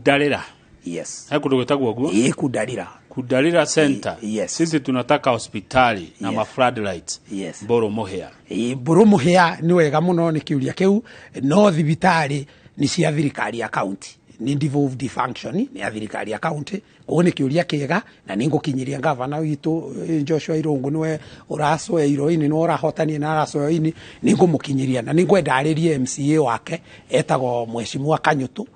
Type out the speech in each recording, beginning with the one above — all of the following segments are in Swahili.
Kudarira. Yes. Hakuto gwetagwo guo? Kudarira. Kudarira Center. Yes. Sisi tunataka hospitali na ma floodlights. Yes. Boro Muhia. Boro Muhia ni wega muno ni kiuria kiu no thibitari ni cia thirikari ya county. Ni devolved function ni ya thirikari ya county. Ko ni kiuria kiega na ningukinyiria governor witu Joshua Irungu niwe urasoe iroini no urahotani na arasoe ini ningumukinyiria na ningwenda aririe MCA wake etago Mheshimiwa Kanyutu.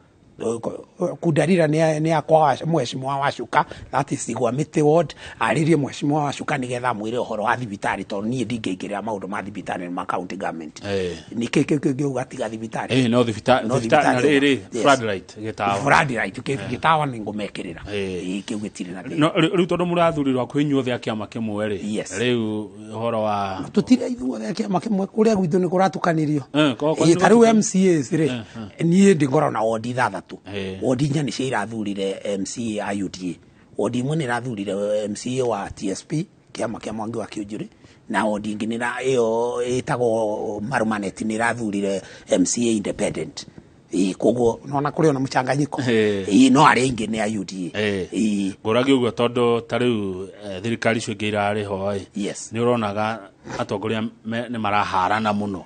Kudarira ni akwa Mheshimiwa Wacuka, that is Igwamiti ward, aririe Mheshimiwa Wacuka nigetha mwire uhoro wa thibitari to ni ndingeingirira maundu ma thibitari ma county government ni keke ugatiga thibitari no thibitari riri floodlight gitawa ningumekirira kiu gitire na no riu tondu murathurirwa kwinyuothe akiama kimwe ri riu uhoro wa tutire ithuothe akiama kimwe kuria gwithu ni kuratukanirio tariu MCAs ri ni ndingora na ward ithathatu wodi nya ni cia irathurire MCA a UDA wodi imwe ni irathurire MCA wa TSP kiama kia Mwangi wa Kiunjuri na wodi ingi ni iyo itago Marumanet ni irathurire MCA independent koguo nona kuri ona muchanganyiko no ari ingi ni a UDA ngoragi uguo tondu tariu thirikari cio ngira ari ho ni uronaga atongoria ni maraharana muno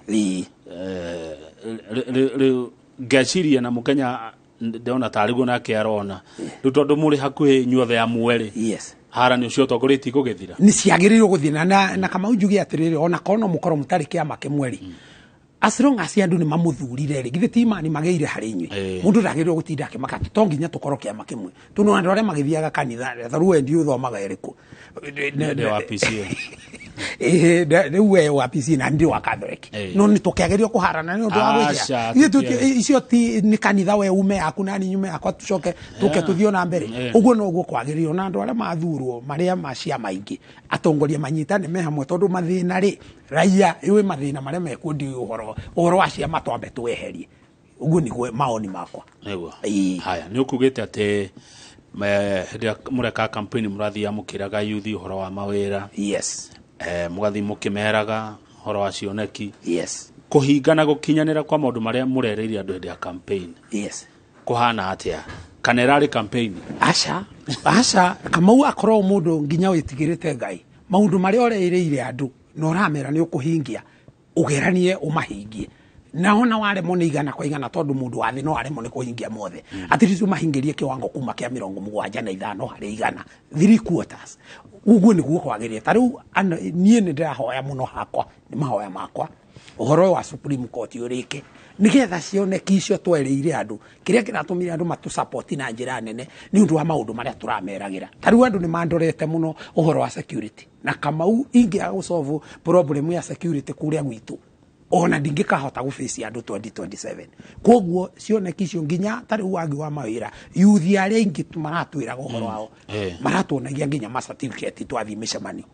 gaciria na mukenya ndona tariguo nake arona riu tondu muri hakuhi nyuothe ya mweri hara ni ucio tongoriti kugithira ni ciagirirwo guthina na kama unjugi atiriri ona kono mukoro mutari kiama kimweri as long as andu ni mamuthurire ri githe tima ni mageire hari inywe mundu ndagirwo gutinda akimaka tonginya tukoro kiama kimwe tuno andu aria magithiaga kanitha tharu endi uthomaga eriku de wa PC we wa PC na ndi wa Catholic no ni tukiagerio kuharana ni undu wa gwicia icio ti ni kanitha we ume akuna ni nyume akwa tucoke tuke tuthio na mbere uguo no uguo kwagerio na andu aria mathurwo maria macia maingi atongoria manyitane me hamwe tondu mathina ri raia iwe mathina maria mekundi uhoro wa ciama twambe tweherie uguo niguo maoni makwa niguo haya ni ukugite ati mureka campaign murathia mukiraga youth uhoro wa mawira mugathi mukimeraga uhoro wa cioneki kuhingana gukinyanira kwa maundu maria murereire andu hindi ya campaign kuhana atia kanerari campaign asha kama akoro mundu nginya witigirite Ngai maundu maria orereire andu no ramera ni ukuhingia ugeranie umahingie naona wale mone igana kwa igana tondu mundu wathi no aremo ni kuhingia mothe atiritu mahingirie kiwango kuma kia 75 hari igana 3 quarters uguo niguo kwageria tariu nie ni ndirahoya muno hakwa ni mahoya makwa uhoro wa Supreme Court urike nigetha cioneki icio twereire andu kiria kiratumire andu matu support na njira nene ni undu wa maundu maria turameragira tariu andu ni mandorete muno uhoro wa security na Kamau ingia gusolve problem ya security kuria gwitu ona ndingikahota guface andu 2027 koguo cioneki icio nginya tariu wangi wa mawira youth aria ingi maratwira uhoro wao maratuonagia nginya ma certificate twathi micemani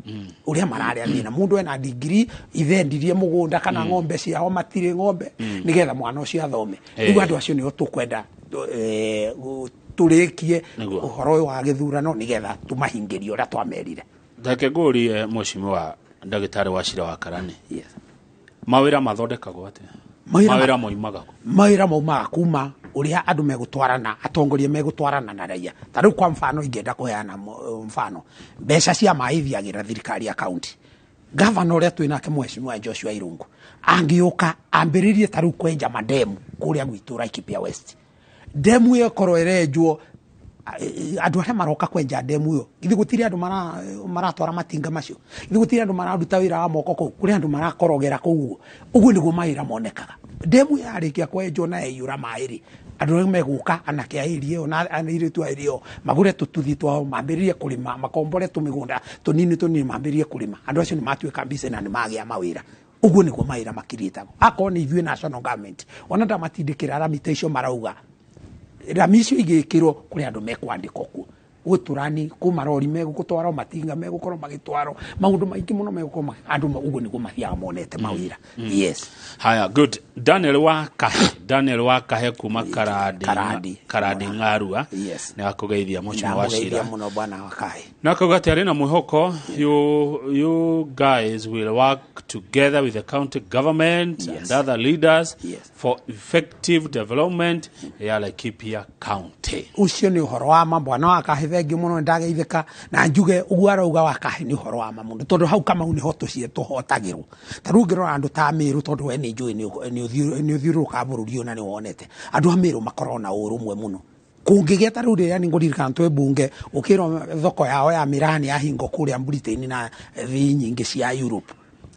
uria marari athina mundu ena degree ithendirie mugunda kana ng'ombe ciao matire ng'ombe nigetha mwana ucio athome riu andu acio ni tukwenda turikie uhoro wa githurano nigetha tumahingirio ria twamerire ndake nguri Mheshimiwa Ndagitari Wachira wa Karani mawira mathondekagwo ate mawira moimaga mawira maumaga kuma uria andu megutwarana atongoria megutwarana na raia tariu kwa mfano ingenda kuheana mfano mbeca cia maithiagira thirikari ya county governor uria twinake Mheshimiwa Joshua Irungu angiuka ambiririe tariu kwenja mademu kuria gwitu Laikipia West demu yo koro irenjwo andu aria maroka kwenja demu yo ithi gutiri andu maratwara matinga macio ithi gutiri andu mararuta wira wa moko kuu kuri andu marakorogera kuu uguo niguo maira monekaga demu yarikia kwenjwo na eyura mairi andu meguka anake airie ona anire tu airio magure tututhi twao mambiririe kulima makombore tumigunda tunini mambiririe kulima andu acio ni matuika mbise na ni magia mawira uguo niguo maira makiritago akoni ithuĩ national government ona ndamatindikira ramite icio marauga ramisho igikirwo kuri andu mekwandika ku guturani kumarori megukutwara matinga megukorwo magitwaro maundu maingi muno megukorwo andu uguo niguo mathia monete mawira haya good Daniel wa Kahe Daniel Wakahe kuma Karadi Ngarua ni akugeithia mucimo wa cira muno bwana Wakahe na kugati ari na mwihoko you guys will work together with the county government and other leaders for effective development ya Laikipia County. Ucio ni uhoro wa ma bwana Wakahe thengi muno ndageithika na njuge ugwara uga Wakahe ni uhoro wa ma muno tondu hau kama uni hoto cie tuhotagirwo tarugiro andu ta miru tondu we ni njui ni uthiuruka bururi ona ni wonete andu amiru makorona urumwe muno kungigeta riu riria ninguririkana twe bunge ukiro thoko yao ya mirani ya hingo kuria Britain na thi nyingi cia Europe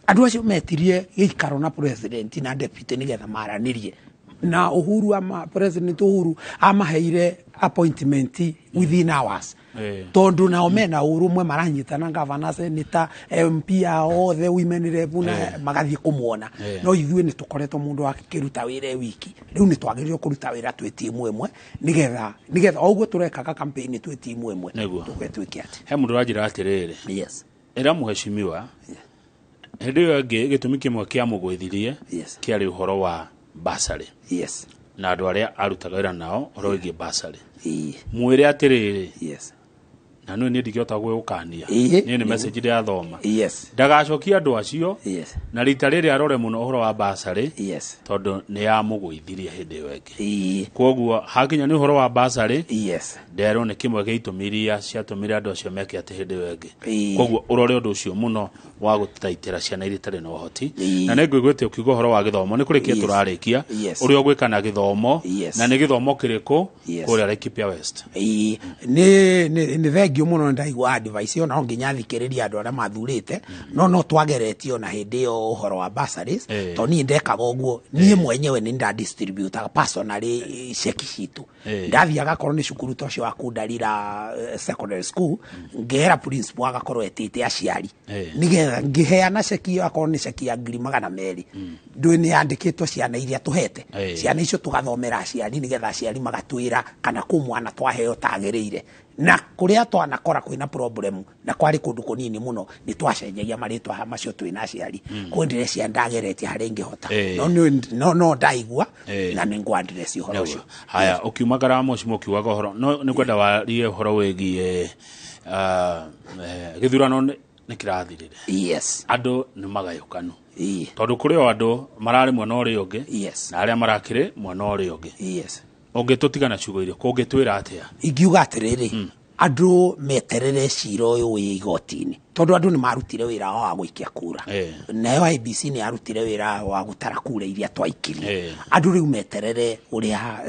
andu acio metirie gikaro na president na deputy nigetha maranirie na Uhuru ama president Uhuru amaheire appointment within hours tondu na omena urumwe maranyitana governor senator MP othe women rep na magathie kumuona no ithuĩ ni tukoretwo mundu akiruta wira wiki riu ni twagiririo kuruta wira twi timu imwe nigetha oguo turekaga campaign twi timu imwe tugwetwike ati he mundu rajira atiriri era muheshimiwa hindi yo ngi gitumi kimwe kia mugwithirie kiari uhoro wa basari na andu aria arutaga wira nao oroigi basari mwire atiriri na no ni ndigiota gwukania ni message ya thoma ndagacokia andu acio na rita riri arore muno uhoro wa basari tondu ni ya mugwithirie hindi yo ngi koguo hakinya ni uhoro wa basari ndero ni kimwe gitumiria ciatumire andu acio meke ati hindi yo ngi koguo urore undu ucio muno wa gutaitira ciana iri tari no hoti na ne ngwigwete ukiuga uhoro wa githomo ni kurikia turarikia uri ogwikana githomo na ni githomo kiriku kuria Laikipia West ni thengio muno ndaigwa advice ona onginya thikiriria andu aria mathurite no twageretio na hindi yo uhoro wa bursaries to ni ndekaga uguo nie mwenyewe ni nda distribute personally cheki citu ndathiaga korwo ni cukuru tocio wa Kundarira secondary school ngera principal agakorwo etite aciari nigetha ngiheana cheki akorwo ni cheki ya 200 ndui ni andikitwo ciana iria tuhete ciana icio tugathomera aciari nigetha aciari magatwira kana kumwana twaheo tagiriire na kuria twanakora kwina problem na kwari kundu kunini muno ni twacenjagia maritwa macio twina aciari kwendire cia ndageretie hari ngihota no ndaigua na ningwandire cio horo ucio haya ukiumagara mucimo kiwaga horo no ni kwenda warie horo wegie githurano ni kirathirire andu ni magayukanu tondu kuri o andu marari mwana uri ungi na aria marakire mwana uri ungi ungetutigana ciugo irio kungitwira atia ingiuga atiriri andu meterere cira uyu wi igotini tondu andu ni marutire wira wa gwikia kura nayo IBC ni arutire wira wa gutara kura iria twaikirie andu riu meterere uria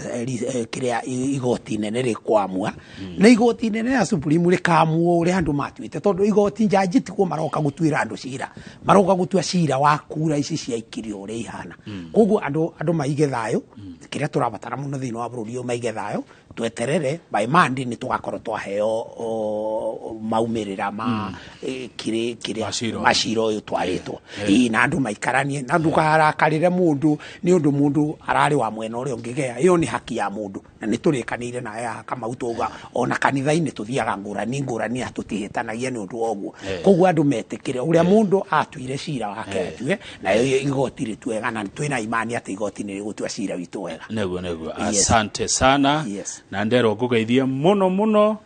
kiria igoti nene rikwamua na igoti nene ya Supreme rikamuo uria andu matuite tondu igoti jaji tikuo maroka gutwira andu cira maroka gutua cira wa kura ici cia ikirio uria ihana koguo andu maige thayo kiria turabatara muno thino wa bururi maige thayo tweterere by Monday ni tugakorwo twaheo maumirira ma kire mashiro uyu twaritwo na andu maikaranie na ndukarakarire mundu ni undu mundu arari wa mwena uri ungigea iyo ni haki ya mundu na ni turikanire na ya kama utuga ona kanitha-ini tuthiaga ngurani atutihitanagia ni undu oguo koguo andu metikire uria mundu atuire cira wake atue na igoti ritwega na twina imani ati igoti ni rigutua cira witu wega neguo asante sana na ndero ngugeithie muno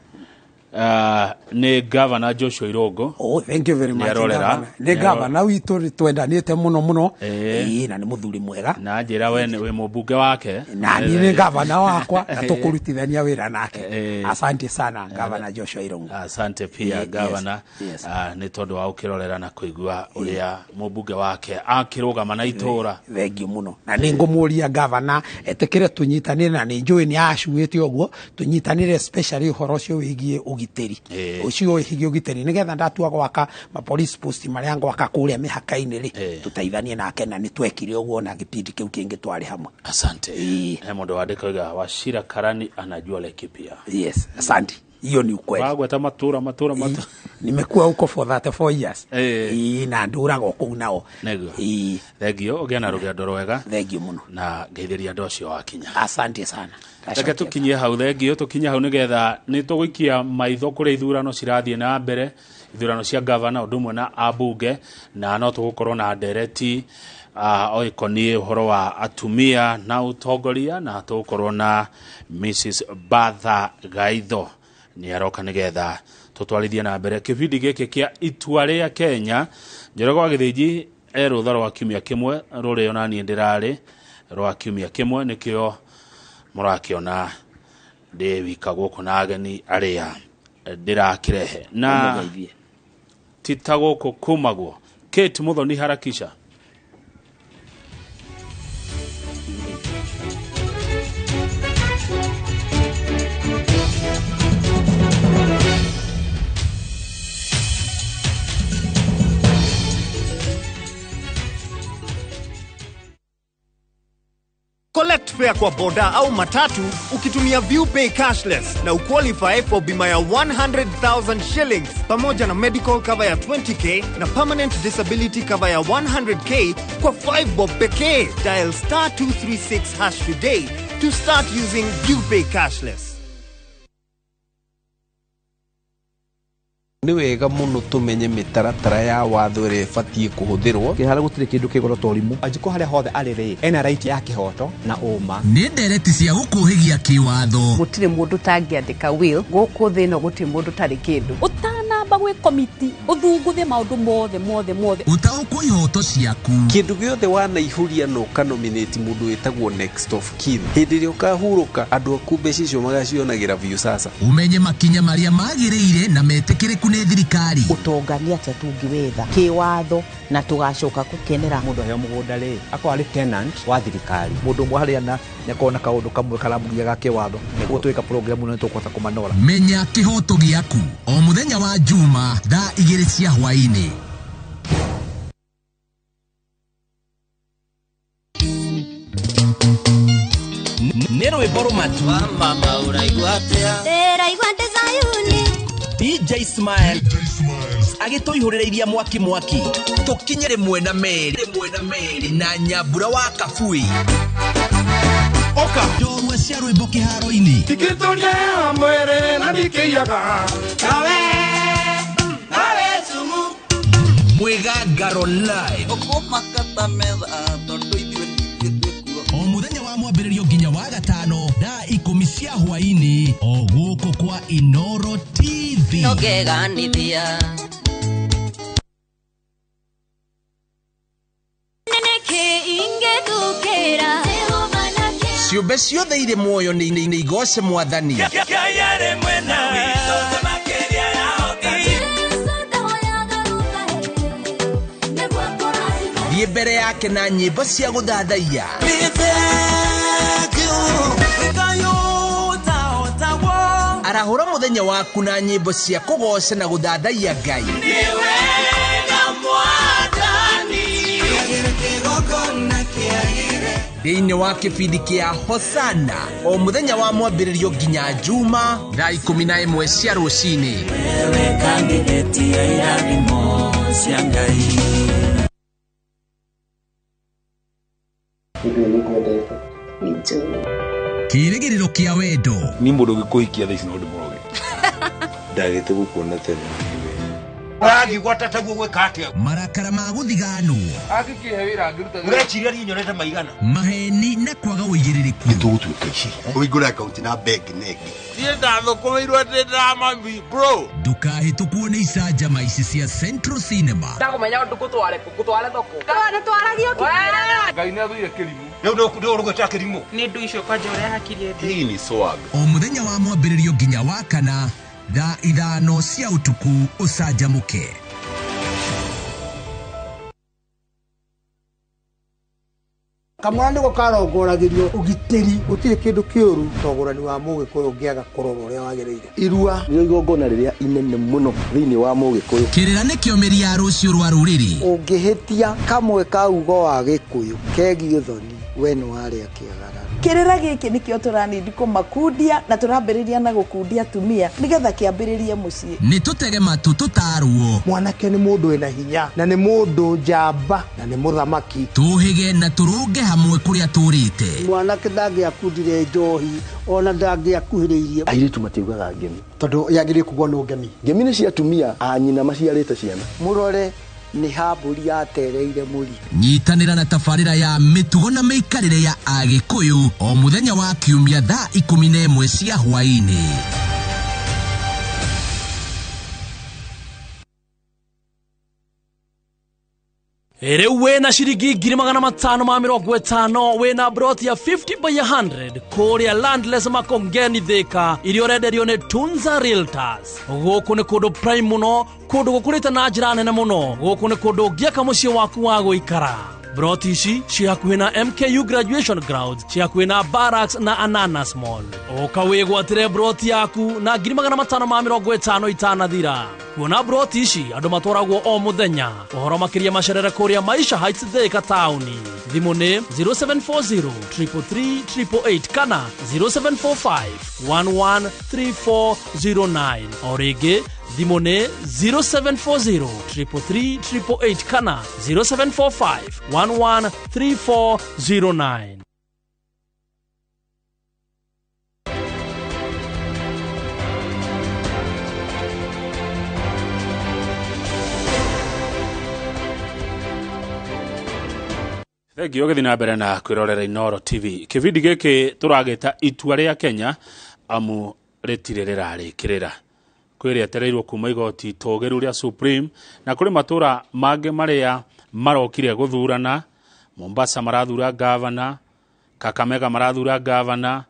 ni Governor Joshua Irogo. Thank you very much. Ni Governor witu twendanite muno na ni muthuri mwega na njira we mubunge wake na ni Governor wakwa tukurutithania wira nake asante sana Governor Joshua Irogo. Asante pia Governor ni tondu wa ukirorera na kuigua uria mubunge wake akirugama na itura thengi muno na ni ngumuria Governor etekire tunyitanire na ni njui ni ashuite oguo tunyitanire especially horo cio wigie ugiteri ucio higi ugiteri nigetha ndatua gwaka ma police post maria gwaka kuria mihaka-ini ri tutaithanie nake na ni twekire uguo na gipindi kiu kingi twari hamwe asante mundu wandikaga Wachira Karani anajua Laikipia asante hiyo ni ukweli wagweta matura nimekuwa huko for 34 years na nduraga huko nao thegio ogena rugendo rwega thegio muno na ngeithiria andu acio wakinya asante sana Reke tukinyie hau thengio tukinya hau nigetha ni tuguikia maitho kuri ithurano cirathie na mbere ithurano cia governor undumwe na abunge na no tugukorwo na ndereti oikonie horo wa atumia na utongoria na tukorwo na Mrs. Batha Gaitho ni aroka nigetha tutwarithie na mbere kibindi giki kia itua ria Kenya. Njoroge wa Githiji rutha rwa kiumia kimwe ruri ona ni ndirari rwa kiumia kimwe nikio murakiona ndi wika guku na ageni aria ndirakirehe na titaguku kumaguo. Kate Muthoni harakisha. Collect fare kwa boda au matatu ukitumia ViewPay cashless na uqualify for bima ya 100,000 shillings pamoja na medical cover ya 20k na permanent disability cover ya 100k kwa 5 bob pekee. Dial *236# today to start using ViewPay cashless. Ni wega muno tumenye mitaratara ya watho ire batie kuhuthirwo kihara gutire kindu kigoro torimu ajiko haria hothe arire ena right ya kihoto na uma ni ndereti cia gukuhigia kiwatho gutire mundu tangiandika will guku thino gutire mundu tari kindu utanamba gwe committee uthunguthe maundu mothe utaukwo ihoto ciaku kindu giothe wana ihuria no kanominate mundu wetagwo next of kin hindi ri ukahuruka andu aku mbeca icio magacionagira view sasa umenye makinya maria magirire na metikiriku ni thirikari utongania atia tungiwetha kiwatho na tugacoka gukenera mundu he mugunda ri akwa ari tenant wa thirikari mundu mwaharia na nyakona kaundu kamwe karamugia ga kiwatho niguo twika program no tukota kumanora. Menya kihoto giaku o muthenya wa Juma thaa 2 cia hwaini. Nero eboro matu mama uraigua atia iraigua Zayuni DJ Smile agitoihurereiria mwaki tukinyere mwena meri na Nyambura wa Kabui oka jorwe cia rwimbo kiharo-ini tikitoria mwere na nikiyaga kawe sumu Mwegangaro live okumakata metha tondu ithuĩ o muthenya wa mwambĩrĩrio nginya wa gatano thaa 10 cia hwaini o gũkũ kwa Inoro TV nogeganithia ciũmbe ciothe irĩ muoyo nĩ igoce Mwathani thiĩ mbere yake na nyĩmbo cia gũthathaiya arahũra mũthenya waku na nyĩmbo cia kũgoca na gũthathaiya Ngai thĩinĩ wa kĩbindi kĩa Hosana o mũthenya wa mwambĩrĩrio nginya Juma thaa 11 cia rũcinĩ kĩrĩgĩrĩro kĩa wendo ni mũndũ gĩkũhikia thaa ici no ndĩmũroge ndagĩte gũkuona tene agigwata taguo gwĩka atia marakara ma gũthiganwo agĩkĩhe wĩra ngĩruta ũreciria niĩ nyonete maigana maheni na kwaga ũigĩrĩrĩku nĩtũgũtuĩka ici ũhingũre akaunti na bengi nengi thiĩ ndathũkũmĩirwo ndĩ ndamami bro ndũkahĩtũkwo nĩ icanjama ici cia Central Cinema ndagũmenya ũndũ gũtware thoko twaragia Ngai nĩ athũire kĩrimũ rĩu ndũgũgwĩta kĩrimũ nĩ ndũ icio kwanja ũrĩa hakirie thĩ hii ni swag o mũthenya wa mwambĩrĩrio nginya wa kana thaa 5 cia ũtukũ ũcanjamũke kamwana niko karongoragĩrio ũgitĩri gũtirĩ kĩndũ kĩũru togũrani wa mũgĩkũyũ ũngĩaga kũrora ũrĩa wagĩrĩire irua nĩ igongona rĩrĩa inene mũno thĩinĩ wa mũgĩkũyũ kĩrĩra nĩ kĩomeria ya rũciũ rwa rũrĩrĩ ũngĩhĩtia kamwe ka ugo wa gĩkũyũ kegie thoni we nĩ warĩa kĩagara kirira giki nikio turanindi kumakundia na turambiriria na gukundia tumia nigetha kiambiririe mucii ni tutege matu tutarwo mwanake ni mundu ena hinya na ni mundu njamba na ni muthamaki tuhige na turunge hamwe kuria turite mwanake ndangiakundire njohi ona ndangiakuhiriirie airitu matiugaga ngemi tondu yagirie kugwo no ngemi ngemi ni cia tumia anyina maciarite ciana murore nĩ hambũri yatereire mũri. Nyitanĩra na tabarĩra ya mĩtugo na mĩikarĩre ya Agĩkũyũ o mũthenya wa Kiumia thaa 11 cia hwaĩ-inĩ. Rĩu wĩna ciringi 550 wĩna broti ya 50 by 100 kũrĩa Landless Makongeni Thika iria ũrenderio nĩ Tunza Realtors. Gũkũ nĩ kũndũ prime mũno, kũndũ gũkũrĩte na njĩra nene mũno, gũkũ nĩ kũndũ ũngĩaka mũciĩ waku wa gũikara. Broti ici ci hakuhĩ na MKU Graduation Grounds, ci hakuhĩ na Barracks na Ananas Mall. Oka wĩgwatĩre broti yaku na 550 itanathira. Kuona broti ici andũ matwaragwo o mũthenya. Ũhoro makĩria macerere kũrĩa Maisha Heights Thika taũni. Thimũ nĩ 0740 333 888 kana 0745 113409. O rĩngĩ thimũ nĩ 0740 333 888 kana 0745 113409. Thengio gĩthiĩ na mbere na kwĩrorera Inooro TV. Kĩbindi gĩkĩ tũragĩta itua rĩa Kenya amu rĩtirĩ rĩrarĩkĩrĩra. Kwĩrĩ etereirwo kuma igoti tũgĩru rĩa Supreme na kũrĩ matũra mangĩ marĩa marokire gũthurana. Mombasa marathura gavana, Kakamega marathura gavana,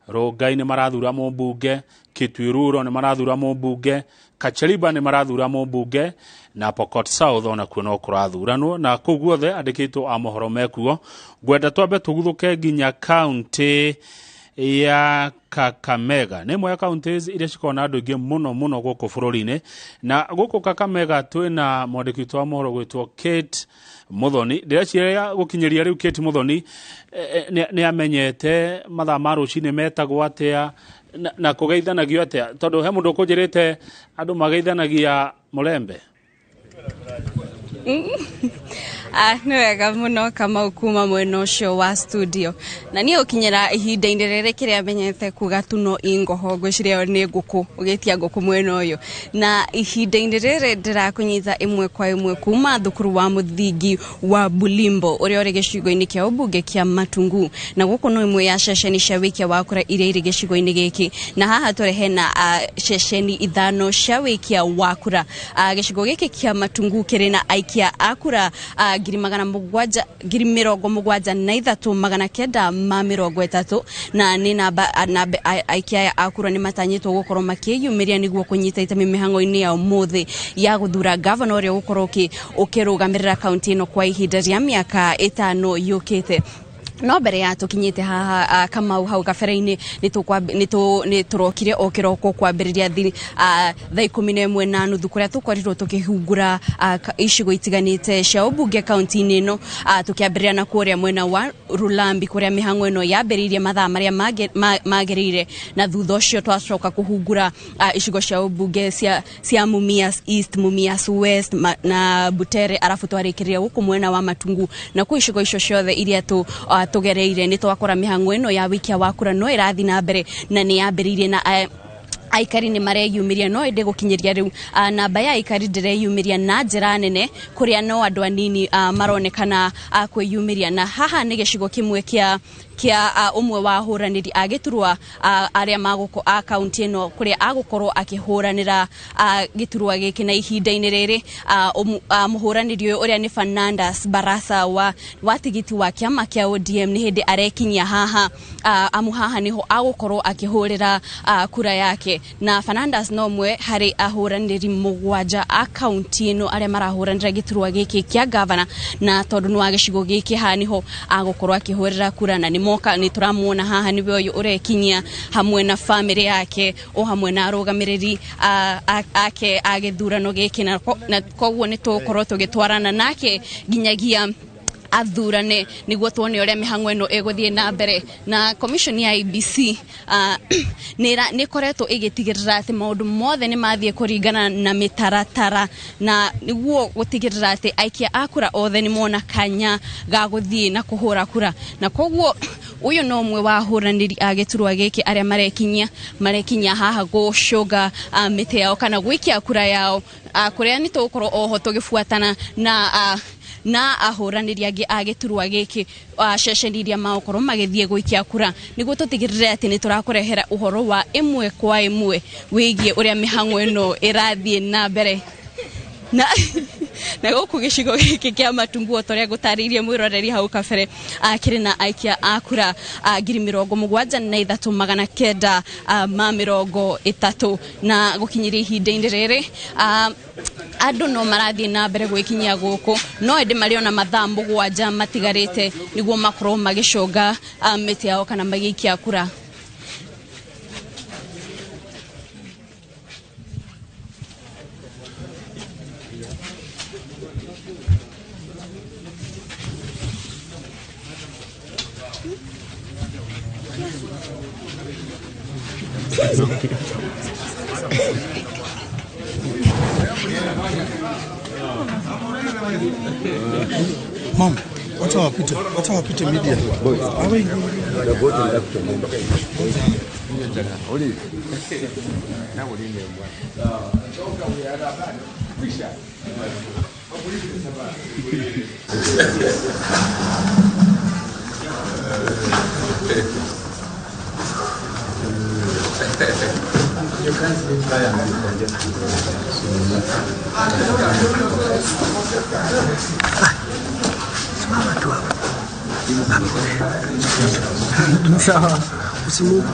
Rongai nĩ marathura mũmbunge, Kitui Rural nĩ marathura mũmbunge, Kacheliba nĩ marathura mũmbunge na Pokot South ona kuo no kũrathuranwo na kũu guothe andĩkĩtwo a mohoro mekuo. Ngwenda twambe tũguthũke nginya county ya Kakamega. Nĩ imwe ya counties iria cikona andũ aingĩ mũno gũkũ bũrũri-inĩ, na gũkũ Kakamega twĩna mwandĩki wa mohoro gwĩtwo Kate Muthoni. Ndĩreciria gũkinyĩria rĩu Kate Muthoni nĩ amenyete mathaa ma rũcinĩ metagwo atĩa na kũgeithanagio atĩa, tondũ he mũndũ ũkũnjĩrĩte andũ mageithanagia mũlembe. Nĩ wega mũno kama ukuma mwena ũcio wa studio. Na niĩ ũkinyĩra ihinda-inĩ rĩrĩ kĩrĩa menyete kuga tuno ingoho ngwĩciria nĩ ngũkũ, ũgĩtia ngũkũ mwena ũyũ. Na ihinda-inĩ rĩrĩ ndĩrakũnyita ĩmwe kwa ĩmwe kuma thukuru wa mũthingi wa Bulimbo ũrĩa ũrĩ gĩcigo-inĩ kĩa ũmbunge kĩa Matungu. Na gũkũ no ĩmwe ya ceceni cia wĩkia wa kura iria irĩ gĩcigo-inĩ gĩkĩ. Na haha tũrĩ hena ceceni ithano cia wĩkia wa kura. Gĩcigo gĩkĩ kĩa Matungu kĩrĩ na aikia a kura 773,930 na nĩ namba aikia a kura nĩ matanyĩtwo gũkorwo makĩyumĩria nĩguo kũnyita itemi mĩhang'o-inĩ ya ũmũthĩ ya gũthura gavana ũrĩa gũkorwo ũkĩrũgamĩrĩra kaunti ĩno kwa ihinda rĩa mĩaka 5 yũkĩte. No mbere ya tukinyite haha Kamau hau kabere-inĩ nĩ tũrokire o kĩroko kwambĩrĩria thaa 11:30 kũrĩa tũkorirwo tũkĩhungura icigo itiganĩte cia ũmbunge kaunti-inĩ ĩno, tũkĩambĩrĩria na kũrĩa mwena wa Rulambi kũrĩa mĩhang'o ĩno yambĩrĩirie mathaa marĩa magĩrĩire, na thutha ũcio twacoka kũhungura icigo cia ũmbunge cia Mumias East, Mumias West na Butere, arabu twarĩkĩrĩria gũkũ mwena wa Matungu. Na kwa icigo icio ciothe iria tugereire nĩ twakora mĩhang'o ĩno ya wĩkia wa kura no ĩrathi na mbere na nĩ yambĩrĩirie na aikari nĩ mareyumĩria no ĩndĩ gũkinyĩria rĩu namba ya aikari ndĩreyumĩria na njĩra nene, kũrĩa no andũ anini maronekana kwĩyumĩria. Na haha nĩ gĩcigo kĩmwe kĩa ũmwe wa hũranĩri a gĩturwa arĩa magũko a kaunti ĩno kũrĩa agũkorwo akĩhũranĩra gĩturwa gĩkĩ na ihinda-inĩ rĩrĩ. Mũhũranĩri ũyũ ũrĩa nĩ Fernandas Barasa wa tigiti wa kĩama kĩa ODM nĩ hĩndĩ arekinyia haha amu haha nĩho agũkorwo akĩhũrĩra kura yake. Na Fernandas no mwe harĩ ahũranĩri 7 a kaunti ĩno arĩa marahũranĩra gĩturwa gĩkĩ kĩa gavana, na tondũ nĩ wa gĩcigo gĩkĩ haha nĩho agũkorwo akĩhũrĩra kura. Na nĩ tũramuona haha nĩwe ũyũ ũrekinyia hamwe na family yake o hamwe na arũgamĩrĩri ake a gĩthurano gĩkĩ, na koguo nĩ tũkorwo tũgĩtwarana nake nginyagia athurane niguo tuone uria mihango eno eguthie na mbere na commission ya IBC ni koretwo igitigirira ati maundu mothe ni mathie kuringana na mitaratara na niguo gutigirira ati aikia akura othe ni mona kanya ga guthie na kuhura kura na koguo uyu no mwe wa huraniri ageturwa giki aria marekinya haha gucoga mite yao kana gwikia kura yao kuria ni tukorwo oho tugifuatana na ahuraniri agi ageturwa giki ceceniria maokoro magithie gwikia kura niguo tutigirire ati ni turakurehera uhoro wa imwe kwa imwe wigie uria mihango eno irathie na mbere na guku gicigo giki kia Matungu toria gutaririe mwiroreri hau kabere akiri na aikia akura 73,930 na gukinyiria ihinda-ini riri andu no marathie na mbere gwikinyia guku no ende mariona mathaa 7 matigarite niguo makorwo magicoga miti yao kana magikia kura. Mom, what's our pity media? Boys, are we? The boys are left to remember. You can't sleep fly and you can just simama tu hapo. Sawa. Usimuke.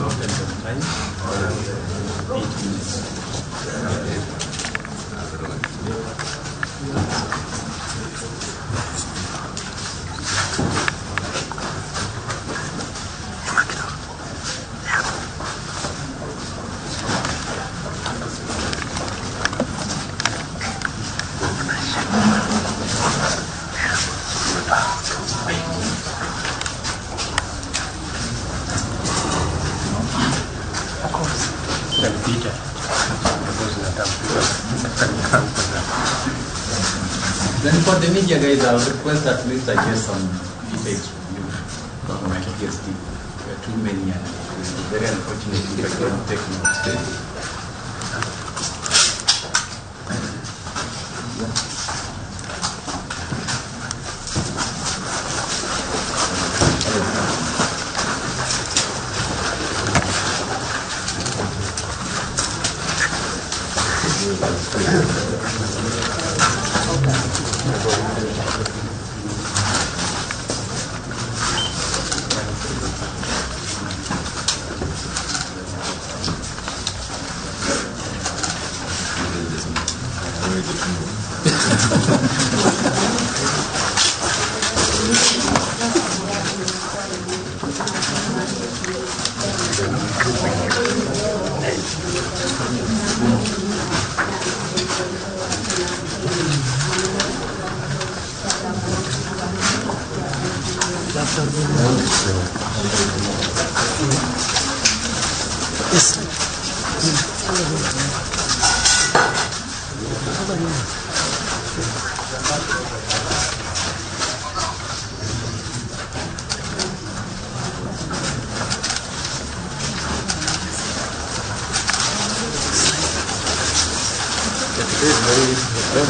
Then for the media guys, I'll request at least I get some details from you from my PST. There are too many and it's very unfortunate if I cannot take notes.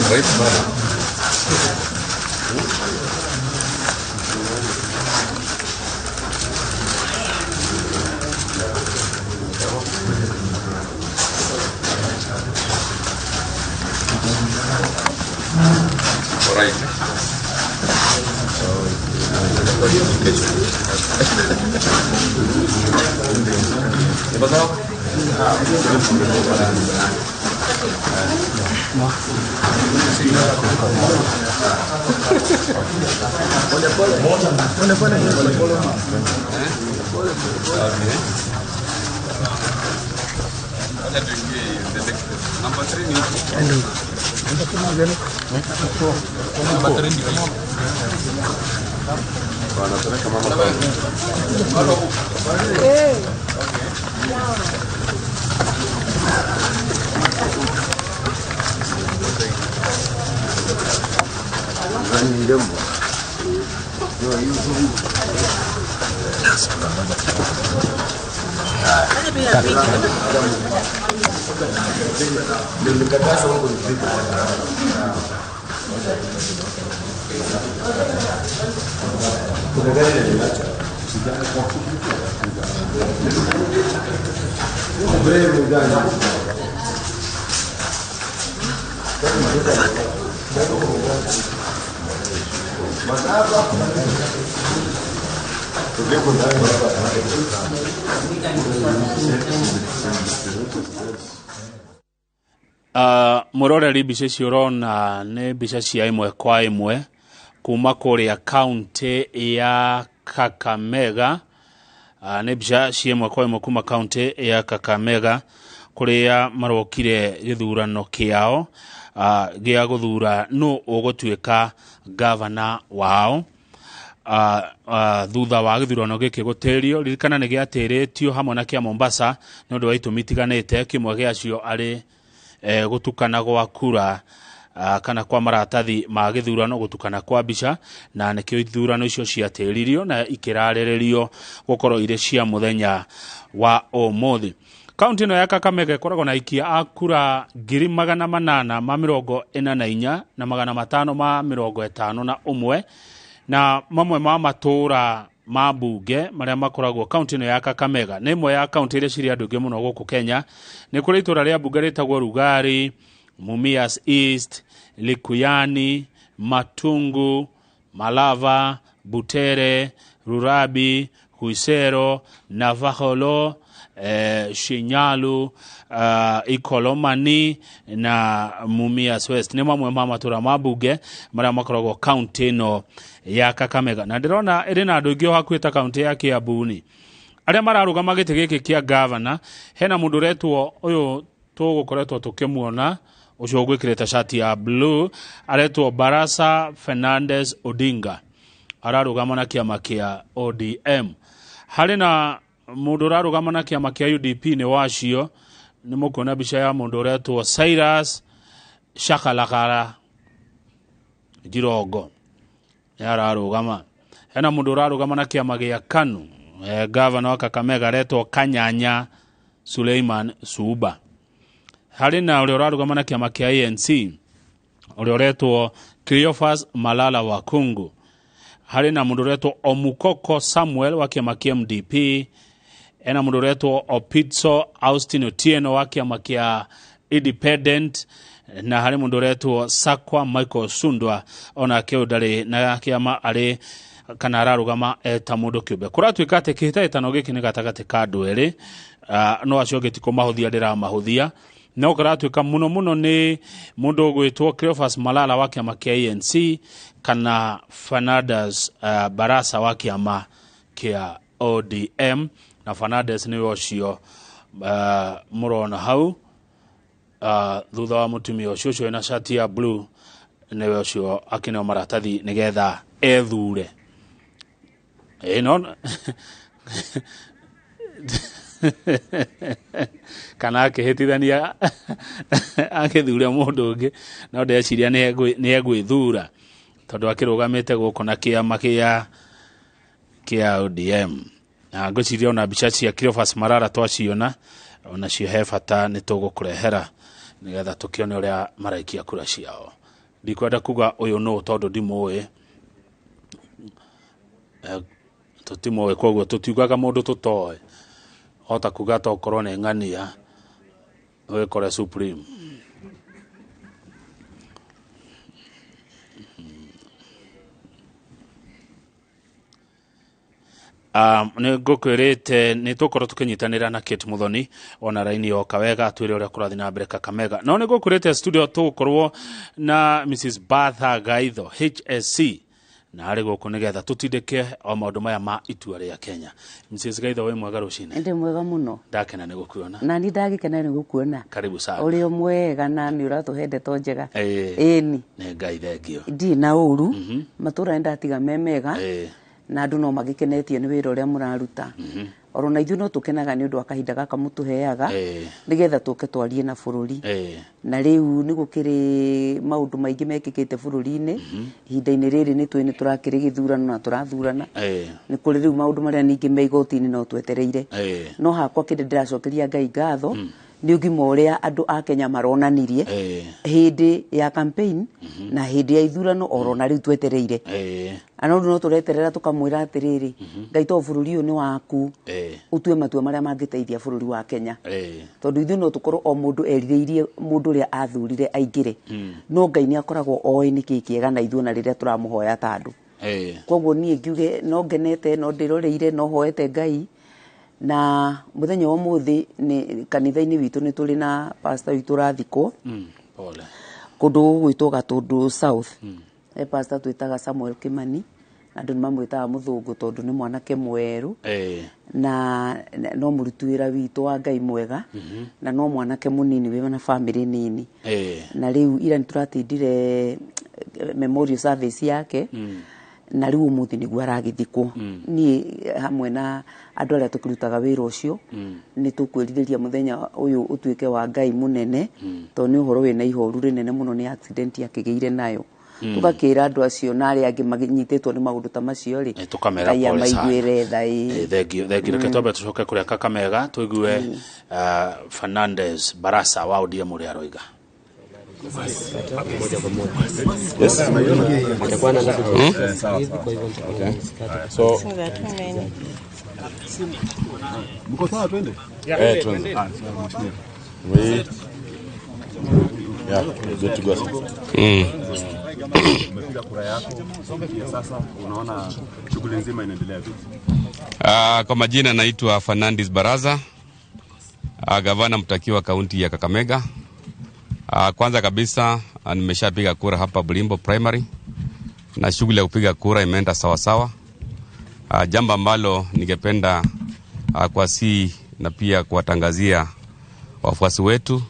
Very smart. Alright. ¿Qué pasó? Number 3 Wanapeleka mama kwa. Muroreri mbica ciorona nĩ mbica cia imwe kwa imwe kuma kũrĩa kaunti ya Kakamega. Nĩ mbica cia imwe kwa imwe kuma kaunti ya Kakamega kũrĩa marokire gĩthurano kĩao gĩa gũthura no ũgũtuĩka gavana wao. Thutha wa gĩthurano gĩkĩ gũtĩrio, ririkana nĩ gĩatĩrĩtio hamwe na kĩa Mombasa nĩ ũndũ wa itũmi itiganĩte, kĩmwe gĩacio arĩ gutukana gwa kura kana kwa maratathi ma gĩthurano, gutukana kwa mbica, na nĩkĩo ithurano icio ciatĩririo na ikĩrarĩrĩrio gũkorwo irĩ cia mũthenya wa ũmũthĩ. Kaunti ĩno ya Kakamega ĩkoragwo na aikia a kura 844,541 na 551 na mamwe ma matũra ma mbunge marĩa makoragwo kaunti ĩno ya Kakamega. Nĩ ĩmwe ya kaunti iria cirĩ andũ aingĩ mũno gũkũ Kenya. Nĩ kũrĩ itũra rĩa mbunge rĩtagwo Rugari, Mumias East, Likuyani, Matungu, Malava, Butere, Rurabi, Huisero, Navaholo, Shinyalu, Ikolomani na Mumias West. Nĩ mamwe ma matũra ma mbunge marĩa makoragwo kaunti ĩno ya Kakamega. Na ndĩrona ĩrĩ na andũ aingĩ hakuhĩ kaunti ya Kiambu-ni arĩa mararũgama gĩtĩ gĩkĩ kĩa gavana. Hena mũndũ ũretwo ũyũ tũgũkoretwo tũkĩmuona ũcio ũgwĩkĩrĩte shati ya blue, aretwo Barasa Fernandez Odinga, ararũgama na kĩama kĩa ODM. Harĩ na mũndũ ũrarũgama na kĩama kĩa UDP nĩ wacio, nĩ mũkuona mbica ya mũndũ ũretwo Cyrus Shakalakara Jirongo ararũgama. Hena mũndũ ũrarũgama na kĩama gĩa KANU, gavana wa Kakamega aretwo Kanyanya Suleiman Suba. Harĩ na ũrĩa ũrarũgama na kĩama kĩa ANC, ũrĩa ũretwo Cleophas Malala Wakungu. Harĩ na mũndũ ũretwo Omukoko Samuel wa kĩama kĩa MDP. Hena mũndũ ũretwo Opitso Austin Otieno wa kĩama kĩa Independent. Na harĩ mũndũ ũretwo Sakwa Michael Sundwa ona kĩo ndarĩ na kĩama arĩ kana ararũgama ta mũndũ kĩũmbe. Kũratuĩka atĩ kĩhĩtahĩtano gĩkĩ nĩ gatagatĩ ka andũ erĩ, no acio gĩtikũmahũthia ndĩramahũthia. No kũratuĩka mũno mũno nĩ mũndũ ũgwĩtwo Cleophas Malala wa kĩama kĩa ANC kana Fernandez Barasa wa kĩama kĩa ODM. Na Fernandez nĩwe ũcio mũrona hau thutha wa mũtumia ũcio wĩna shati ya blue, nĩwe ũcio akĩneo maratathi nĩgetha ethure. No kana akĩhĩtithania akĩthure mũndũ ũngĩ, no ndeciria nĩ egwĩthura tondũ akĩrũgamĩte gũkũ na kĩama kĩa ODM. Na ngwĩciria ona mbica cia Cleophas Malala twaciona onacio he bata nĩ tũgũkũrehera nĩgetha tũkĩone ũrĩa maraikia kura ciao. Ndikwenda kuga ũyũ nũ tondũ ndimũĩ, tũtimũĩ, koguo tũtiugaga mũndũ tũtoĩ. Hota kuga tokorwo nĩ ng'ania wĩkore Supreme. Nĩ ngũkwĩrĩte nĩ tũkorwo tũkĩnyitanĩra na Kate Muthoni ona raini yoka wega atwĩre ũrĩa kũrathiĩ na mbere Kakamega. No nĩ ngũkwĩrĩte studio tũgũkorwo na Mrs. Bertha Gaitho HSC na ari guku nigetha tutindike o maundu maya ma itua ria Kenya. Mrs. Gaitho we mwega rucine. Ndi mwega muno. Ndakena ni gukuona. Na ni ndagikena ni gukuona. Karibu sana. Uri mwega na ni uratuhende to njega. Eni. Ne Ngai thengio. Ndi na uru. Matura ndatiga memega. Na andu no magikenetie ni wira uria muraruta. Orona ithu no tukenaga ni undu akahinda gaka mutuheaga nigetha tuke twarie na bururi na riu ni gukiri maundu maingi mekikite bururi-ini ihinda-ini riri ni turakiri githurano na turathurana ni kuri riu maundu maria ningi me igoti-ini no twetereire no hakwa kindi ndiracokeria Ngai ngatho ni ugima uria andu a Kenya maronanirie hindi ya campaign na hindi ya ithurano orona riu twetereire ana no tureterera tukamwira atiriri Ngai to bururi uyu ni waku utue matua maria mangiteithia bururi wa Kenya tondu ithu no tukorwo o mundu erirĩirie mundu uria athurire aingire no Ngai ni akoragwo oĩ niki kiega na ithuona riria turamuhoya tandu koguo nie ngiuge no ngenete no ndiroreire no hoete Ngai na muthenya wa muthi ni kanitha-ini witu ni turi na pastor witu rathikwo pole kundu gwitwo Gatundu South pastor twitaga Samuel Kimani andu ni mamwitaga muthungu tondu ni mwanake mweru na no murutuira witu wa Ngai mwega na no mwanake munini we na family nini na riu ira ni turatindire memorial service yake na riu umuthi niguo aragithikwo ni hamwe na andu aria tukirutaga wira ucio ni tukwiririria muthenya uyu utuike wa Ngai munene to ni uhoro wina ihoru rinene muno ni accident yakigeire nayo tugakira andu acio na aria angi maginyititwo ni maundu ta macio ri tukamera pole maiguire thai thengio reke twambe tucoke kuria Kakamega tuigue Fernandez Barasa wa ODM uri aroiga. Yes. So mko sawa twende? Twende. We good to go. Umepiga kura yako. Sasa unaona shughuli nzima inaendelea vipi? Kwa majina naitwa Fernandez Baraza. Gavana mtakiwa kaunti ya Kakamega. Kwanza kabisa nimeshapiga kura hapa Bulimbo Primary na shughuli ya kupiga kura imeenda sawa sawa. Jambo ambalo ningependa kuasi na pia kuwatangazia wafuasi wetu,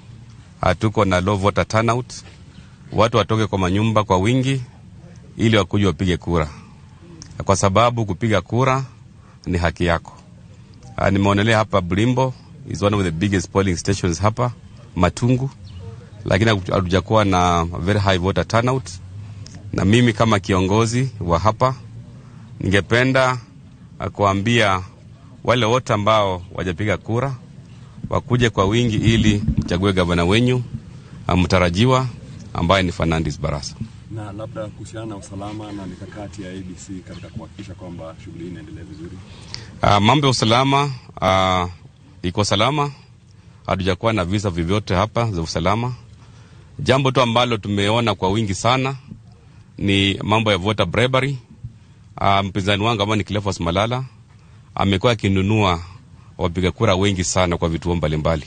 tuko na low voter turnout. Watu watoke kwa manyumba kwa wingi ili wakuje wapige kura, kwa sababu kupiga kura ni haki yako. Nimeonelea hapa Bulimbo is one of the biggest polling stations hapa Matungu, lakini hatujakuwa na very high voter turnout. Na mimi kama kiongozi wa hapa ningependa kuambia wale wote ambao wajapiga kura wakuje kwa wingi ili mchague gavana wenyu mtarajiwa ambaye ni Fernandez Barasa. Na labda kuhusiana na usalama na mikakati ya ABC katika kuhakikisha kwamba shughuli hii inaendelea vizuri. Mambo ya usalama iko salama. Hatujakuwa na visa vyovyote hapa za usalama. Jambo tu ambalo tumeona kwa wingi sana ni mambo ya voter bribery. Mpinzani wangu ambaye ni Cleophas Malala amekuwa akinunua wapiga kura wengi sana kwa vituo mbalimbali.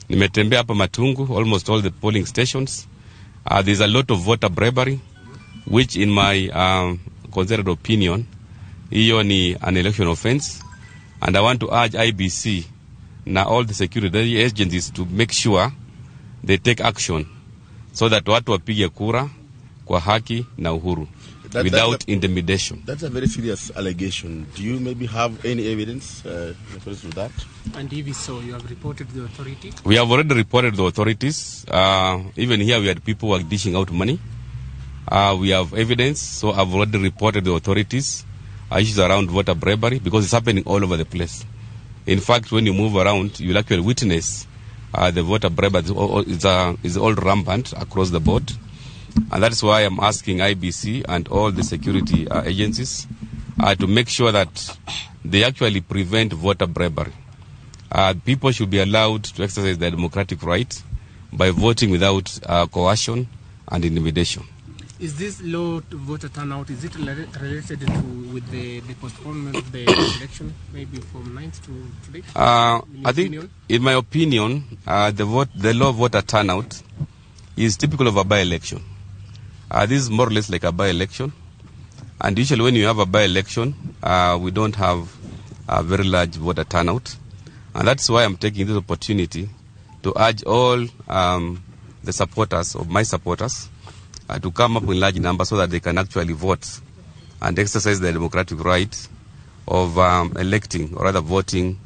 Nimetembea hapa Matungu, almost all the polling stations. There's a lot of voter bribery, which in my considered opinion, hiyo ni an election offense. And I want to urge IBC na all the security agencies to make sure they take action so that watu wapige kura kwa haki na uhuru without intimidation. That's a very serious allegation. Do you maybe have any evidence referring to that? And if so, you have reported the authority? We have already reported the authorities. Even here we had people who are dishing out money. We have evidence, so I've already reported the authorities. Issues around voter bribery because it's happening all over the place. In fact, when you move around, you'll actually witness the voter bribery is all rampant across the board. And that's why I'm asking IBC and all the security agencies to make sure that they actually prevent voter bribery. People should be allowed to exercise their democratic right by voting without coercion and intimidation. Is this low voter turnout, is it related with the postponement of the election, maybe from 9th to today? I think, in my opinion, the low voter turnout is typical of a by-election. This is more or less like a by-election. And usually when you have a by-election, we don't have a very large voter turnout. And that's why I'm taking this opportunity to urge all the supporters, of my supporters, to come up in large numbers so that they can actually vote and exercise their democratic right of electing or rather voting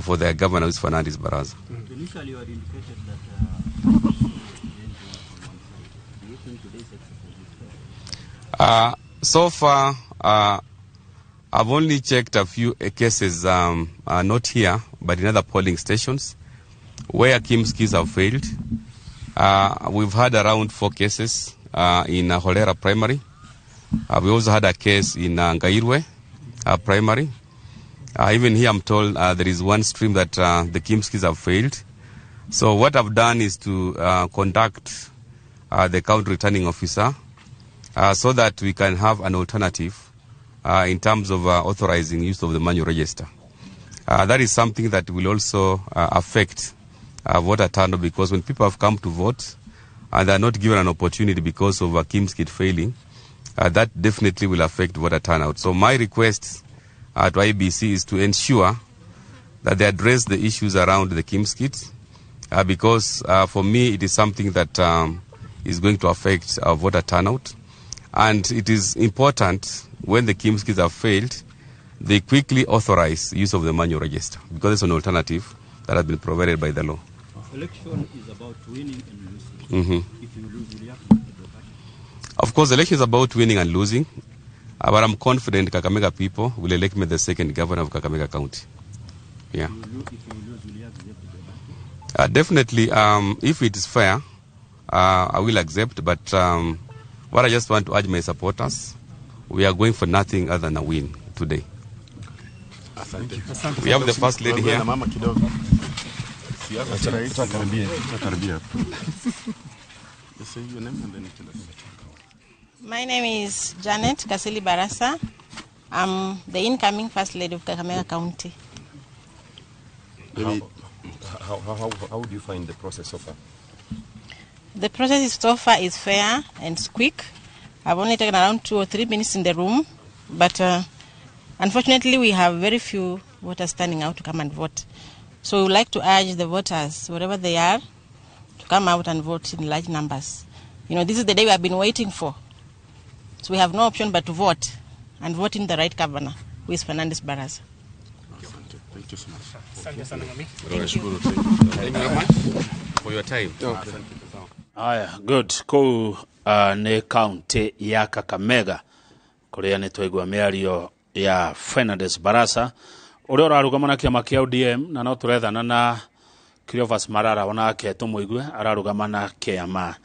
for their governor, who is Fernandes Baraza. Initially, you had indicated that do you think today's exercise is fair? So far, I've only checked a few cases, not here, but in other polling stations, where Kimskis have failed. We've had around 4 cases in Holera Primary. We also had a case in Ngairwe Primary. Even here I'm told there is one stream that the Kimskis have failed. So what I've done is to contact the county returning officer so that we can have an alternative in terms of authorizing use of the manual register. That is something that will also affect voter turnout, because when people have come to vote and they are not given an opportunity because of Kimskit failing, that definitely will affect voter turnout. So my request to IBC is to ensure that they address the issues around the Kimskit, because for me it is something that is going to affect our voter turnout. And it is important when the Kimskis have failed, they quickly authorize use of the manual register, because it's an alternative that has been provided by the law. Election is about winning and losing. Mm-hmm. If you lose, will you have to go back? Of course, the election is about winning and losing, but I'm confident Kakamega people will elect me the second governor of Kakamega County. Yeah. If you lose, will you have to go back? Definitely, if it is fair, I will accept, but what I just want to urge my supporters, we are going for nothing other than a win today. We have the first lady here. My name is Janet Kasili Barasa. I'm the incoming First Lady of Kakamega County. How do you find the process so far? The process so far is fair and quick. I've only taken around 2 or 3 minutes in the room, but unfortunately we have very few voters turning out to come and vote. So we would like to urge the voters, wherever they are, to come out and vote in large numbers. You know, this is the day we have been waiting for. So we have no option but to vote, and vote in the right governor, who is Fernandes Baraza. Thank you so much. Thank you. Thank you very much for your time. Aya, good. Kou ni county ya Kakamega, kuria ni twaigua miario ya Fernandes Baraza uria urarugama kiama kia ODM, na no turethana na Cleophas Marara onake tumuigue ararugama na kiama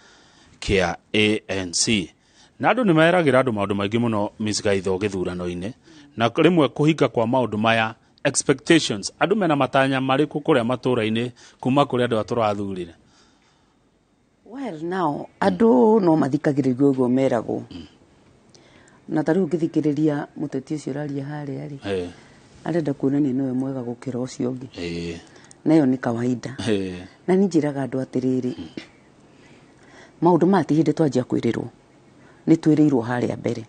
kia ANC. Na andu nimeragira andu maundu maingi muno misgaitho githurano-ini, na rimwe kuhinga kwa maundu maya expectations andu mena matanya mariku kuria matura-ini kuma kuria andu aturathurire. Well, now, andu no mathikagiririo uguo meragwo. Na tariu ngithikiriria muteti ucio raria haria ri. Arenda kuonania niwe mwega gukira ucio ungi. Nayo ni kawaida. Na ninjiraga andu atiriri. Maundu mati hindi twanjia kwirirwo. Ni twirirwo haria mbere.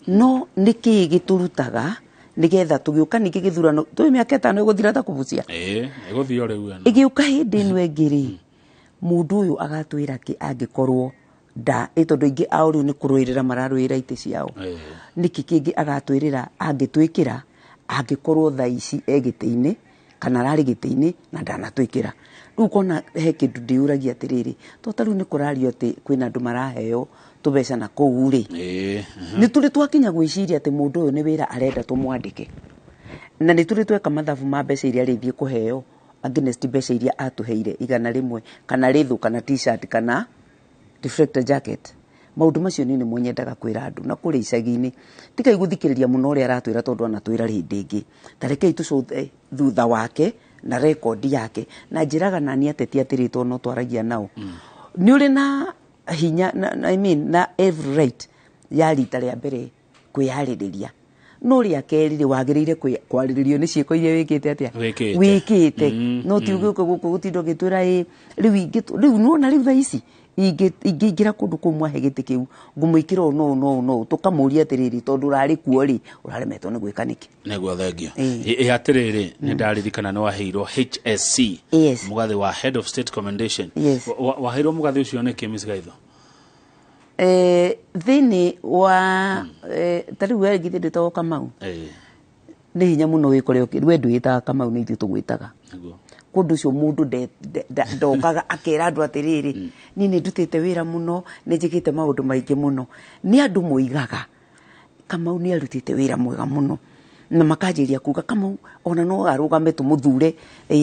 No niki giturutaga nigetha tugiuka ningi githurano twi miaka 5 iguthira ta kubucia. Iguthio riu. Igiuka hindi ino engiri. Mundu uyu agatwira ki angikorwo da itondu ingi auriu ni kuruirira mararuira ite ciao. Niki kingi agatwirira angitwikira angikorwo thaici egite-ini kana rari gite-ini na ndanatwikira. Riu kona he kindu ndiuragia atiriri to tariu ni kurario ati kwina andu maraheo tubeca na kou ri. Ni turi twakinya gwiciria ati mundu uyu ni wira arenda tumwandike. Na ni turi tweka mathabu ma mbeca iria arithie kuheo against mbeca iria atuheire igana rimwe kana rithu kana t-shirt kana reflector jacket. Maundu macio ni mwenyendaga kwira andu na kuri icagi-ini tika iguthikiriria muno uri aratwira tondu anatwira rindi ingi tarekei tucuthe thutha wake na record yake na njiraga nani ateti atirito no twaragia nao. Ni uri na hinya na every right ya rita ria mbere kwiyaririria no ria kerire wagirire kwariririo ni cieko iria wikite atia wikite no ti guko gutindo gitwira riu no na riu tha ici ingĩingĩra kũndũ kũu mwahe gĩtĩ kĩu ngũmũĩkĩra no tũkamũria atĩrĩrĩ tondũ ũrarĩ kuo rĩ ũraremetwo nĩ gwĩka nĩkĩ nĩguo thengio atĩrĩrĩ nĩ ndaririkana nĩ waheirwo HSC mũgathĩ wa Head of State Commendation waheirwo mũgathĩ ũcio nĩkĩ Miss Gaitho thĩinĩ wa tarĩu we githĩ ndĩtagwo Kamau nĩ hinya mũno wĩkore we ndwĩtaga Kamau nĩ ithuĩ tũgwĩtaga kũndũ ũcio mũndũ ndokaga akera andũ atĩrĩrĩ niĩ nĩ ndutĩte wĩra mũno nĩ njĩkĩte maũndũ maingĩ mũno nĩ andũ moigaga Kamau nĩ arutĩte wĩra mwega mũno na makanjĩria kuga Kamau ona no arũgame tũmũthure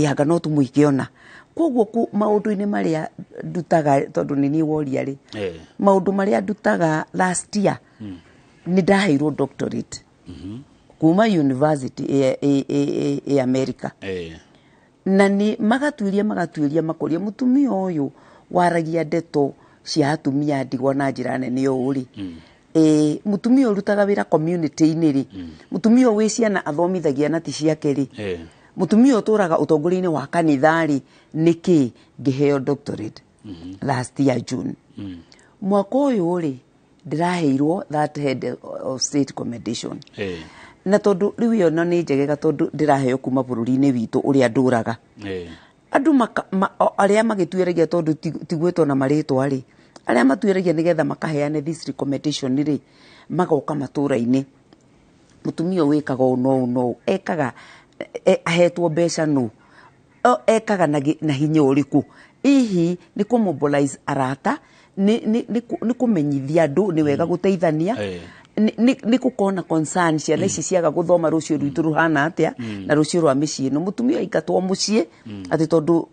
anga no tũmũike ona koguo maũndũ-inĩ marĩa ndutaga tondũ nĩ niĩ woria rĩ maũndũ marĩa ndutaga last year nĩ ndaheirwo doctorate kuma university America na nĩ magatuĩria makoria mũtumia ũyũ waragia ndeto cia atumia ndigwa na njĩra nene ũũ rĩ mũtumia ũyũ rutaga wĩra community-inĩ rĩ mũtumia ũyũ wĩ ciana athomithagia na ti ciake rĩ mũtumia ũyũ tũraga ũtongoria-inĩ wa kanitha rĩ nĩkĩ ngĩheo doctorate last year June mwaka ũyũ rĩ ndĩraheirwo that Head of State Commendation na tondũ rĩu ĩyo no nĩ njegega tondũ ndĩraheo kuma bũrũri-inĩ witũ ũrĩa ndũraga andũ arĩa magĩtuĩragia tondũ tigwĩtwo na marĩtwa rĩ arĩa matuĩragia nĩgetha makaheane this recommendation rĩ magoka matũra-inĩ mũtumia wĩkaga ũũ ekaga ahetwo mbeca ekaga na hinya ũrĩkũ hihi nĩ kũmobilize arata nĩ kũmenyithia andũ nĩ wega gũteithania nĩ gũkorwo concern ciana ici ciaga gũthoma rũciũ rwitũ rũhana atĩa na rũciũ rwa mĩciĩ no mũtumia aingatwo mũciĩ atĩ tondũ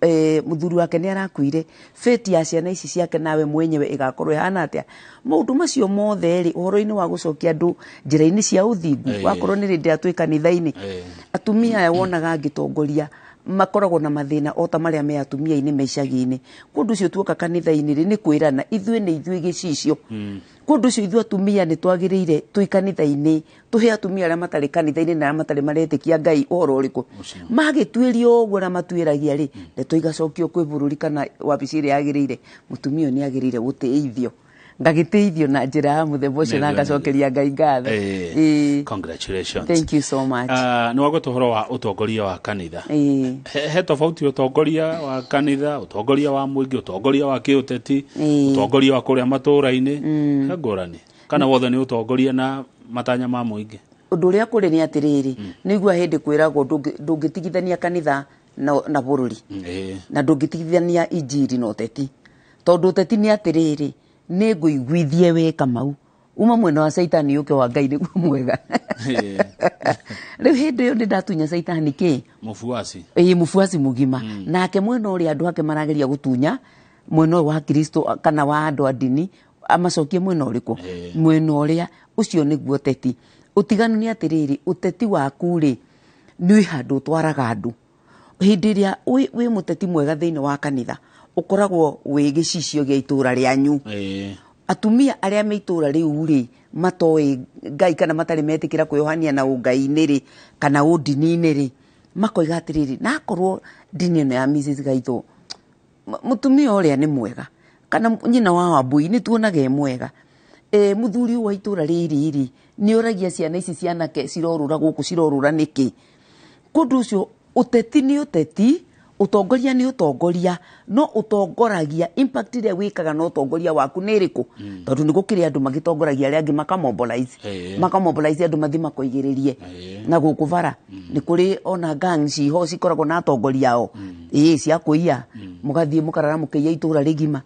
mũthuri wake nĩ arakuire fate ya ciana ici ciake nawe mwenyewe igakorwo ihana atĩa maũndũ macio mothe rĩ ũhoro-inĩ wa gũcokia andũ njĩra-inĩ cia ũthingu wakorwo nĩ rĩndĩ atwĩ kanitha-inĩ atumia aya wonaga ngĩtongoria makoragwo na mathĩna o ta marĩa me atumia-inĩ me icagi-inĩ kũndũ ũcio tuoka kanitha-inĩ rĩ nĩ kwĩrana ithuĩ nĩ ithuĩ gĩcicio kũndũ ũcio ithuĩ atumia nĩ twagĩrĩire twĩ kanitha-inĩ tũhe atumia arĩa matarĩ kanitha-inĩ na arĩa matarĩ maretĩkia Ngai ũhoro ũrĩkũ magĩtuĩrio ũguo na matuĩragia rĩ ndeto igacokio kwĩ bũrũri kana wabici ĩrĩa yagĩrĩire mũtumia nĩ agĩrĩire gũtĩithio ngagĩteithio na njĩra ya mũthemba ũcio na ngacokeria Ngai ngatho congratulations thank you so much nĩ wagweta ũhoro wa ũtongoria wa kanitha he tofauti ũtongoria wa kanitha ũtongoria wa mũingĩ ũtongoria wa kĩũteti ũtongoria wa kũrĩa matũra-inĩ he ngũrani kana wothe nĩ ũtongoria na matanya ma mũingĩ ũndũ ũrĩa kũrĩ nĩ atĩrĩrĩ nĩigua hĩndĩ kwĩragwo ndũngĩtigithania kanitha na bũrũri na ndũngĩtigithania injiri na ũteti tondũ ũteti nĩ atĩrĩrĩ nĩ ngũiguithie we Kamau uma mwena wa Saitani ũke wa Ngai nĩguo mwega rĩu hĩndĩ ĩyo nĩ ndatunya Saitani kĩ mũbuasi mũgima nake mwena ũrĩa andũ ake marageria gũtunya mwena wa Kristo kana wa andũ a ndini amacokie mwena ũrĩkũ mwena ũrĩa ũcio nĩguo ũteti ũtiganu nĩ atĩrĩrĩ ũteti waku rĩ nĩ handũ twaraga andũ hĩndĩ ĩrĩa wĩ mũteti mwega thĩinĩ wa kanitha ukoragwo wĩ gĩcicio gĩa itũra rĩanyu atumia arĩa me itũra rĩu rĩ matoĩ Ngai kana matarĩ metĩkĩra kwĩyohania na ũngai-inĩ rĩ kana ũndini-inĩ rĩ makoiga atĩrĩrĩ na akorwo ndini ĩno ya Mrs. Gaitho mũtumia ũrĩa nĩ mwega kana nyina wa Wambui nĩ tuonaga mwega mũthuri wa itũra rĩrĩ rĩ nĩ oragia ciana ici cianake cirorũra gũkũ cirorũra nĩkĩ kũndũ ũcio ũteti nĩ ũteti utongoria ni utongoria no utongoragia impact ĩrĩa wĩkaga no utongoria waku nĩ ĩrĩkũ tondũ nĩ gũkĩrĩ andũ magĩtongoragia arĩa angĩ makamobilize andũ mathi makoigĩrĩrie na gũkũ bara nĩ kũrĩ ona gang ciho cikoragwo na atongoria ao cia kũiya mũgathiĩ mũkarara mũkĩiya itũra rĩgima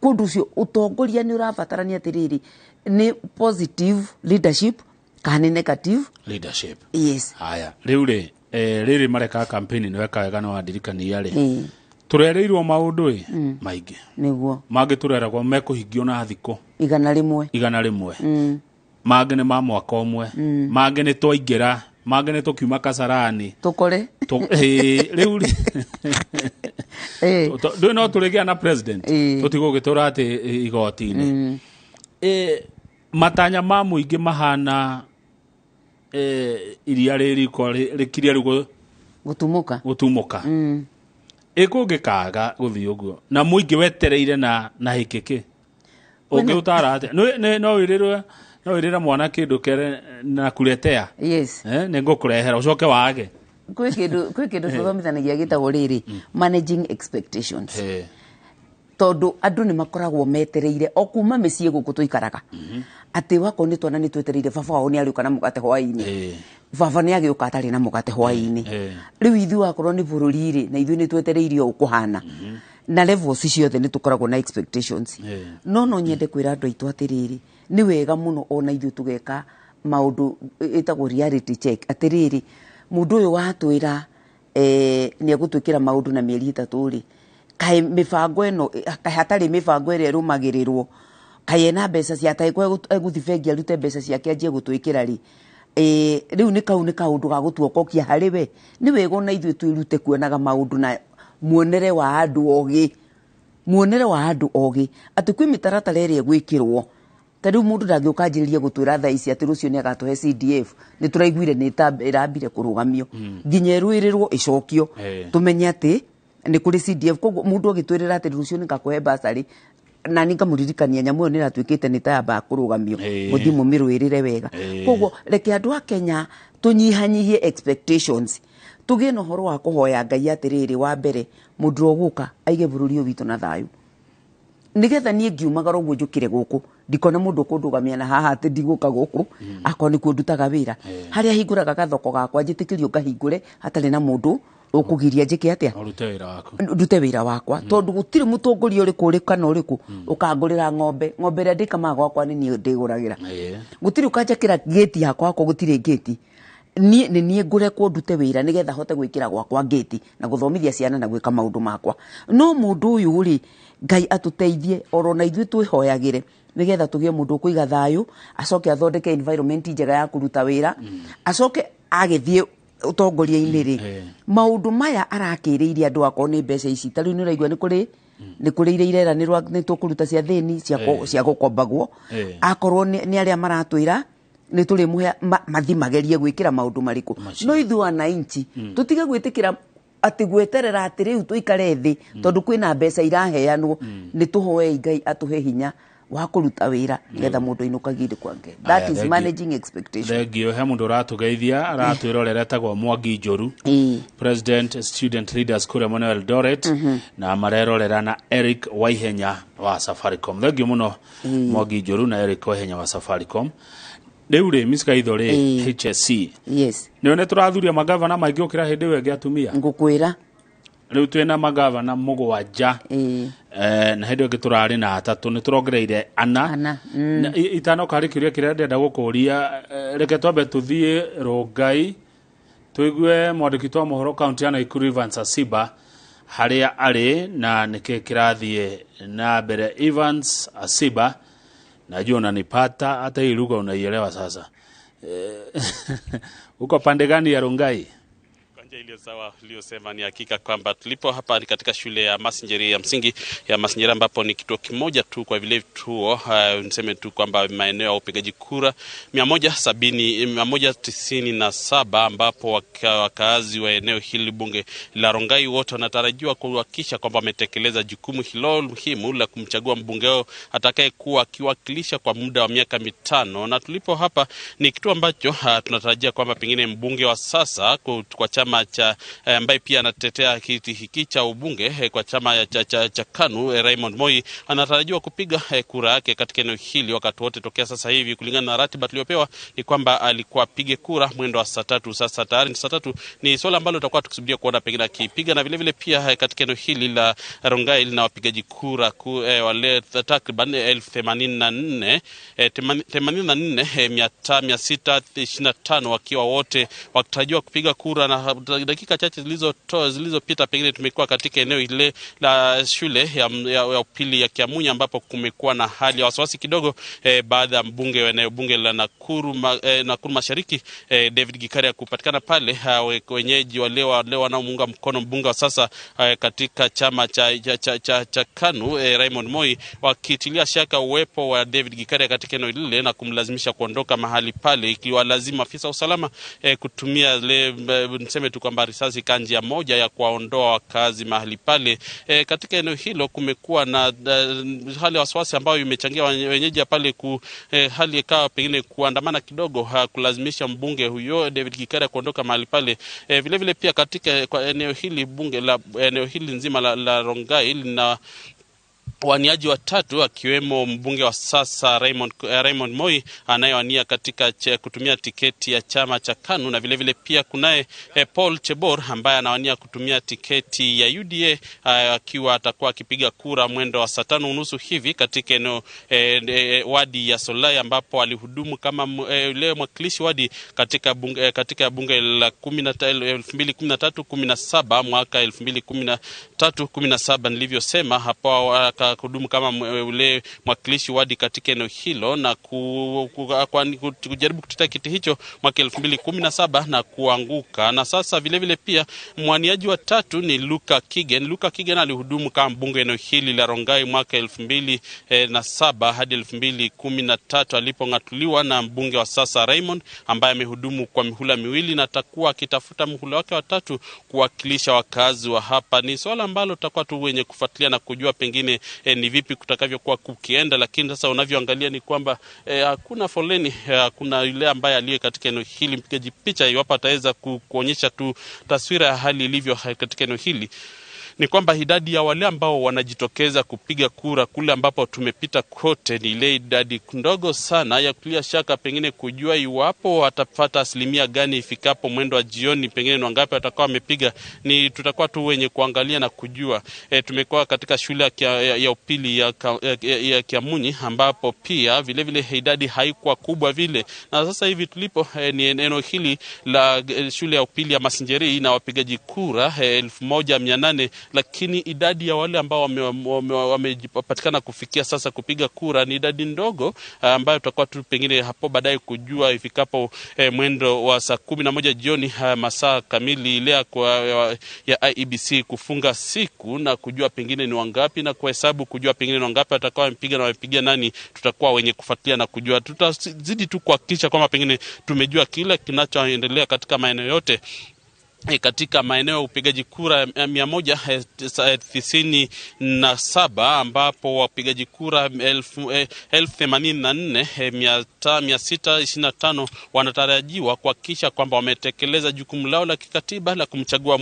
kũndũ ũcio utongoria nĩ ũrabatarania atĩrĩrĩ nĩ positive leadership kana nĩ negative leadership yes haya rĩu rĩ rĩrĩ mareka campaign nĩ weka wega no andirikania rĩ turereirwo maũndũ maingĩ nĩguo mangĩ tureragwo mekũhingio na thikũ 100 mangĩ nĩ ma mwaka ũmwe mangĩ nĩ twaingĩra mangĩ nĩ tũkiuma Kasarani tukore rĩu ndũĩ no tũrĩgĩa na president tũtigũgĩtũra atĩ igoti-inĩ matanya ma mũingĩ mahana iria rĩrĩko rĩkiria rĩgo gutumuka Ikungikaga guthi uguo na muingi wetereire na hikiki ungirutara ate no wirira mwana kindu kere na kuletea yes ningukurehera ucoke wage kwi kindu tuthomithanagia gitagwo riri managing expectations tondu andu ni makoragwo metereire o kuma micii guku tuikaraga ati wako ni twana ni twetereire baba wao ni ariuka na mugate hwaini baba ni agiuka atari na mugate hwaini riu ithu akorwo ni bururi ri na ithu ni twetereirio ukuhana na levels ciothe ni tukoragwo na expectations no nyende kwira andu aitu atiriri ni wega muno ona ithu tugeka maundu itagwo reality check atiriri mundu uyu watwira ni agutwikira maundu na mieri 3 ri kai mifango eno kai hatari mifango ire rumagirirwo kai ena mbeca cia tai kwa eguthifengia rute mbeca ciake anjie gutwikira ri riu ni kaundu ga gutuokokia hariwe ni wego na ithu twirute kuonaga maundu na muonere wa andu ogi ati kwi mitaratara ire gwikirwo tariu mundu ndangiokanjiriria gutwira tha ici ati rucio ni agatuhe CDF ni turaiguire ni irambire kurugamio nginya ruirirwo icokio tumenye ati ni kuri CDF koguo mundu agitwirira ati rucio ni ngakuhe basari na ninga muririkania nyamu yo ni ratwikite ni tayamba kurugamio muthimu mirwirire wega koguo reke andu a Kenya tunyihanyihie expectations tugie no horo wa kuhoya Ngai atiriri wa mbere mundu oguka aige bururi witu na thayu nigetha nie ngiumagara uguo njukire guku ndikona mundu kundugamia na haha ati ndiguka guku akoni kundutaga wira haria hinguraga gathoko gakwa njitikirio ngahingure hatari na mundu ukugiria njike atia ndute wira wakwa tondu gutire mutongoria uri kuri kana uriku ukangurira ng'ombe ria ndikama gwakwa ni nie ndiguragira gutire ukanjakira gate yakwa ko gutire gate nie ngure ko ndute wira nigetha hote gwikira gwakwa gate na guthomithia ciana na gwika maundu makwa no mundu uyu uri Ngai atuteithie orona ithu twihoyagire nigetha tugie mundu kuiga thayu acoke athondeke environment njega ya kuruta wira acoke agithie utongoria-ini ri maundu maya arakiriire andu akwa ni mbeca ici tari ni uraigua ni kuri irera ni tukuruta cia thini cia gukombagwo akorwo ni aria maratwira ni turi muhe mathimagerie gwikira maundu mariku no ithu wananchi tutige gwitikira ati gweterera ati riu tuikare thi tondu kwina mbeca iraheanwo ni tuhoe Ngai atuhe hinya wa kuruta wira ngetha mundu inukagire kwange that is managing expectations thengio he mundu ratugeithia aratwirorera tagwo Mwangi Njoru president student leaders kure Manuel Eldoret na marerorera na Eric Waihenya wa Safaricom thengio muno Mwangi Njoru na Eric Waihenya wa Safaricom Deure miska idore HSC yes nione turathuria magavana maingi ukira hindi wenge atumia ngukwira riu twina magavana mugwanja na hindi ungi turari na atatu ni turongereire ana itano kari kiria kiria ndenda gukuria reke twambe tuthie Rongai tuigue mwandiki twa mohoro county ya Nakuru Evans Asiba haria ari na niki kirathie na mbere Evans Asiba najua unanipata hata hii lugha unaielewa sasa uko pande gani ya Rongai? Kanja iliyo sawa uliyosema ni hakika kwamba tulipo hapa ni katika shule ya Masingeri ya msingi ya Masingeri ambapo ni kituo kimoja tu kwa vile vituo niseme tu kwamba maeneo ya upigaji kura 197 ambapo wakazi wa eneo hili bunge la Rongai wote wanatarajiwa kuhakikisha kwamba wametekeleza jukumu hilo muhimu la kumchagua mbunge wao atakaye kuwa akiwakilisha kwa muda wa miaka 5 na tulipo hapa ni kituo ambacho tunatarajia kwamba pengine mbunge wa sasa kwa chama cha ambaye pia anatetea kiti hiki cha ubunge kwa chama cha KANU Raymond Moi anatarajiwa kupiga kura yake katika eneo hili wakati wote tokea sasa hivi. Kulingana na ratiba tuliyopewa ni kwamba alikuwa apige kura mwendo wa saa 3. Sasa tayari saa 3 ni swala ambalo tutakuwa tukisubiria kuona pengine akipiga, na vile vile pia katika eneo hili la Rongai lina wapigaji kura wale takriban 84,625 wakiwa wote wakitarajiwa kupiga kura. Na dakika chache zilizopita pengine tumekuwa katika eneo ile la shule ya upili ya Kiamunya ambapo kumekuwa na hali ya wasiwasi kidogo baada ya mbunge wa eneo bunge la Nakuru Mashariki David Gikaria kupatikana pale. Wenyeji wale wanaomuunga mkono mbunge wa sasa katika chama cha KANU Raymond Moi wakitilia shaka uwepo wa David Gikaria katika eneo lile na kumlazimisha kuondoka mahali pale, ikiwa lazima afisa usalama kutumia niseme tu kwamba risasi kaa njia moja ya kuwaondoa wakazi mahali pale. Katika eneo hilo kumekuwa na hali ya wasiwasi ambayo imechangia wenyeji pale hali ikawa pengine kuandamana kidogo kulazimisha mbunge huyo David Gikara kuondoka mahali pale. Vile vile pia katika kwa eneo hili eneo hili nzima la Rongai lina waniaji watatu akiwemo mbunge wa sasa Raymond Moi anayewania katika kutumia tiketi ya chama cha KANU, na vile vile pia kunaye Paul Chebor ambaye anawania kutumia tiketi ya UDA akiwa atakuwa akipiga kura mwendo wa saa 5:30 hivi katika eneo wadi ya Solai ambapo alihudumu kama leo mwakilishi wadi katika bunge la 2013-17 mwaka 2013-17 nilivyosema hapo kudumu kama ule mwakilishi wadi katika eneo hilo na kujaribu kutetea kiti hicho mwaka 2017 na kuanguka. Na sasa vile vile pia mwaniaji wa tatu ni Luka Kigen. Luka Kigen alihudumu kama mbunge eneo hili la Rongai mwaka 2007 hadi 2013 alipongatuliwa na mbunge wa sasa Raymond ambaye amehudumu kwa mihula miwili na atakuwa akitafuta mhula wake wa tatu kuwakilisha wakazi wa hapa. Ni swala ambalo tutakuwa tu wenye kufuatilia na kujua pengine ni vipi kutakavyokuwa kukienda, lakini sasa unavyoangalia ni kwamba hakuna foleni, kuna yule ambaye aliye katika eneo hili mpigaji picha iwapo ataweza kuonyesha tu taswira ya hali ilivyo katika eneo hili. Ni kwamba idadi ya wale ambao wanajitokeza kupiga kura kule ambapo tumepita kote ni ile idadi ndogo sana ya kulia shaka pengine kujua iwapo watapata asilimia gani ifikapo mwendo wa jioni, pengine ni wangapi watakuwa wamepiga. Ni tutakuwa tu wenye kuangalia na kujua. Tumekuwa katika shule ya upili ya Kiamunyi ambapo pia vile vile idadi haikuwa kubwa vile, na sasa hivi tulipo ni eneo hili la shule ya upili ya Masinjeri na wapigaji kura 1800, lakini idadi ya wale ambao wamepatikana kufikia sasa kupiga kura ni idadi ndogo ambayo tutakuwa tu pengine hapo baadaye kujua ifikapo mwendo wa saa 11 jioni masaa kamili ile ya IEBC kufunga siku na kujua pengine ni wangapi na kuhesabu kujua pengine ni wangapi watakao wamepiga na wamepiga nani. Tutakuwa wenye kufuatilia na kujua, tutazidi tu kuhakikisha kwamba pengine tumejua kile kinachoendelea katika maeneo yote. Katika maeneo ya upigaji kura 197 ambapo wapigaji kura 84,625 wanatarajiwa kuhakikisha kwamba wametekeleza jukumu lao la kikatiba la kumchagua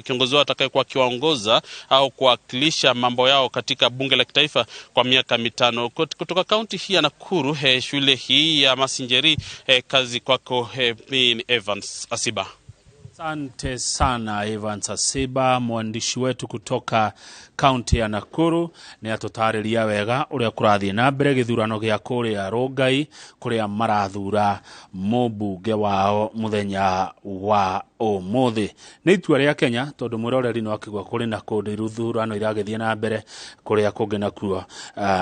kiongozi wao atakayekuwa akiwaongoza au kuwakilisha mambo yao katika bunge la kitaifa kwa miaka 5. Kutoka kaunti hii ya Nakuru, shule hii ya Masinjeri, kazi kwako Evans Asiba. Asante sana Evans Asiba, mwandishi wetu kutoka kaunti ya Nakuru. Ni atutariria wega uria kurathie na mbere githurano gia kuria Rongai kuria marathura mubunge wao muthenya wa umuthi. Ni itua ria Kenya tondu mwiroreri no akigwa kuri na kundi ruthurano iragithie na mbere kuria kungi nakuo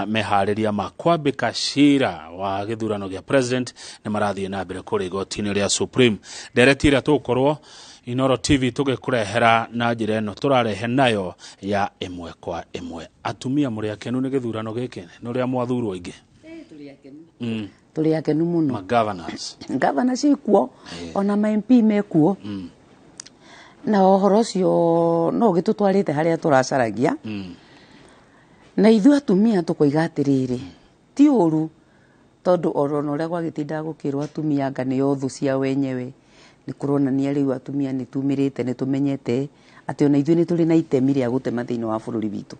mehariria makwambika cira wa githurano gia president ni marathie na mbere kuri gotini ria Supreme. Ndereti ria tukorwo Inoro TV tugekurehera na njira eno turarehe nayo ya imwe kwa imwe. Atumia muri akenu ni githurano giki no ria mwathurwo ingi turi akenu turi akenu muno. Ma governors ikuo ona ma MP mekuo na ohoro cio no gitutwarite haria turacaragia na ithu atumia tukoiga atiriri ti uru tondu orono ria gwagitinda gukirwa atumia anga ni othu cia wenyewe ni kuronania riu atumia ni tumirite ni tumenyete ati ona ithu ni turi na itemi ria gutema thiini wa bururi witu.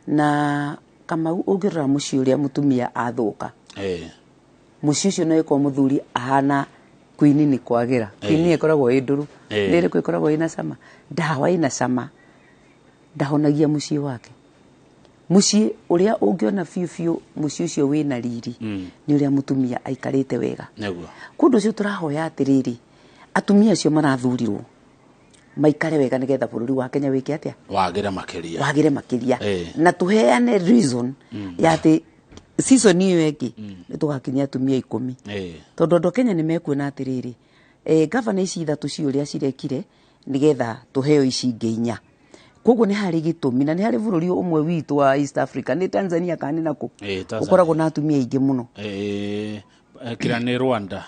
Na kama ugirora muci uria mutumia athuka muci ucio no iko muthuri ahana kwini ni kwagira kwini ikoragwo induru nire ikoragwo ina sama ndawa ina sama ndahonagia muci wake muci uria ungiona fiu muci ucio wina riri ni uria mutumia aikarite wega kundu cio turahoya atiriri atumia cio marathurirwo maikare wega nigetha bururi wa Kenya wiki atia wagire makiria na tuheane reason ya ati season hiyo eki tugakinya atumia 10 tondu ndo Kenya ni mekuona atiriri governor ici ithatu ciuria cirekire nigetha tuheo ici ingĩ 4 koguo ni hari gitumi na ni hari bururi umwe witu wa East Africa ni Tanzania kani nako ukoragwo na atumia ingi muno kira ni Rwanda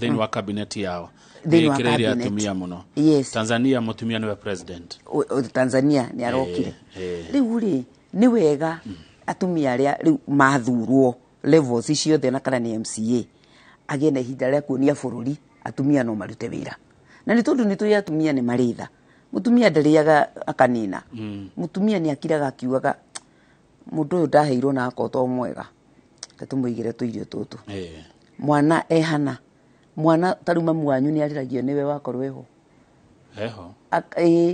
thini wa cabinet yao thĩinĩ wa Kireri cabinet. atumia muno. Yes. Tanzania mutumia niwe president. Tanzania ni arokire. Riu ri ni wega atumia aria riu mathurwo levels ciothe na kana ni MCA agie na ihinda rĩa kuonia bũrũri atumia no marute wĩra. Na nĩ tondũ nĩ tũĩ atumia nĩ maritha. Mutumia ndariaga akanina. Mutumia ni akiraga akiugaga mundu uyu ndaheirwo na akoto mwega. Tatumuigire tuirio tutu. Mwana ehana. Mwana tari mamu wanyu ni ariragio niwe wakorwo eho. Eho.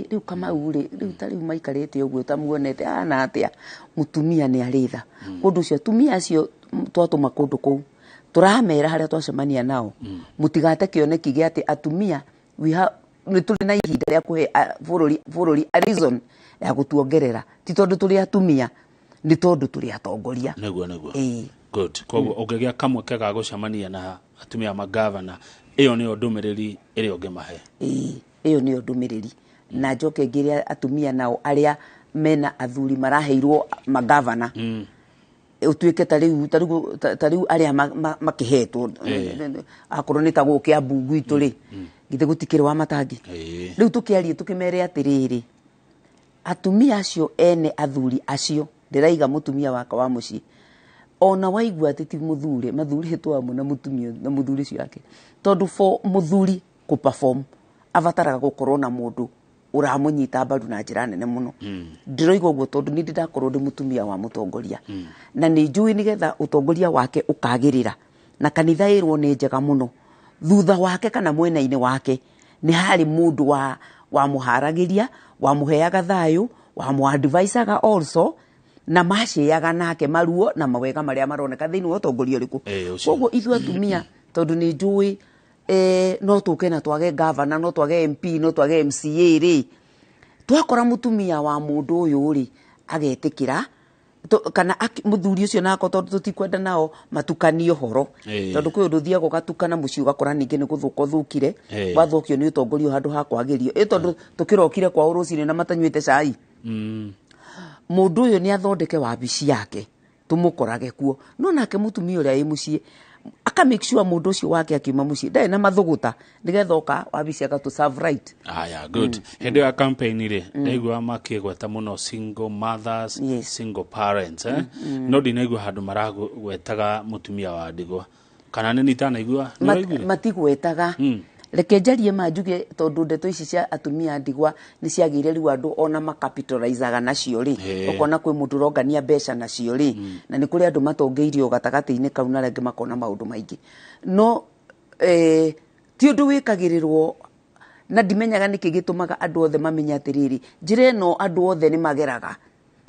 Riu kama uri riu tari maikarite uguo tamuonete ana atia mutumia ni aritha. Kundu cio atumia acio twatuma kundu kou turamera haria twacemania nao mutigate kioneki gia ati atumia ni tuli na ihinda ria kuhe bururi a reason ya gutuongerera ti tondu tuli atumia ni tondu tuli atongoria neguo good koguo ungegia kamwe kega gucemania na atumia magavana iyo ni ndumiriri iri ungemahe iyo ni ndumiriri na njoke ngiria atumia nao aria mena athuri maraheirwo magavana utuike tariu aria makihetwo akorwo ni ta gukia bungu itu ri githe gutikire wa matangi riu tukiarie tukimere atiriri atumia acio ene athuri acio ndiraiga mutumia waka wa muci ona waigua ati ti muthuri mathuri amo na mutumia na muthuri cio yake tondu for muthuri ku perform avataraga gukorwo na mundu uramunyita mbaru na njira nene muno ndiroiga uguo tondu ni ndidakorwo ndi mutumia wa mutongoria na ni njui nigetha utongoria wake ukagirira na kanitha irwo ni njega muno thutha wake kana mwena-ini wake ni hari mundu wa muharagiria wa muheaga thayu wa mu advisaga also na maciaga nake maruo na mawega maria maroneka thiini wa utongoria uriku koguo ithu atumia tondu ni njui no tuke na twage governor no twage MP no twage MCA ri twakora mutumia wa mundu uyu ri agetikira kana muthuri ucio nako tondu tutikwenda nao matukanio horo tondu kwi undu thiaga ugatukana muci ugakora ningi ni guthuka thukire wathukio ni utongorio handu ha kwagirio tondu tukirokire kwa urucini na matanyuite cai mundu uyu ni athondeke wabici yake tumukorage kuo no nake mutumia uria i mucie aka make sure mundu ucio wake akiuma mucie ndai na mathuguta nigetha oka wabici aka to serve right good hende ya campaign ri ndaigua makigweta muno single mothers single parents no dinaigua handu maragwetaga mutumia wa ndigwa kana ni tanaigua matigwetaga reke njarie manjuge tondu ndeto ici cia atumia ndigwa ni ciagire riu andu ona makapitalizaga nacio ri ukona kwi mundu rongania mbeca nacio ri na ni kuri andu matongeirio gatagati-ini kau na renge makona maundu maingi no ti undu wikagirirwo na ndimenyaga niki gitumaga andu othe mamenya atiriri njire no andu othe ni mageraga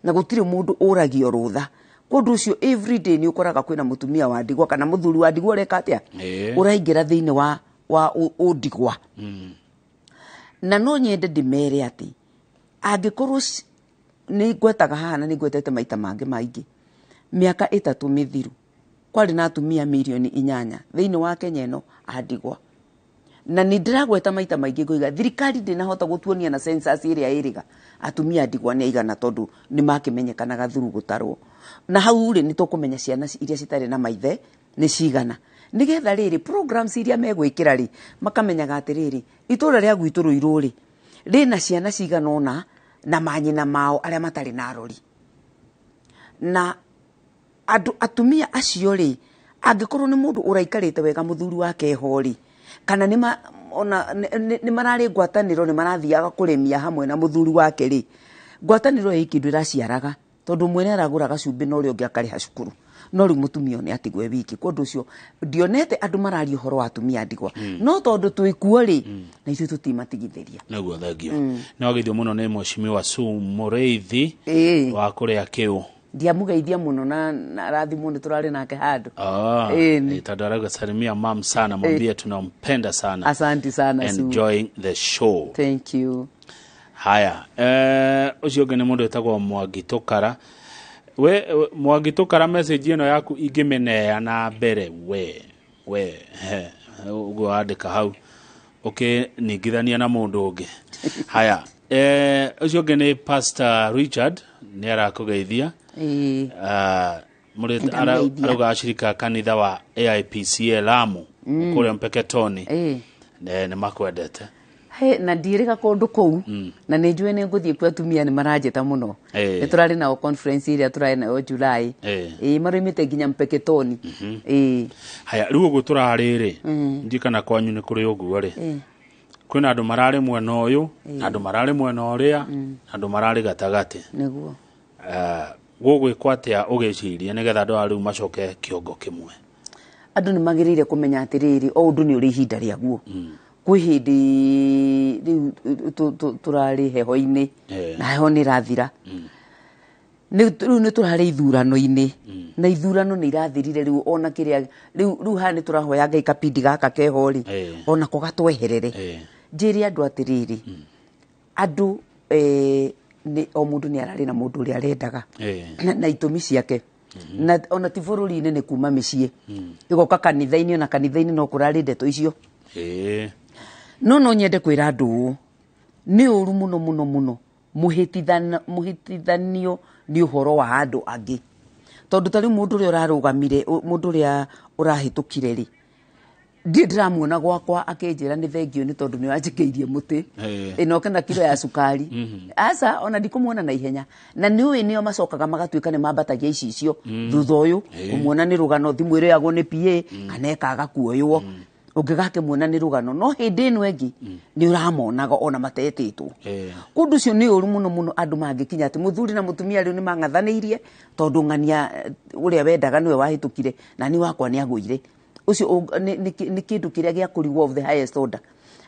na gutire mundu uragio rutha kundu ucio every day ni ukoraga kwina mutumia wa ndigwa kana muthuri wa ndigwa reka atia uraingira thiini wa undigwa na no nyende ndimere ati angikorwo ni gwetaga hana ni gwetete maita maingi miaka 3 mithiru kwari na atumia milioni 8 thiini wa Kenya no andigwa na ni ndiragweta maita maingi ngoiga thirikari ndinahota gutuonia na census iria iriga atumia ndigwa ni igana tondu ni makimenyekanaga thuru gutarwo na hau ri ni tukumenya ciana iria citari na maithe ni cigana nigetha riri programs iria megwikira ri makamenyaga atiriri itura ria gwitu ruiru ri rina ciana cigana ona na manyina mao aria matari na arori na atumia acio ri angikorwo ni mundu uraikarite wega muthuri wake hori kana ni marari ngwataniro ni marathiaga kurimia hamwe na muthuri wake ri ngwataniro ikindu iraciaraga tondu mwene araguraga cumbi no ri ungi akariha cukuru no ri mutumia ni atigwe wiki kundu ucio ndionete andu marari horo wa atumia ndigwa no tondu twikuo ri na ithu tutimatigithiria naguo thagio no githio muno ni mheshimiwa Su Mureithi wa kuria kiu ndiamugeithia muno na rathimo ni turari nake handu tadaraga salimia mam sana mwambie tunampenda sana asante sana enjoying the show thank you haya ucio ngene mundu etagwo Mwagitukara we Mwagitukara message ino yaku ingimenea na mbere we ugo andika hau ningithania na mundu ungi haya ucio ngene Pastor Richard ni arakugeithia muri arauga ashirika kanitha wa AIPCA Lamu kule Mpeketoni nĩ makwendete he na ndirĩga kũndũ kũu na nĩ njũĩ nĩ ngũthiĩ kwa atumia nĩ maranjĩta mũno nĩ tũrarĩ nao conference ĩrĩa tũrarĩ nayo July maroimĩte nginya Mpeketoni haya rĩu ũguo tũrarĩ njikana kwanyu nĩ kũrĩ ũguo rĩ kwĩna andũ mararĩ mwena ũyũ andũ mararĩ mwena ũrĩa andũ mararĩ gatagatĩ nĩguo gũgwĩkwo atĩa ũgĩciria nĩgetha andũ a rĩu macoke kĩongo kĩmwe andũ nĩ magĩrĩire kũmenya atĩrĩrĩ o ũndũ nĩ ũrĩ ihinda rĩaguo kwĩ hĩndĩ rĩu tũrarĩ heho-inĩ na heho nĩ ĩrathira rĩu nĩ tũrarĩ ithurano-inĩ na ithurano nĩ irathirire rĩu ona kĩrĩa rĩu haha nĩ tũrahoya Ngai kapindi gaka keho-rĩ ona ko gatweherere njĩre andũ atĩrĩrĩ andũ o mũndũ nĩ ararĩ na mũndũ ũrĩa arendaga na itũmi ciake na ona ti bũrũri-inĩ nĩ kuma mĩciĩ ĩgoka kanitha-inĩ ona kanitha-inĩ no kũrarĩ ndeto icio no nyende kwĩra andũ ũũ nĩ ũru mũno mũno mũno mũhĩtithanio nĩ ũhoro wa andũ angĩ tondũ tarĩ mũndũ ũrĩa ũrarũgamire mũndũ ũrĩa ũrahĩtũkire rĩ ndiramuona gwakwa akĩnjĩra nĩ thengio nĩ tondũ nĩ wanjĩkĩirie mũtĩ ĩnoke na kilo ya cukari aca ona ndikũmuona na ihenya na nĩũĩ nĩo macokaga magatuĩka nĩ mambatagia icio thutha ũyũ ũmuona nĩ rũgano thimũ ĩrĩagwo nĩ PA kana ekaga kuoywo ũngĩgake muona nĩ rũgano no hĩndĩ ĩno ĩngĩ nĩ ũramonaga ona matetĩtwo kũndũ ũcio nĩ ũru mũno mũno andũ mangĩkinya atĩ mũthuri na mũtumia rĩu nĩ mang'athanĩirie tondũ ng'ania ũrĩa wendaga nĩwe wahĩtũkire na nĩ wakwa nĩ agũire ũcio nĩ kĩndũ kĩrĩa gĩa kũrigwo of the highest order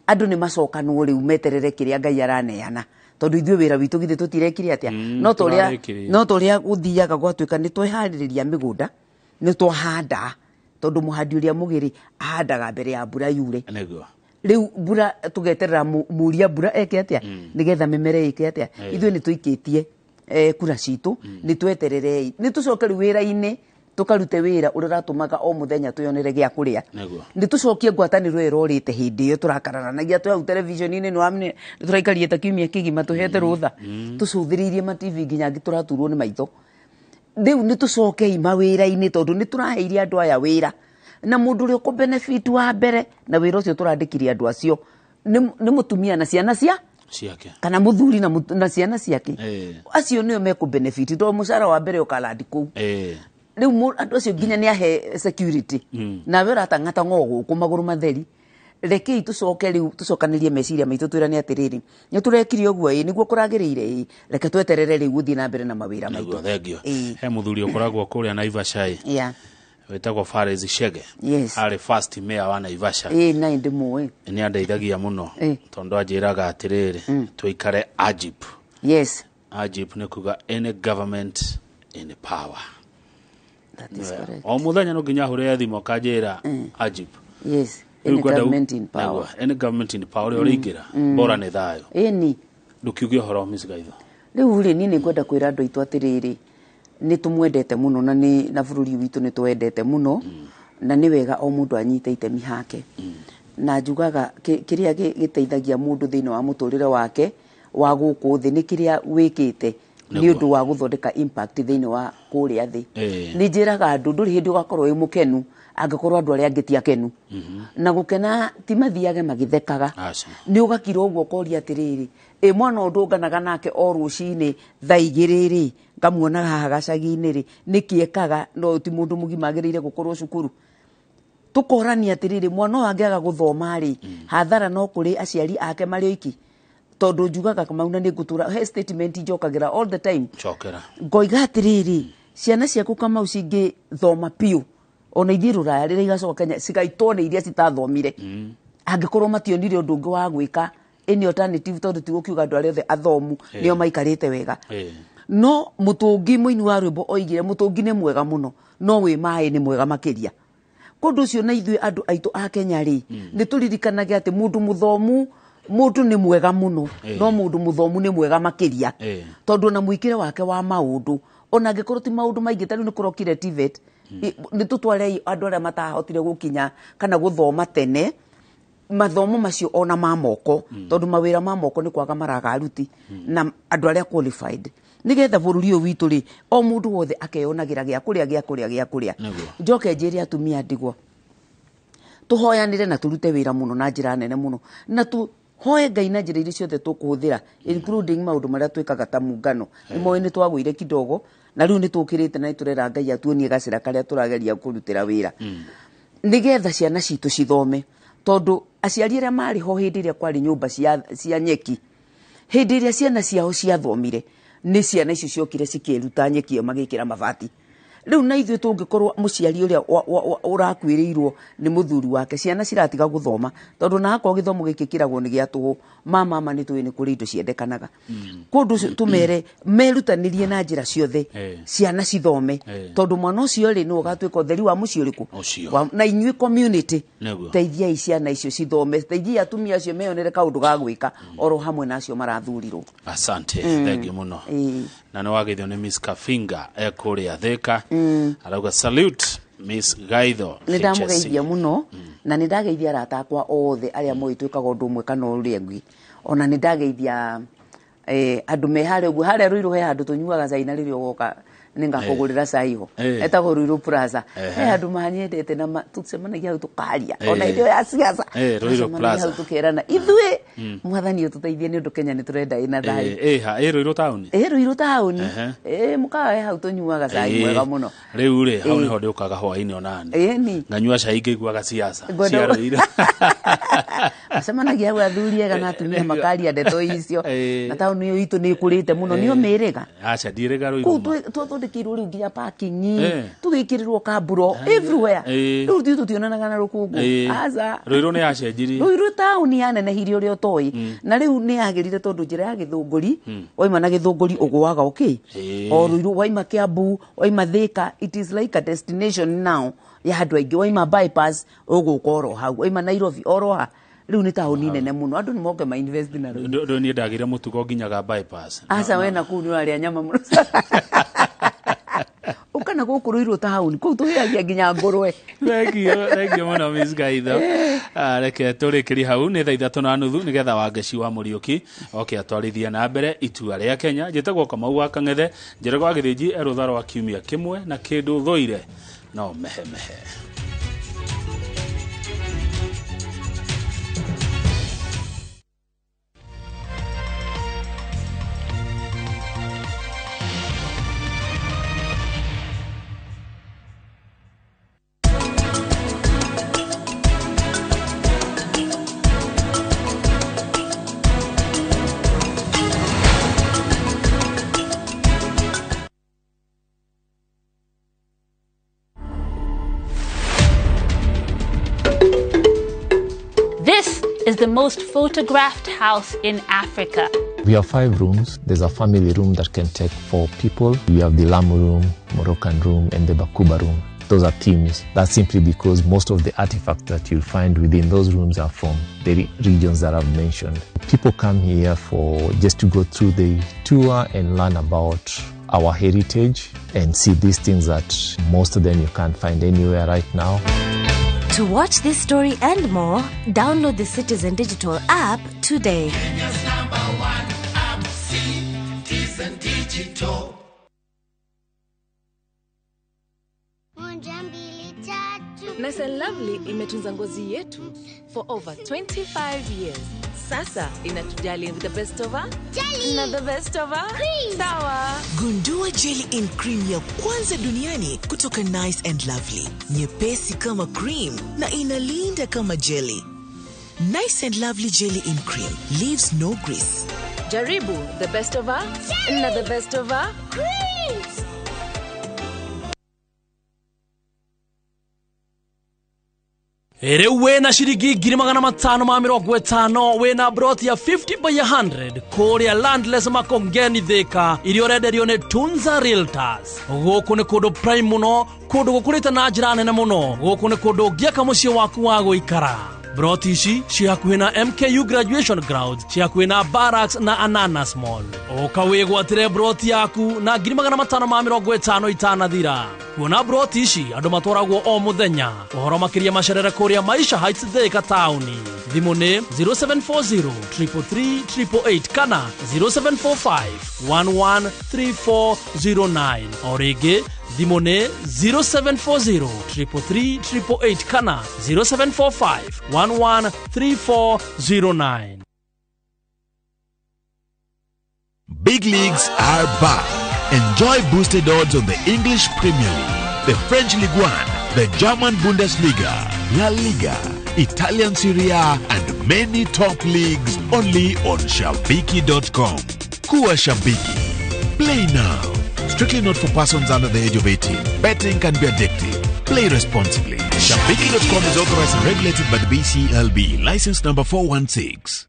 andũ nĩ macokanwo rĩu meterere kĩrĩa Ngai araneana tondũ ithuĩ wĩra witũ githĩ tũtirekire atĩa no tũrĩa gũthiaga gwatuĩka nĩ tweharĩrĩria mĩgũnda nĩ twahanda tondũ mũhandi ũrĩa mũgĩrĩ ahandaga mbere ya mbura yure rĩu mbura tũgeterera mũria mbura eke atĩa nĩgetha mĩmera ĩke atĩa ithuĩ nĩ tũikĩtie kura citũ nĩ twetererei nĩ tũcoke rĩu wĩra-inĩ tũkarute wĩra ũrĩa ũratũmaga o mũthenya twĩonere gĩa kũrĩa nĩ tũcokie ngwatanĩro ĩyo ĩrorĩte hĩndĩ ĩyo tũrakararanagia twĩ hau television-inĩ nĩ tũraikarire ta kiumia kĩgima tũhete rũtha tũcũthĩrĩirie ma-TV nginya angĩ tũraturwo nĩ maitho rĩu nĩ tũcokei mawĩra-inĩ tondũ nĩ tũraheire andũ aya wĩra na mũndũ ũrĩa ũkũ-benefit wa mbere na wĩra ũcio tũrandĩkire andũ acio nĩ mũtumia na ciana ciake kana mũthuri na ciana ciake acio nĩo mekũ-benefit tondũ mũcara wa mbere ũkalandi kũu rĩu andũ acio nginya nĩ ahe security nawe ũratang'ata gũkũ magũrũ matheri rekei tũcoke rĩu tũcokanĩrie meciria maitũ twĩrane atĩrĩrĩ nĩ tũrekire ũguo nĩguo kũragĩrĩire reke tweterere rĩu gũthiĩ na mbere na mawĩra maitũ he mũthuri ũkoragwo kũrĩa Naivasha wĩtagwo Fares Chege arĩ first mayor wa Naivasha na ndĩmũĩ nĩ andeithagia mũno tondũ anjĩraga atĩrĩrĩ tũikare AGIP AGIP nĩ kuga any government in power o mũthenya no nginya hũre thimũ kanjĩra AGIP any government in power any government in power ũrĩa ũraingĩra bora nĩ thayũ ndũkiuge ũhoro Miss Gaitho rĩu rĩ niĩ nĩ ngwenda kwĩra andũ aitũ atĩrĩrĩ nĩ tũmwendete mũno na bũrũri witũ nĩ twendete mũno na nĩ wega o mũndũ anyite itemi hake na njugaga kĩrĩa gĩteithagia mũndũ thĩinĩ wa mũtũrĩre wake wa gũkũ thĩ nĩ kĩrĩa wĩkĩte nĩ ũndũ wa gũthondeka impact thĩinĩ wa kũrĩa thĩ nĩ njĩraga andũ ndũrĩ hĩndĩ ũgakorwo wĩ mũkenu angĩkorwo andũ arĩa angĩ ti akenu na gũkena ti mathiage magĩthekaga nĩ ũgakira ũguo ũkoria atĩrĩrĩ mwana ũndũ ũnganaga nake o rũcinĩ thaa igĩrĩ rĩ ngamuona haha gacagi-inĩ rĩ nĩkĩ ekaga no ti mũndũ mũgima agĩrĩire gũkorwo cukuru tũkorania atĩrĩrĩ mwana ũyũ angĩaga gũthoma rĩ hathara no kũrĩ aciari ake marĩ oiki tondũ njugaga Kamauna nĩ ngũtũra he statement njokagĩra all the time ngoiga atĩrĩrĩ ciana ciaku Kamau cingĩthoma piũ ona ithiĩ rũraya rĩrĩa igacoka Kenya cigaitwo nĩ iria citathomire angĩkorwo mationire ũndũ ũngĩ wa gwĩka any alternative tondũ ti gũkiuga andũ arĩa othe athomu nĩo maikarĩte wega no mũtũngi mũini wa rwĩmbo oigire mũtũngi nĩ mwega mũno no wĩ maĩ nĩ mwega makĩria kũndũ ũcio na ithuĩ andũ aitũ a Kenya rĩ nĩ tũririkanage atĩ mũndũ mũthomu mũndũ nĩ mwega mũno no mũndũ mũthomu nĩ mwega makĩria tondũ na mwĩkĩre wake wa maũndũ ona angĩkorwo ti maũndũ maingĩ tarĩu nĩ kũrokire TVET nĩ tũtware andũ arĩa matahotire gũkinya kana gũthoma tene mathomo macio ona ma moko tondũ mawĩra ma moko nĩ kwaga maraga aruti na andũ arĩa qualified nĩgetha bũrũri ũyũ witũ rĩ o mũndũ wothe akeyonagĩra gĩa kũrĩa njoke njĩre atumia ndigwa tuhoyanire na turute wira muno na njira nene muno na tu hoye Ngai na njira iria ciothe tukuhuthira including maundu maria twikaga ta mungano imwe ni twagwire kidogo na riu ni tukirite na iturera Ngai atuonie gacira karia turageria kurutira wira nigetha ciana citu cithome tondu aciari aria mari ho hindi iria kwari nyumba cia nyeki hindi iria ciana ciao ciathomire ni ciana icio ciokire cikiruta nyeki magikira mabati riu na ithuĩ tũngĩkorwo mũciari ũrĩa ũrakuĩrĩirwo nĩ mũthuri wake ciana ciratiga guthoma tondu nako gĩthomo gĩkĩ kĩragwo nĩ gĩa tũhũ mama nĩ tũĩ nĩ kũrĩ indo ciendekanaga kũndũ tũmere merutanĩrie na njĩra ciothe ciana cithome tondu mwana ũcio rĩ no gatuĩka ũtheri wa mũciĩ ũrĩkũ na inyuĩ community teithia ciana icio cithome teithia atumia acio meyonere kaũndũ ga gwĩka oro hamwe nacio marathurirwo. Asante thengi mũno na nĩ wagĩthio nĩ Miss Kafinga ekũrĩa Thika arauga salute Miss Gaitho nĩndamugeithia muno na nĩndageithia arata akwa othe aria moitwĩkaga ũndũ ũmwe kana ũrĩa ũngĩ ona nĩndageithia andũ me harĩa ũguo harĩa Ruiru he handũ tũnyuaga cai na rĩrĩa ũgoka ningakũgũrĩra cai ho etagwo Ruiru Plaza he handũ manyendete na tucemanagia hau tukaria ona irio ya siasa Ruiru Plaza tukerana ithuĩ mwathani ũtũteithie nĩ ũndũ Kenya nĩ tũrenda ina thayũ Ruiru town Ruiru town mukawa he hau tũnyuaga cai mwega mũno rĩu rĩ hau nĩho ndĩũkaga hwaĩ-inĩ onani nganyua cai ngĩiguaga siasa cia Ruiru acemanagia hau athuri ega na atumia makaria ndeto icio na taũni ĩyo itũ nĩ ĩkũrĩte mũno nĩo mĩrĩga aca ndirĩga Ruiru twathodekirwo rĩu nginya parking tũgĩkĩrĩrwo kamburo everywhere rĩu thiĩ tũtionanaga na rũkũngũ aca Ruiru nĩ yacenjirie Ruiru taũni yanenehirie ũrĩa ũtoĩ na rĩu nĩ yagĩrire tondũ njĩra ya Gĩthũngũri waima na Gĩthũngũri ũgũaga o Ruiru waima Kiambu waima Thika it is like a destination now ya andũ aingĩ waima bypass ũgũka oro hau waima Nairobi oro ha riu ni taũni nene muno andu ni moke ma invest na Ruiru ndo ni ndagire mutugo nginyaga bypass aca we na kuu ni aria nyama muno ukana gũkũ Ruiru taũni kuu tuhiagia nginya ngũrwe thengio muno Miss Gaitho reke tũrĩkĩrie hau nĩ 3:30 nĩgetha Wangeci wa Mũriũki oke atwarithia na mbere itua rĩa Kenya njĩtagwo Kamau wa Kang'ethe njĩragwo Gĩthĩnji erũtha rwa kiumia kĩmwe na kĩndũ thũire no mehe is the most photographed house in Africa. We have 5 rooms. There's a family room that can take 4 people. We have the Lamu room, Moroccan room, and the Bakuba room. Those are themes. That's simply because most of the artifacts that you'll find within those rooms are from the regions that I've mentioned. People come here for just to go through the tour and learn about our heritage and see these things that most of them you can't find anywhere right now. To watch this story and more, download the Citizen Digital app today. Kenya's #1 app, Citizen Digital. Nice and Lovely imetunza ngozi yetu for over 25 years. Sasa inatujali with the best of her jelly na the best of her cream. Sawa. Gundua jelly in cream ya kwanza duniani kutoka Nice and Lovely. Nyepesi kama cream na inalinda kama jelly. Nice and Lovely jelly in cream leaves no grease. Jaribu the best of her na the best of her cream. Ere wena shiringi 550 wena broti ya 50 by 100 Korea Landless Makongeni Thika irio renderio ni Tunza Realtors. Guku ni kundu prime muno, kundu gukurite na njira nene muno. Guku ni kundu ngiaka mucii waku wa guikara. Broti ici ciakuhi na MKU Graduation Grounds, ciakuhi na Barracks na Ananas Mall. Uka wigwatire broti yaku na 550 itanathira. kuona broti ici andu matwaragwo o muthenya uhoro makiria macerere kuria Maisha Heights Thika tauni. Thimu ni 0740 333 888 kana 0745 113409 o ringi thimu ni 0740 333 888 kana 0745 113409. Big leagues are back. Enjoy boosted odds on the English Premier League, the French Ligue 1, the German Bundesliga, La Liga, Italian Serie A, and many top leagues only on Shabiki.com. Kuwa Shabiki. Play now. Strictly not for persons under the age of 18. Betting can be addictive. Play responsibly. Shabiki.com is authorized and regulated by the BCLB. License number 416.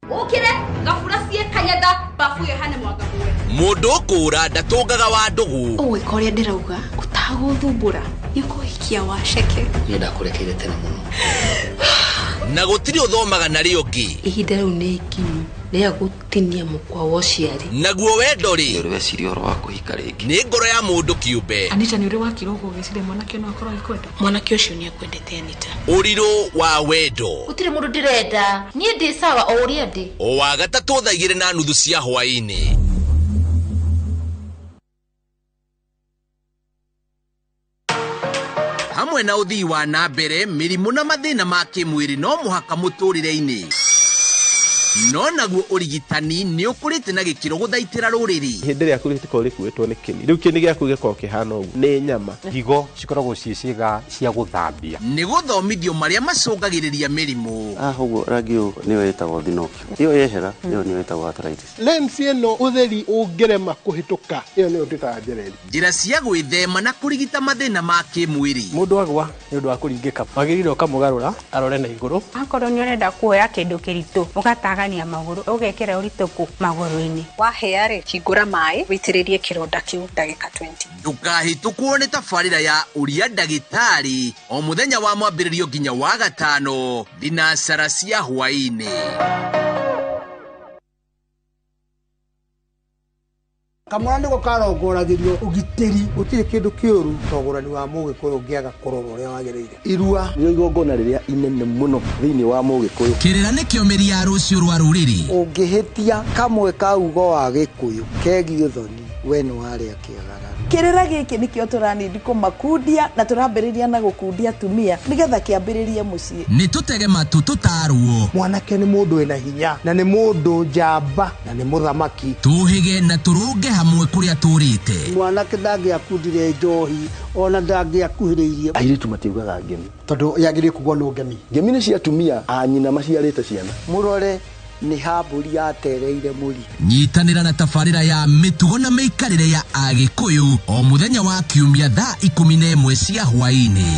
Ukire gafurasie kanyada bafuye hane mwagabuwe Mundu kura ndatungaga wa ndugu uwe koria ndirauga utaguthumbura nikuhikia waceke yenda kurekeire tena muno na gutiri uthomaga na rio ngi ihinda riu ni ikinyu ria gutinia mukwa wociari naguo wendo ri uri weciria oro wa kuhika ringi ni ngoro ya mundu kiumbe Anita ni uri wakirogo gicire mwanake no akorwo ikwenda mwanake ucio ni akwendete Anita uriru wa wendo utire mundu ndirenda nie ndi sawa o uria ndi o wa gatatu thaigire na nuthu cia hwaini hamwe na uthii wa na mbere mirimu na mathina ma kimwiri no muhaka muturire-ini no naguo urigitani ni ukurite na gikiro guthaitira ruriri hindi ria kuritiko rikuitwo ni kini riu kini giaku giko kihana ugu ni nyama higo cikoragwo ciiciga cia guthambia ni guthomithio maria macungagiriria mirimu uguo rangi uyu niwe wetagwo thinokio iyo yehera iyo niwe wetagwo arthritis lens ino utheri ungirema kuhituka iyo niyo twitaga njereri njira cia gwithema na kurigita mathina ma kimwiri mundu agwa ni undu wa kuringika magirire ukamugarura arore na iguru akorwo ni urenda kuoya kindu kiritu ukataga maguru ugekera urituku maguru-ini waheare hingura mai witiririe kironda kiu ndagika 20 ndukahitukwo ni tabarira ya uria ndagitari o muthenya wa mwambiririo nginya wa gatano thinacara cia hwaini kamwana ndiko karongoragirio ugitiri utire kindu kiuru togorani wa mugikuyu ngiaga kurora uria wagirire irua ni igongona riria inene muno thiini wa mugikuyu kirira ni kiomeri ya rucio rwa ruriri ungihitia kamwe ka ugo wa gikuyu kegi uthoni we ni waria kiagara kirira giki nikio turanindi kumakundia na turambiriria na gukundia tumia nigetha kiambiririe mucii ni tutege matu tutarwo mwanake ni mundu ena hinya na ni mundu njamba na ni muthamaki tuhige na turunge hamwe kuria turite mwanake ndangiakundire njohi ona ndangiakuhiriirie airitu matiugaga ngemi tondu yagirie kugwo no ngemi ngemi ni cia tumia anyina maciarite ciana murore ni hamburi yatereire muri nyitanira na tabarira ya mitugo na meikarire ya agikuyu o muthenya wa kiumia thaa 11 cia hwaini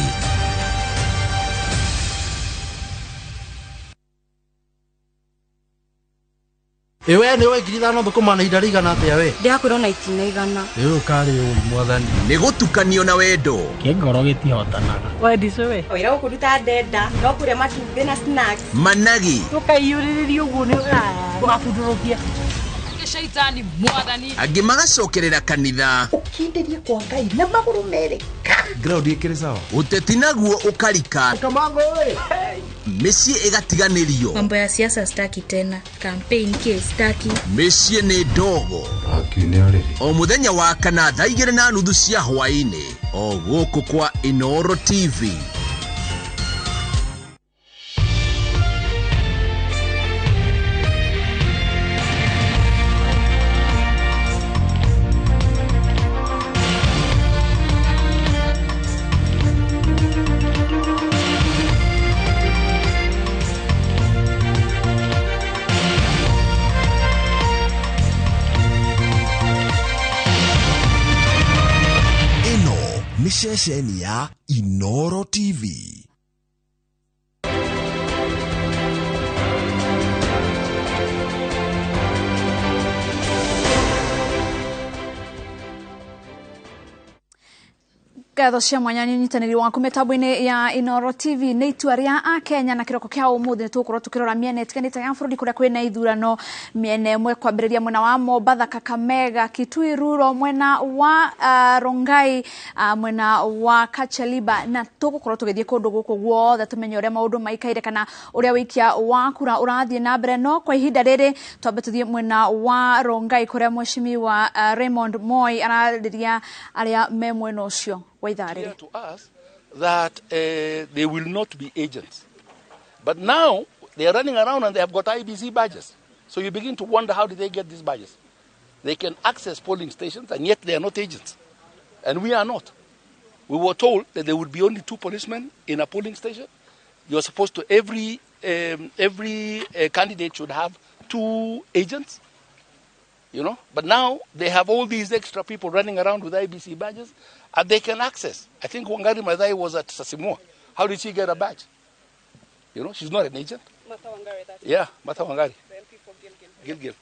ewe ni we ngiri thano thukuma na ihinda rigana atia we ndiakwirwo na itina igana riu kari uri mwathani ni gutukanio na wendo kingoro gitihotanaga wendice we wira ukuruta ndenda no kuria matumbĩ na snacks managi tukaiyũrĩrĩria ũguo nĩ ũgabundũrũkia shaitani mwathani angi magacokerera kanitha ukinderie kwa Ngai na maguru mere ground ikire sawa uteti naguo ukarika kamango we micii igatiganirio mambo ya siasa staki tena campaign ke staki micii ni ndogo o muthenya wa kana thaa 2:30 cia hwaini o guku kwa Inoro TV ni ceceni ya Inoro TV. Ngatho cia mwanya ni nyitaniri waku mitambo-ini ya Inoro TV ni itua ria a Kenya na kiroko kia umuthi ni tukurwo tukirora miene itiganite ya bururi kuria kwina ithurano miene mwe kwambiriria mwena wa Mombatha, Kakamega, Kitui Rural, mwena wa Rongai, mwena wa Kacheliba, na tugukorwo tugithie kundu guku guothe tumenye uria maundu maikaire kana uria wikia wa kura urathie na mbere. No kwa ihinda riri twambe tuthie mwena wa Rongai kuria Mheshimiwa Raymond Moi arariria aria me mwena ucio wa ithariri to us that they will not be agents, but now they are running around and they have got IBC badges. So you begin to wonder, how did they get these badges? They can access polling stations and yet they are not agents, and we are not. We were told that there would be only 2 policemen in a polling station. You're supposed to every candidate should have 2 agents, you know. But now they have all these extra people running around with IBC badges, and they can access. I think Wangari Maathai was at Sasimua. How did she get a badge? You know, she's not an agent. Martha Wangari, that's Yeah, Martha Wangari. the MP for Gilgil.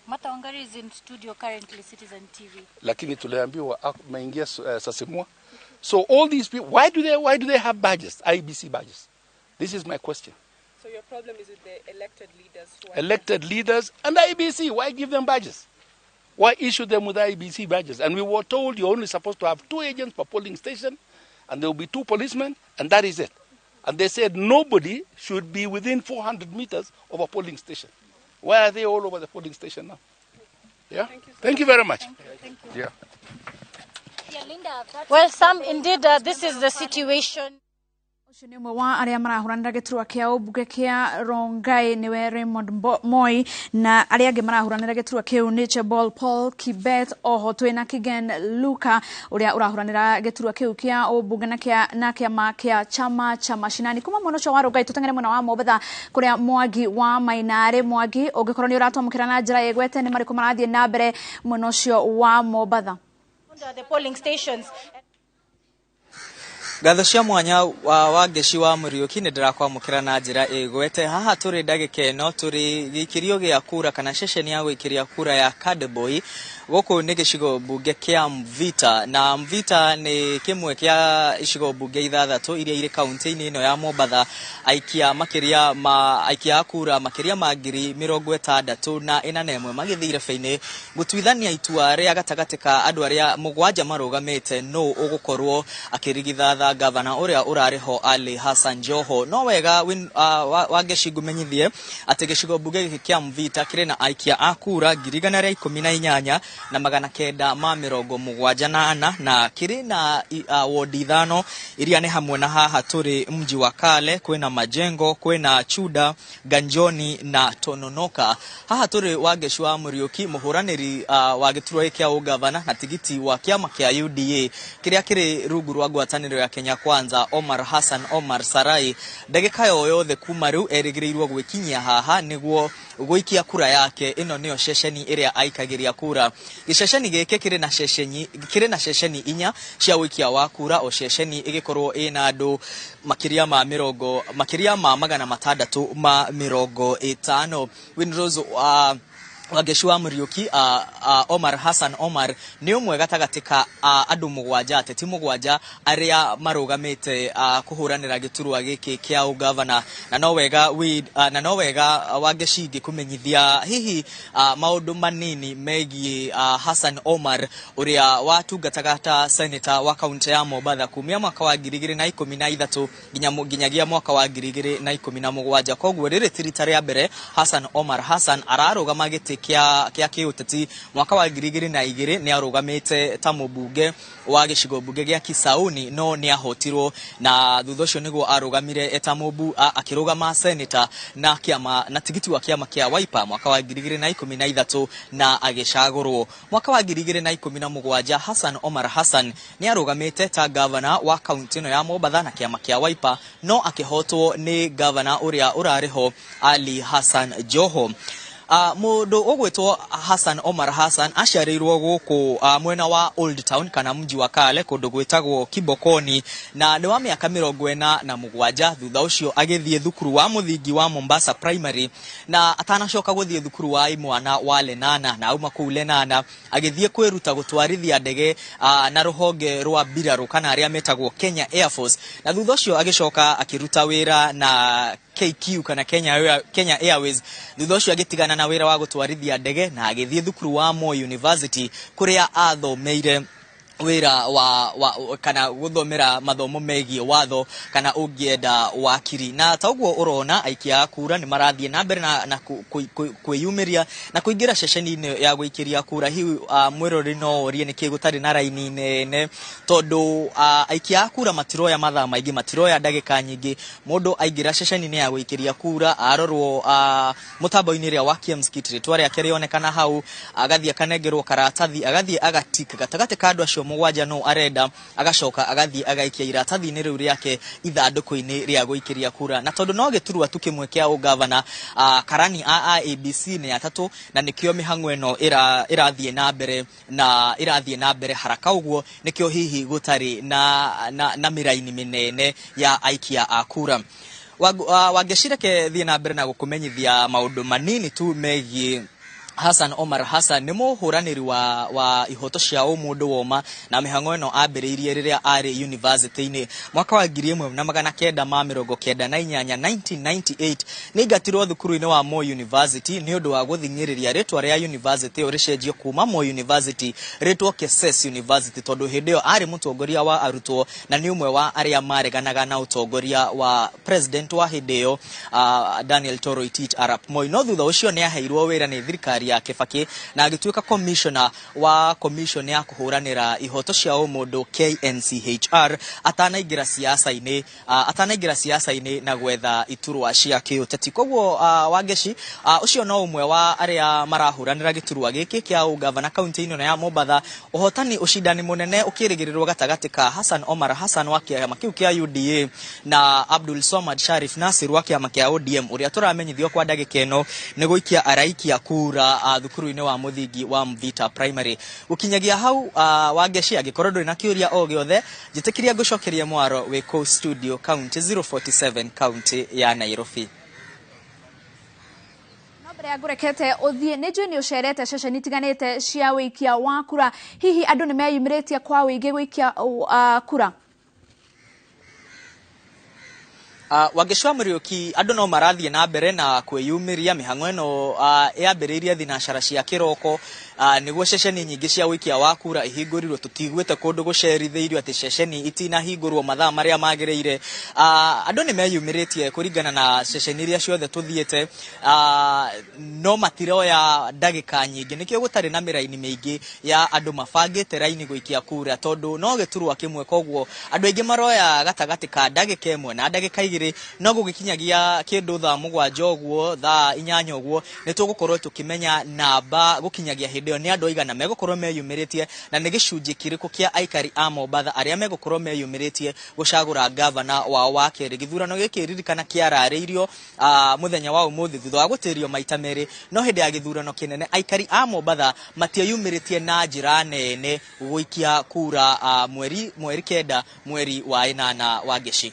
Martha Wangari is in studio currently, Citizen TV. Lakini tuliambiwa maingia Sasimua. So all these people, why do they have badges, IBC badges? This is my question. So your problem is with the elected leaders who are Elected leaders and IBC, why give them badges? Why issue them with IBC badges? And we were told you're only supposed to have 2 agents per polling station, and there will be 2 policemen, and that is it. And they said nobody should be within 400 meters of a polling station. Why are they all over the polling station now? Yeah? Thank you very much. Thank you. Yeah. Well, Sam, indeed, this is the situation. Ni umwe wa aria marahuranira giturwa kia ubunge kia Rongai niwe Raymond Moi, na aria angi marahuranira giturwa kiu ni Chebol Paul Kibet, oho twina Kigen Luka uria urahuranira giturwa kiu kia ubunge na kiama kia chama cha mashinani. Kuma mwena ucio wa Rongai tutengere mwena wa Mombatha kuria Mwangi wa Mainare. Mwangi, ungikorwo ni uratwamukira na njira yegwete, ni mariku marathie na mbere mwena ucio wa Mombatha? The polling stations. Ngatho cia mwanya wa Ngeci wa Muriuki ni ndirakwamukira na njira igwete. Haha turi ndagika ino turi gikirio gia kura kana ceceni ya gwikiria kura ya Kadeboy. Goko ni gicigo bunge kia Mvita, na Mvita ni kimwe kia icigo bunge 6 iria iri kaunti-ini ino ya Mombatha. Aikia kura makiria ma 60,061 magithire feini gutwithania itua ria gatagati ka andu aria 7 marugamite no ugukorwo akirigithatha gavana uria urariho Ali Hassan Joho. No wega wa Ngeci gumenyithie ati gicigo bunge giki kia Mvita kiri na aikia a kura 18,000 na 978 na kiri na wodi 5 iria ni hamwe na haha turi mji wa Kale, kwina Majengo, kwina Chuda, Ganjoni na Tononoka. Haha turi wa Ngeci wa Muriuki muhuraniri wa giturwa kia ugavana na tigiti wa kiama kia UDA kiria kiri rungu rwa ngwataniro ya Kenya Kwanza Omar Hassan Omar Sarai. Ndagika yothe kuma riu erigirirwo gwikinyia haha niguo gwikia kura yake. Ino niyo ceceni iria aikagiria kura. Giceceni giki kiri na ceceni 4 cia wikia wa kura, o ceceni igikorwo ina andu makiria ma 650. Winrose wa Ngeci wa Muriuki Omar Hassan Omar ni umwe gatagati ka andu 7 ateti 7 aria marugamite kuhuranira giturwa giki kia ugavana. Na no wega wa Ngeci ngikumenyithia hihi maundu manini megie Hassan Omar uria watungatagata senator wa kaunti ya Mombatha kumia mwaka wa 2013 nginyagia mwaka wa 2017. Koguo riri tirita ria mbere Hassan Omar Hassan ararugama giti kia kiuteti. Mwaka wa 2002 ni arugamite ta mubunge wa gicigo bunge gia Kisauni, no ni ahotirwo, na thutha ucio niguo arugamire eta mubu akirugama senator na kiama na tigiti wa kiama kia Wiper mwaka wa 2013 na agicagurwo. Mwaka wa 2017 Hassan Omar Hassan ni arugamite ta governor wa kaunti ino ya Mombatha na kiama kia Wiper, no akihotwo ni governor uria urariho Ali Hassan Joho. Mundu ugwitwo Hassan Omar Hassan aciarirwo guku mwena wa Old Town kana mji wa kale kundu gwitagwo Kibokoni na ni wa miaka 47 thutha ucio agithie thukuru wa muthingi wa Mombasa Primary na atanacoka guthie thukuru wa imwana wa Lenana na auma kuu Lenana agithie kwiruta gutwarithia ndege na ruhonge rwa mbirarũ kana aria metagwo Kenya Air Force na thutha ucio agicoka akiruta wira na KQ kana Kenya Airways thutha ucio agitigana na wira wa gutwarithia ndege na agithie thukuru wa Moi University kuria athomeire wira wa kana guthomera mathomo megie watho kana ungienda wakiri na taguo urona aikia kura ni marathie na mbere na kwiyumiria na kuingira ceceni ya guikiria kura hi mwirori no rie ni kigutari na raini nene tondu aikia kura matiroya mathaa maingi matiroya ndagika nyingi mundu aingira ceceni ya guikiria kura arorwo mutambo-ini ria wa KMSKit twari akirionekana hau agathie kanengerwo karatathi agathie agatika gatagate kandu acio mugwanja no arenda agacoka agathie agaikia iratathi-ini riu riake ithanduku-ini ria guikiria kura na tondu no giturwa tukimwe kia ugavana karani ABC ni atatu na nikio mihango eno irathie na mbere haraka uguo nikio hihi gutari na miraini minene ya aikia akura wangecireke thie na mbere na gukumenyithia maundu manini tu megie Hassan Omar Hassan ni muhuraniri wa ihoto cia umundu woma na mihango eno ambiriirie riria ari university-ini mwaka wa 1998 ni gatirwo thukuru-ini wa Moi University ni undu wa guthingiriria ritwa ria university uricenjio kuma Moi University ritwa Kesses University tondu hindio ari mutongoria wa arutwo na ni umwe wa aria mareganaga na utongoria wa president wa hindio Daniel Toroitich Arap Moi no thutha ucio ni aheirwo wira ni thirikari ya Kibaki na agituika commissioner wa commission ya kuhuranira ihoto cia umundu KNCHR atanaingira siasa-ini na gwetha iturwa cia kiuteti koguo Wangeci ucio no umwe wa aria marahuranira giturwa giki kia ugavana county-ini ya Mombasa uhotani ushindani munene ukirigirirwo gatagati ka Hassan Omar Hassan wa kiama kiu kia UDA na Abdul Somad Sharif Nasir wa kiama kia ODM uria turamenyithio kwa ndagika eno ni guikia araikia kura thukuru-ini wa muthingi wa Mvita Primary ukinyagia hau Wangeci agikorwo nduri na kiuria o giothe jitikiria gucokeria mwaro we co studio county 047 county ya Nairobi ya ngurekete uthie nejo ni ucerete ceceni tiganite cia wikia wa kura hihi andu ni meyumiritie kwa wingi wikia kura Wangeci Muriuki andu no marathie na mbere na kwiyumiria mihango eno yambiriirie thinashara cia kiroko niguo ceceni nyingi cia wikia wa kura ihingurirwo tutigwete kundu guceritheirio ati ceceni itina hingurwo mathaa maria magiriire andu ni meyumiritie kuringana na ceceni iria ciothe tuthiete no matiroya ndagika nyingi nikio gutari na miraini mingi ya andu mabangite raini guikia kura tondu no giturwa kimwe koguo andu aingi maroya gatagati ka ndagika imwe na ndagika igiri no gugikinyagia kindu thaa 7 uguo thaa 8 uguo nitugukorwo tukimenya namba gukinyagia hindio ni andu aigana megukorwo meyumiritie na ni gicunji kiriku kia aikari a Mombasa aria megukorwo meyumiritie gucagura governor wa keri githurano gikiririkana kiarariirio muthenya wa umuthi thutha wa gutirio maita meri no hindi ya githurano kinene aikari a Mombasa matiayumiritie na njira nene guikia kura mweri kenda mweri wa 8 Wangeci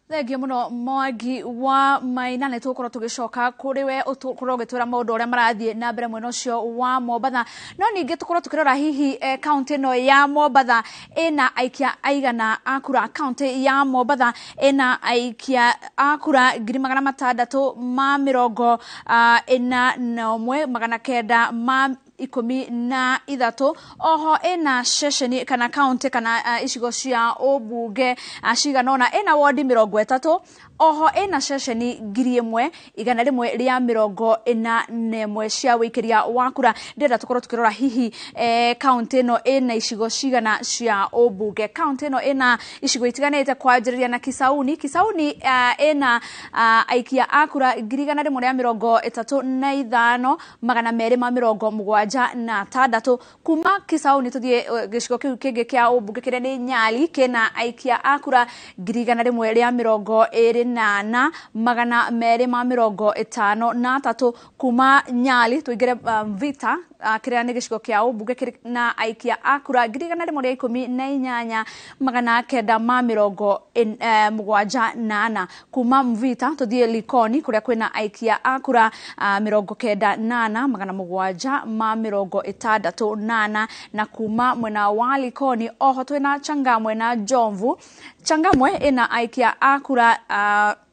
Thengio muno Mwangi wa Maina ne tukorwo tugicoka kuri we ukorwo gitwira maundu uria marathie na mbere mwena ucio wa Mombasa no ningi tukorwo tukirora hihi county no ya Mombasa ina aikia aigana akura county ya Mombasa ina aikia akura 641,913 oho ena ceceni kana county kana icigo cia obunge ciganona ena ward 30 oho ena ceceni 1,141 cia wikiria wakura ndenda tukorwo tukirora hihi county no ena icigo cigana cia obunge county no ena icigo itiganite kwanjiriria na Kisauni ena aikia akura 135,270 76 kuma Kisauni tuthie gicigo kiu kingi kia ubunge kiria ni Nyali kena aikia akura 128 magana 253 kuma Nyali tuigire Mvita kiria ni gicigo kia ubunge na aikia akura 118 magana 978 kuma Mvita tuthie Likoni kuria kwina aikia akura 98 magana 768 na kuma mwena wa Likoni oho twina Changamwe na Jomvu. Changamwe ina aikia akura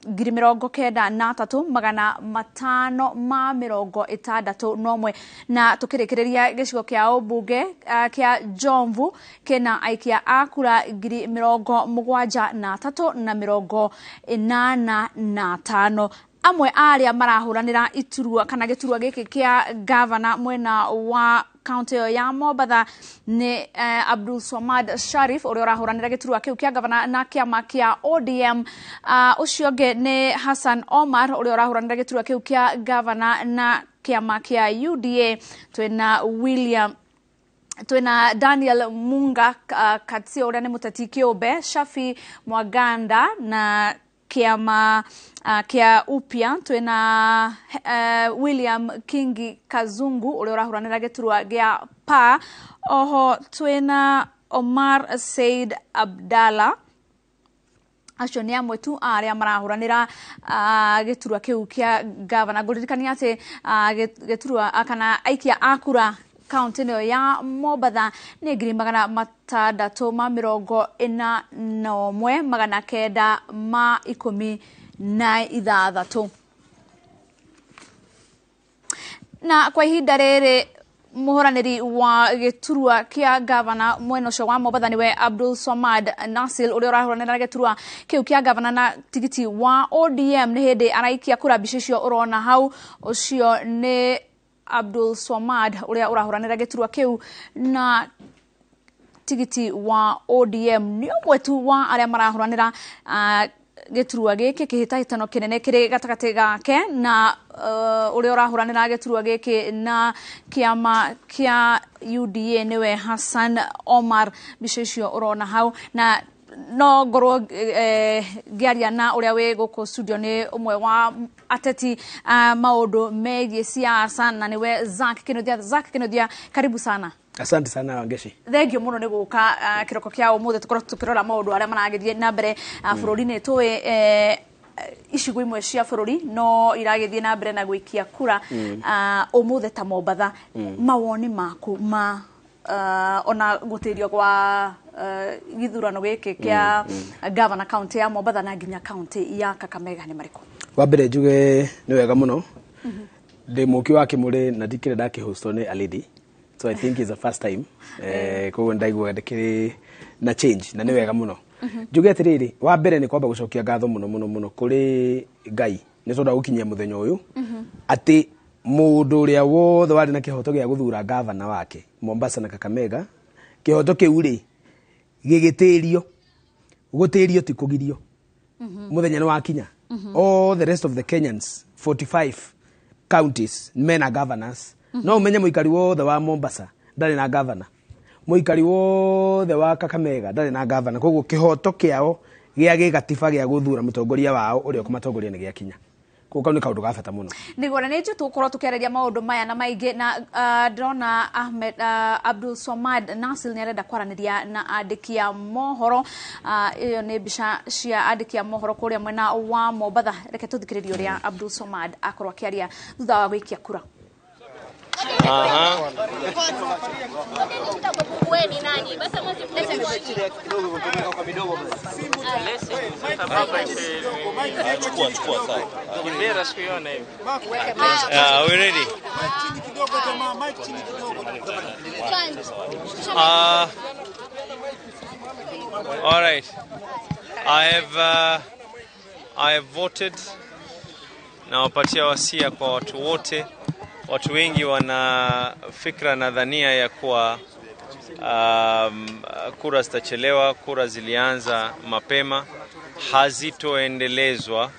93 magana 561 na tukirikiria gicigo kia ubunge kia Jomvu kena aikia akura 73 na 85 amwe aria marahuranira iturua kana giturua giki kia governor mwena wa county ya Mombatha ni Abdul Swamad Sharif uri urahuranira giturua kiu kia governor na kiama kia ODM. Ucio nge ni Hassan Omar uri urahuranira giturua kiu kia governor na kiama kia UDA. Twina Daniel Munga Katsi uri ni muteti kiumbe, Shafi Mwaganda na kiama kia upya twina William Kingi Kazungu uri urahuranira giturua gia PA. Oho twina Omar Said Abdalla acio ni amwe tu aria marahuranira giturua kiu kia governor. Guririkania ati giturua kana aikia akura county no ya Mombatha ni 641 magana 916 na kwa ihinda riri muhoraniri wa giturua kia governor mwena ucio wa Mombatha niwe Abdul Swamad Nasil uri urahuranira giturua kiu kia governor na tigiti wa ODM ni hindi araikia kura bicio urona hau. Ucio ni Abdul Swamad uri urahuranira giturua kiu na tigiti wa ODM ni umwe tu wa aria marahuranira giturua giki kihitahitano kinene kiri gatagati gake na uri urahuranira giturua giki na kiama kia UDA niwe Hassan Omar bicio urona hau. Na no ngorwo ngiaria na uria wi guku studio ni umwe wa ateti maundu megie siasa na niwe Zack Kinothia. Karibu sana. Asante sana Wangeshi. Thengio muno ni guka kiroko kia umuthe tukoro tukirora maundu aria maragithie na mbere bururi-ini tuwe icigo imwe cia bururi no iragithie na mbere na gwikia kura umuthe ta Mombatha. Mawoni maku ma ona gutirio kwa githurano giki kia governor county ya Mombatha na nginya county ya Kakamega ni mariku? Wa mbere njuge ni wega muno ndi muki wa kimuri na ndikire ndakihostwo ni alidi, so I think it's the first time koguo ndaigua ndikiri na change na ni wega muno. Njuge atiriri wa mbere ni kwamba gucokia ngatho muno kuri Ngai ni tondu gukinyia muthenya uyu ati mundu uria wothe wari na kihoto gia guthura governor wake Mombasa na Kakamega, kihoto kiu ri gigitirio gutirio ti kugirio muthenya ni wakinya. All the rest of the Kenyans 45 counties mena governors. No umenye muikari wothe wa Mombasa ndari na governor, muikari wothe wa Kakamega ndari na governor. Koguo kihoto kiao gia gigatiba gia guthura mutongoria wao uria kumatongoria ni gia kinya. Koguo ni kaundu gabata muno. Nigora nejo tukorwo tukiareria maundu maya na maingi na ndona Ahmed Abdul Swamad Nasil ni arenda kwaraniria na andikia mohoro. Iyo ni bica cia andikia mohoro kuria mwena wa Mombatha. Reke tuthikiririe uria Abdul Swamad akorwo akiaria thutha wa gwikia kura. Are we ready? All right. I have voted na wapatia wasia kwa watu wote. Watu wengi wana fikra na dhania ya kuwa kura zitachelewa. Kura zilianza mapema, hazitoendelezwa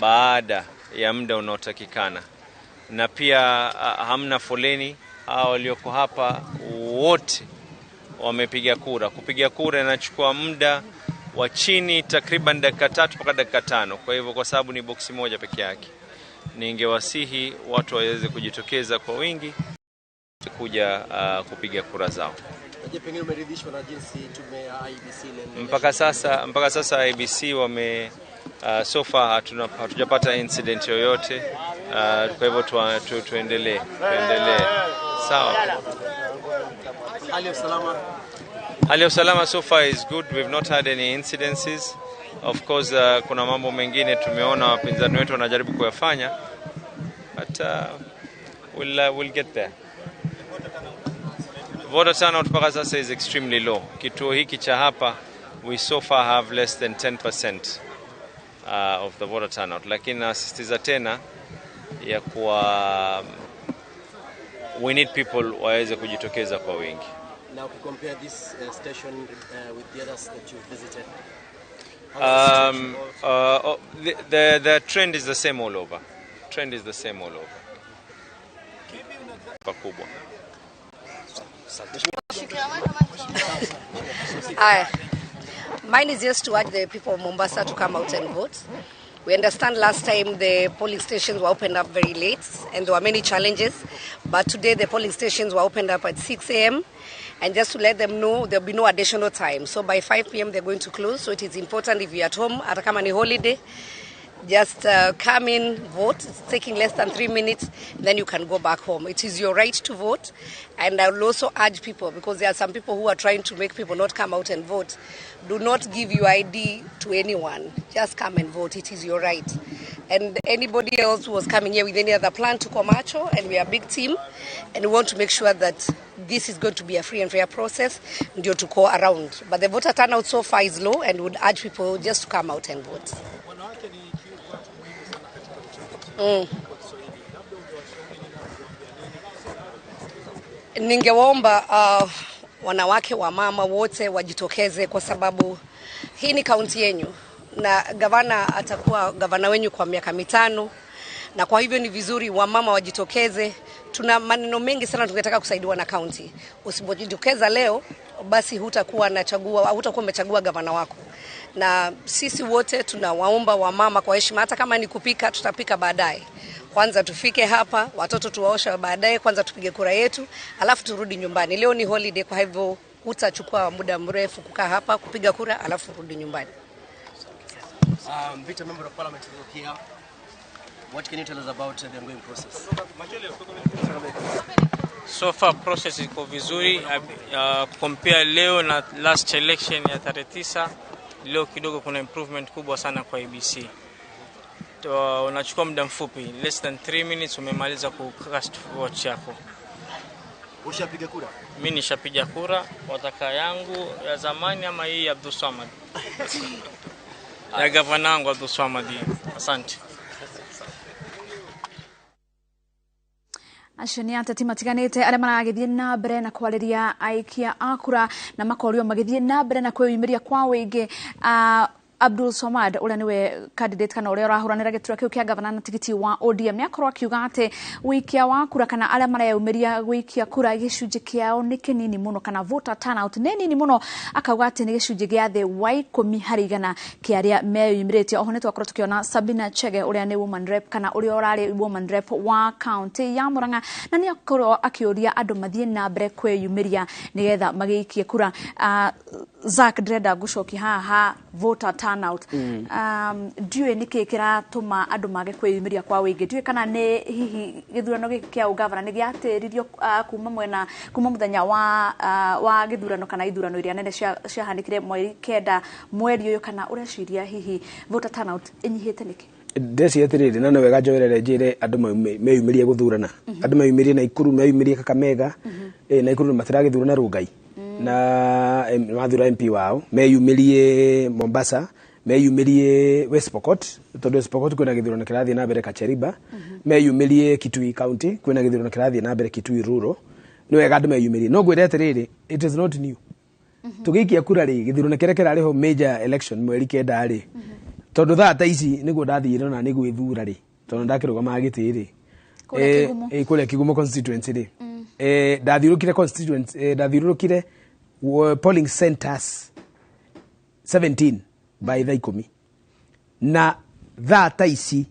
baada ya muda unaotakikana, na pia hamna foleni hao walioko hapa wote wamepiga kura. Kupiga kura inachukua muda wa chini takriban dakika 3 mpaka dakika 5. Kwa hivyo kwa sababu ni boksi moja peke yake, ningewasihi watu waweze kujitokeza kwa wingi kuja kupiga kura zao. Je, pengine umeridhishwa na jinsi tume ya IEBC Mpaka sasa IEBC wame so far hatujapata incident yoyote. Kwa hivyo tuendelee. Sawa. Hali ya usalama so far is good. We've not had any incidences. Of course kuna mambo mengine tumeona wapinzani wetu wanajaribu kuyafanya, but we'll get there. Voter turnout mpaka sasa is extremely low. Kituo hiki cha hapa we so far have less than 10% of the voter turnout, lakini nasisitiza tena ya kuwa we need people waweze kujitokeza kwa wingi. Now to compare this station with the others that you visited, the trend is the same all over. Pakubwa. Mine is just to urge the people of Mombasa to come out and vote. We understand last time the polling stations were opened up very late and there were many challenges, but today the polling stations were opened up at 6 a.m. and just to let them know there will be no additional time. So by 5 p.m. they're going to close, so it is important if you're at home, hata kama ni holiday, just come in, vote. It's taking less than 3 minutes, then you can go back home. It is your right to vote, and I will also urge people, because there are some people who are trying to make people not come out and vote. Do not give your ID to anyone. Just come and vote. It is your right. And anybody else who was coming here with any other plan to Komacho, and we are a big team, and we want to make sure that this is going to be a free and fair process, ndio to go around. But the voter turnout so far is low, and would urge people just to come out and vote. Ningewaomba wanawake wa mama wote wajitokeze, kwa sababu hii ni kaunti yenu na gavana atakuwa gavana wenyu kwa miaka 5, na kwa hivyo ni vizuri wamama wajitokeze. Tuna maneno mengi sana tungetaka kusaidiwa na kaunti. Usipojitokeza leo, basi hutakuwa umechagua gavana wako. Na sisi wote tunawaomba wamama kwa heshima, hata kama ni kupika, tutapika baadaye. Kwanza tufike hapa, watoto tuwaosha baadaye, kwanza tupige kura yetu, alafu turudi nyumbani. Leo ni holiday, kwa hivyo hutachukua muda mrefu kukaa hapa kupiga kura alafu rudi nyumbani. Vita member of parliament is here. What can you tell us about the ongoing process? So far process iko vizuri, compare leo na last election ya 39. Leo kidogo kuna improvement kubwa sana kwa IEBC. Unachukua muda mfupi, less than 3 minutes umemaliza kucast vote yako. Ushapiga kura? Mimi nishapiga kura, wataka yangu ya zamani ama hii Abdul Swamad. Ya gavana wangu Abdul Swamad. Asante. Ashoni ateti matiganite aria maragithie na mbere na kwariria aikia akura na makorio magithie na mbere na kwiyumiria kwa wingi. Abdul Swamad uria niwe candidate kana uria rahuranira gitura kiu kia gavana na tigiti wa ODM niakorwa kiuga ati wikia wa kura kana aria marayumiria wikia kura gicunji kiao ni kinini muno, kana voter turnout ni nini muno, akauga ati ni gicunji gia the wa 10% kiaria meyumiritie. Oho ni twakorwo tukiona Sabina Chege uria ni woman rep kana uria urari woman rep wa county ya Murang'a, na ni akorwo akiuria andu mathie na mbere kwiyumiria nigetha magiikie kura. Zak Dreda gucoki haha voter turnout. Ndiwe niki kiratuma andu mage kwiyumiria kwa wingi? Ndiwe kana ni hihi githurano giki kia ugavana ni giatiririo kuma muthenya wa githurano kana ithurano iria nene ciahanikire mweri 9 mweri uyu, kana ureciria hihi voter turnout inyihite niki? Ndeci atiriri na wega njoerere njire andu meyumirie guthurana, andu meyumirie na Ikuru, meyumirie Kakamega, na Ikuru matiragithurana Rungai na mathura MP wao, meyumirie Mombasa, meyumirie West Pokot, tondu West Pokot kwina githurano kirathie na mbere Kacheriba, meyumirie Kitui County, kwina githurano kirathie na mbere Kitui Rural. Ni wega andu meyumirie, no gwire atiriri, it is not new. Tugiikia kura ri githurano kire kirariho major election mweri 9 ri, tondu thata ici niguo ndathire na niguo ithura ri, tondu ndakirugama gitiri kuria Kigumo constituency ri. Dathiurukire constituents dathiurukire polling centers 17 by thaa 10 na thaa taici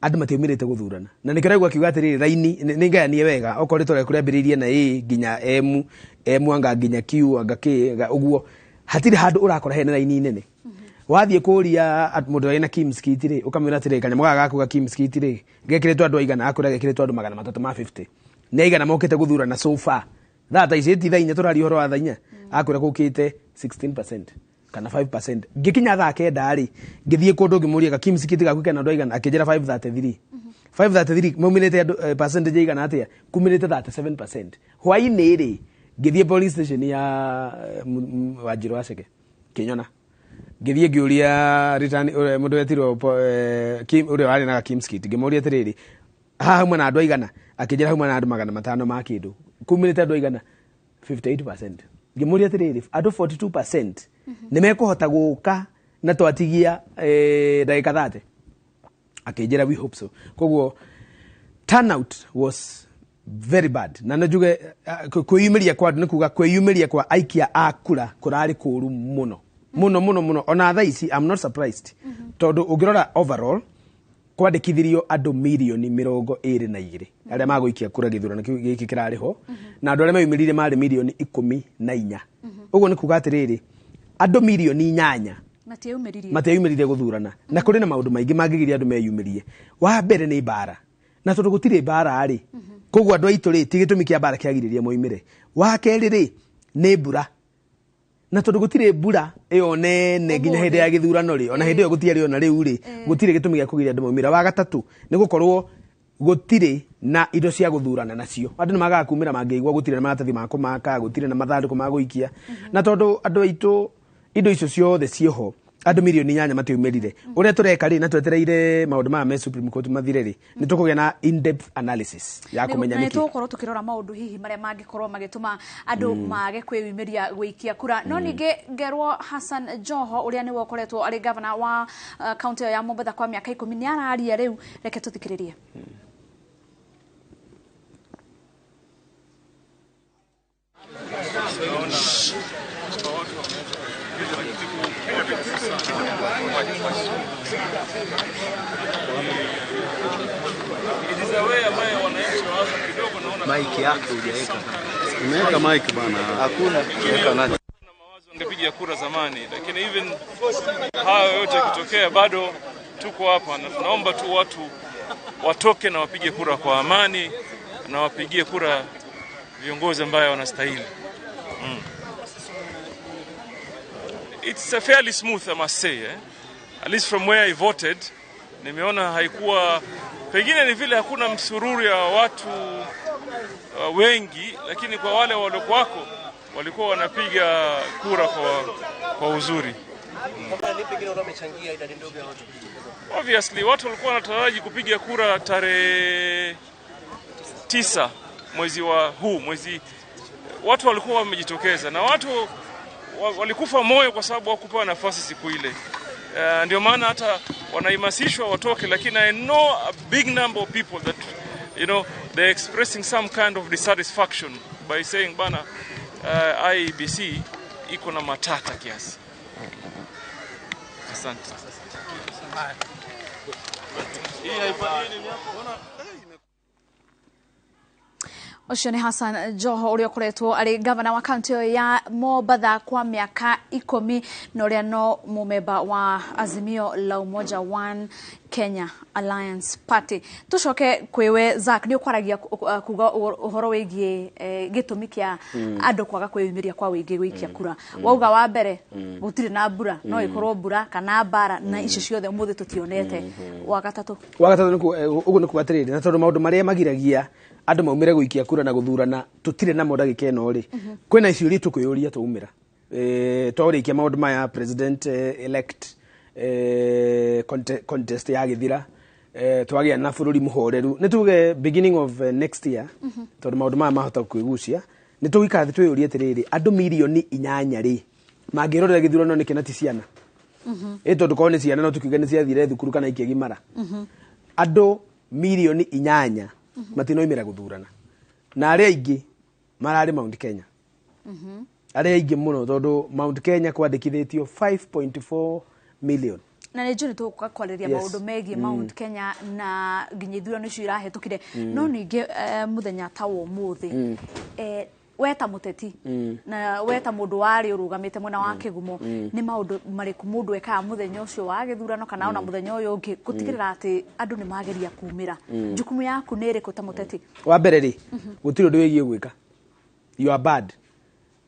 andu matiumirite guthurana na nikiraigwa kiuga atiriri raini ningayanie wega okoretwo re kuriambiririe na nginya emu anga nginya Q anga K uguo hatiri handu urakora hena raini nene wathie kuria mundu wina Kimskit ri ukamwira atiri kanyamo gaku ga Kimskit ri gekiretwo andu aigana akura gekiretwo andu 350 ni aigana mokite guthurana so far thaa taici tithainya turari horo wa thainya akura gukite 16% kana 5%. Gikinya thaa kenda ri ngithie kundu ngimuria ka Kimskit gaku kana andu aigana akijira 533 533 muminite percentage igana atia kuminite 37%. Hwaini ri ngithie police station ya Wanjiru Waceke Kinyona ngithie ngiuria return mundu wetirwo uri wari na Kimskit ngimuria atiriri haha mwana andu aigana akijira hamwe na andu 500 ma kindu kuminite andu aigana 58%. Ngimuria atiriri andu 42% nimekuhota guka na twatigia ndagika 30 akijira we hope so. Koguo turnout was very bad na najuge kwiyumiria kwa andu nikuga kwiyumiria kwa aikia akura kurari kuru muno ona thaici I'm not surprised tondu ungirora overall kwandikithirio andu milioni 22 aria maguikia kura githurano giki kirari ho na andu aria mayumirire mari milioni 14 uguo nikuga atiriri andu milioni 8 matiaumirire guthurana na kuri na maundu maingi mangigiria andu meyumirie wa mbere ni bara na tondu gutire bara ari koguo andu aitu ri tigitumi kia bara kiagiriria moimire wa keri ri ni mbura na tondu gutire mbura iyo nene nginya hindi ya githurano ri ona hindi yo gutiari ona riu ri gutire gitumi gia kugiria andu moimira wa gatatu ni gukorwo gutire na indo cia guthurana nacio andu nimagaga kumira mangiigwa gutire na maratathi ma kumaka gutire na mathanduku ma guikia na tondu andu aitu indo icio ciothe cieho andu milioni 8 matiumirire uria tureka ri na twetereire maundu ma Supreme Court mathire ri ni tukugia na in depth analysis ya kumenya niki ni tukorwo tukirora maundu hihi maria mangikorwo magituma andu mage kwiyumiria guikia kura no ninge ngerwo Hassan Joho uria ni wokoretwo ari governor wa county ya Mombasa kwa miaka 10 ni araria riu reke tuthikiririe. Mike yako hujaweka. Umeweka mike bana. Hakuna. Weka nani? Ungepiga kura zamani lakini even hayo yote yakitokea bado tuko hapa na tunaomba tu watu watoke na wapige kura kwa amani na wapigie kura viongozi ambao wanastahili. It's a fairly smooth, I must say. At least from where I voted, nimeona haikuwa pengine ni vile hakuna msururu ya watu wengi, lakini kwa wale waliokuwako walikuwa wanapiga kura kwa uzuri. Obviously watu walikuwa wanataraji kupiga kura tarehe 9 mwezi wa huu watu walikuwa wamejitokeza na watu walikufa moyo kwa sababu hawakupewa nafasi siku ile. Ndio maana hata wanaimasishwa watoke, lakini I know a big number of people that they're expressing some kind of dissatisfaction by saying bana IEBC iko na matata kiasi. Asante. Ucio ni Hassan Joho uria koretwo ari governor wa county ya Mombasa kwa miaka 10 na uria no mumemba wa Azimio la Umoja One Kenya Alliance Party. Tucoke kwiwe Zack ni ukwaragia kuga uhoro wigie gitumi kia andu kwaga kwiyumiria kwa wingi gwikia kura. Wauga wa mbere gutire na mbura no ikorwo mbura kana bara na icio ciothe umuthi tutionete. Wa gatatu ugu ni kubatirire na tondu maundu maria magiragia andu maumire guikia kura na guthurana tutire na moda gikeno ri kwina icio ri tukuyuria tuumira twarikia maundu maya president elect contest ya githira twagia na bururi muhoreru nituge beginning of next year tondu maundu maya mahota kwigucia nitugikathi twiyuria atiriri andu milioni 8 ri mangirorera githurano ni kina ti ciana tondu ko ni ciana no tukiuga ni ciathire thukuru kana ikigimara andu milioni 8 matinoimira guthurana na aria ingi marari Mount Kenya aria ingi muno tondu Mount Kenya kwandikithitio 5.4 million na nä njå nä tå kwarä maå ndå megiä Mount Kenya na nginya ithurano icio irahetũkire no ningĩ mũthenya ta wa ũmũthĩ weta mũteti na weta mũndũ warĩ ũrũgamĩte mwena wa Kĩgumo nĩ maũndũ marĩkũ mũndũ ekaga mũthenya ũcio wa gĩthurano kana ona mũthenya ũyũ ũngĩ gũtigĩrĩra atĩ andũ nĩ mageria kumĩra jukumu yaku nĩ ĩrĩkũ ta mũteti wa mbere rĩ gũtirĩ ũndũ wĩgiĩ gwĩka you are bad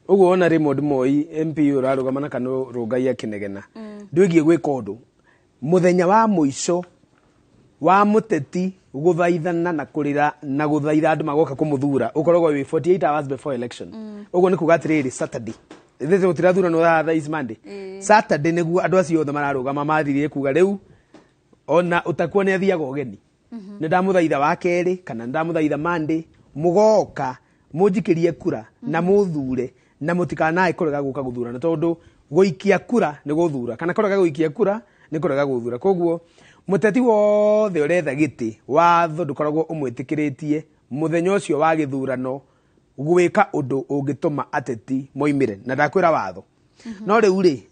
uguo ona Raymond Moi MP ũrarũgama na kana rũngaia Kĩnegena ndwĩgiĩ gwĩka ũndũ muthenya wa muico wa muteti guthaithana na kurira na guthaitha andu magoka kumuthura ukoragwo wi 48 hours before election uguo ni kuga atiriri Saturday ithe utirathura no tha is Monday Saturday niguo andu acio othe mararugama mathirie kuga riu ona utakuwa ni athiaga ogeni ni ndamuthaitha wa keri kana ndamuthaitha Monday mugoka munjikirie kura na muthure na mutikanae kurega guka guthura na tondu guikia kura ni guthura kana kurega guikia kura ni kurega guthura koguo muteti wothe uretha giti watho ndukoragwo umwitikiretie muthenya ucio wa githurano gwika undu ungituma ateti moimire na ndakwira watho no riu ri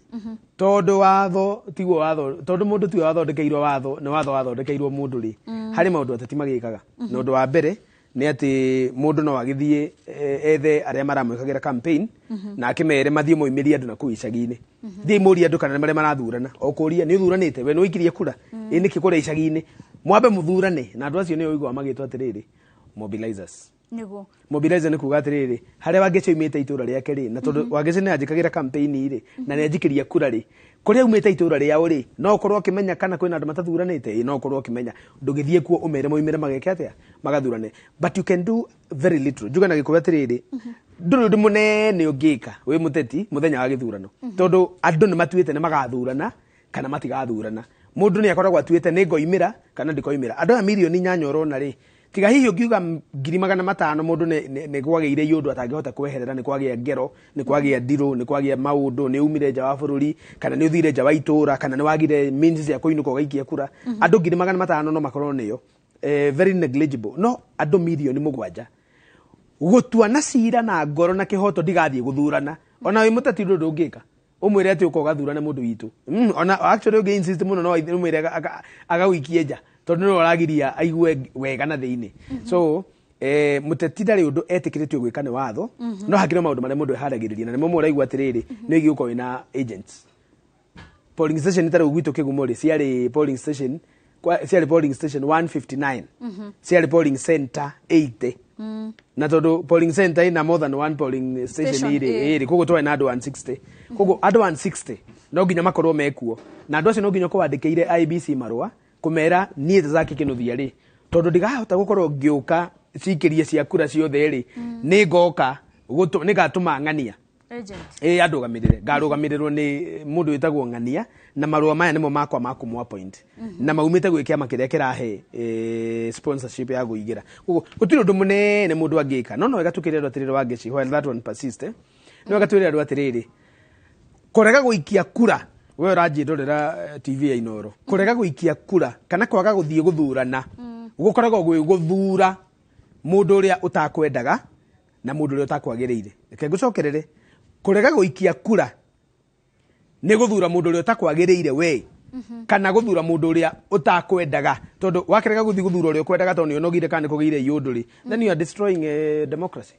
tondu watho tigwo watho tondu mundu tiwe wathondekeirwo watho ni watho wathondekeirwo mundu ri hari maundu ateti magikaga na undu wa mbere ni ati mundu no agithie ethe aria maramwikagira campaign na akimere mathie moimirie andu na kuicagi-ini thie muri andu kana maria marathurana okuria ni uthuranite we no ikirie kura ini kikura icagi-ini mwambe muthurane na andu acio ni oigwa magitwa atiriri mobilizers niguo mobilizer ni kuga atiriri haria wangicoimite itura riake ri na tondu wangici ni anjikagira campaign ri na ni anjikiria kura ri kuria umite itura riao ri no ukorwo ukimenya kana kwina andu matathuranite no ukorwo ukimenya ndugithie kuo umere moimire mageke atia magathurane but you can do very little juga na gikuwa atiriri nduru ndu munene ungika wi muteti muthenya wa githurano tondu andu ni matuite ni magathurana kana matigathurana mundu ni akoragwo atuite ni ngoimira kana ndikoimira andu a milioni 8 urona ri tiga hihi ungiuga 500,000 mundu ni kwageire yundu atangihota kweherera ni kwagia ngero ni kwagia ndiro ni kwagia maundu ni umire nja wa bururi kana ni uthire nja wa itura kana ni wagire means ya kuinuka gaikia kura andu 500,000 no makorwo niyo very negligible no andu milioni 7 gutua na cira na ngoro na kihoto ndigathie guthurana ona wi muteti ndu ndungika umwire ati uko gathurana mundu witu ona actually ungi insist muno no umwire agawikie nja tondu no ragiria aigue wega na thiini so muteti ndari undu etikiritio gwika ni watho no hakire maundu maria mundu eharagiriria na nimo muraigua atiriri ni igi uko wina agents polling station itari ugwitu Kigumo ri ciari polling station 159 ciari polling center 80 na tondu polling center ina more than one polling station iri koguo twa na andu 160 koguo andu 160 no nginya makorwo mekuo na andu acio no nginya kwandikire IBC marua kumera nie zake kinuthia ri tondu ndigahota gukorwo ngiuka cikirie cia kura ciothe ri ni ngoka ni gatuma ngania agent andugamirire ngarugamiriro ni mundu witagwo ngania na marua maya nimo makwa makumwa point na maumite gwikia makiria kirahe sponsorship ya guigira uguo gutiro ndu munene mundu angika no wega tukire andu atiriri wangeci while that one persist no wega tukire andu atiriri korega guikia kura we urajindorera TV ya Inoro kurega guikia kura kana kwaga guthie guthurana gukoragwo gwi guthura mundu uria utakwendaga na mundu uria utakwagiriire reke ngucokerere kurega guikia kura ni guthura mundu uria utakwagiriire we kana guthura mundu uria utakwendaga tondu wakerega guthie guthura uria ukwendaga tondu nogire kana kugeire yunduri then you are destroying democracy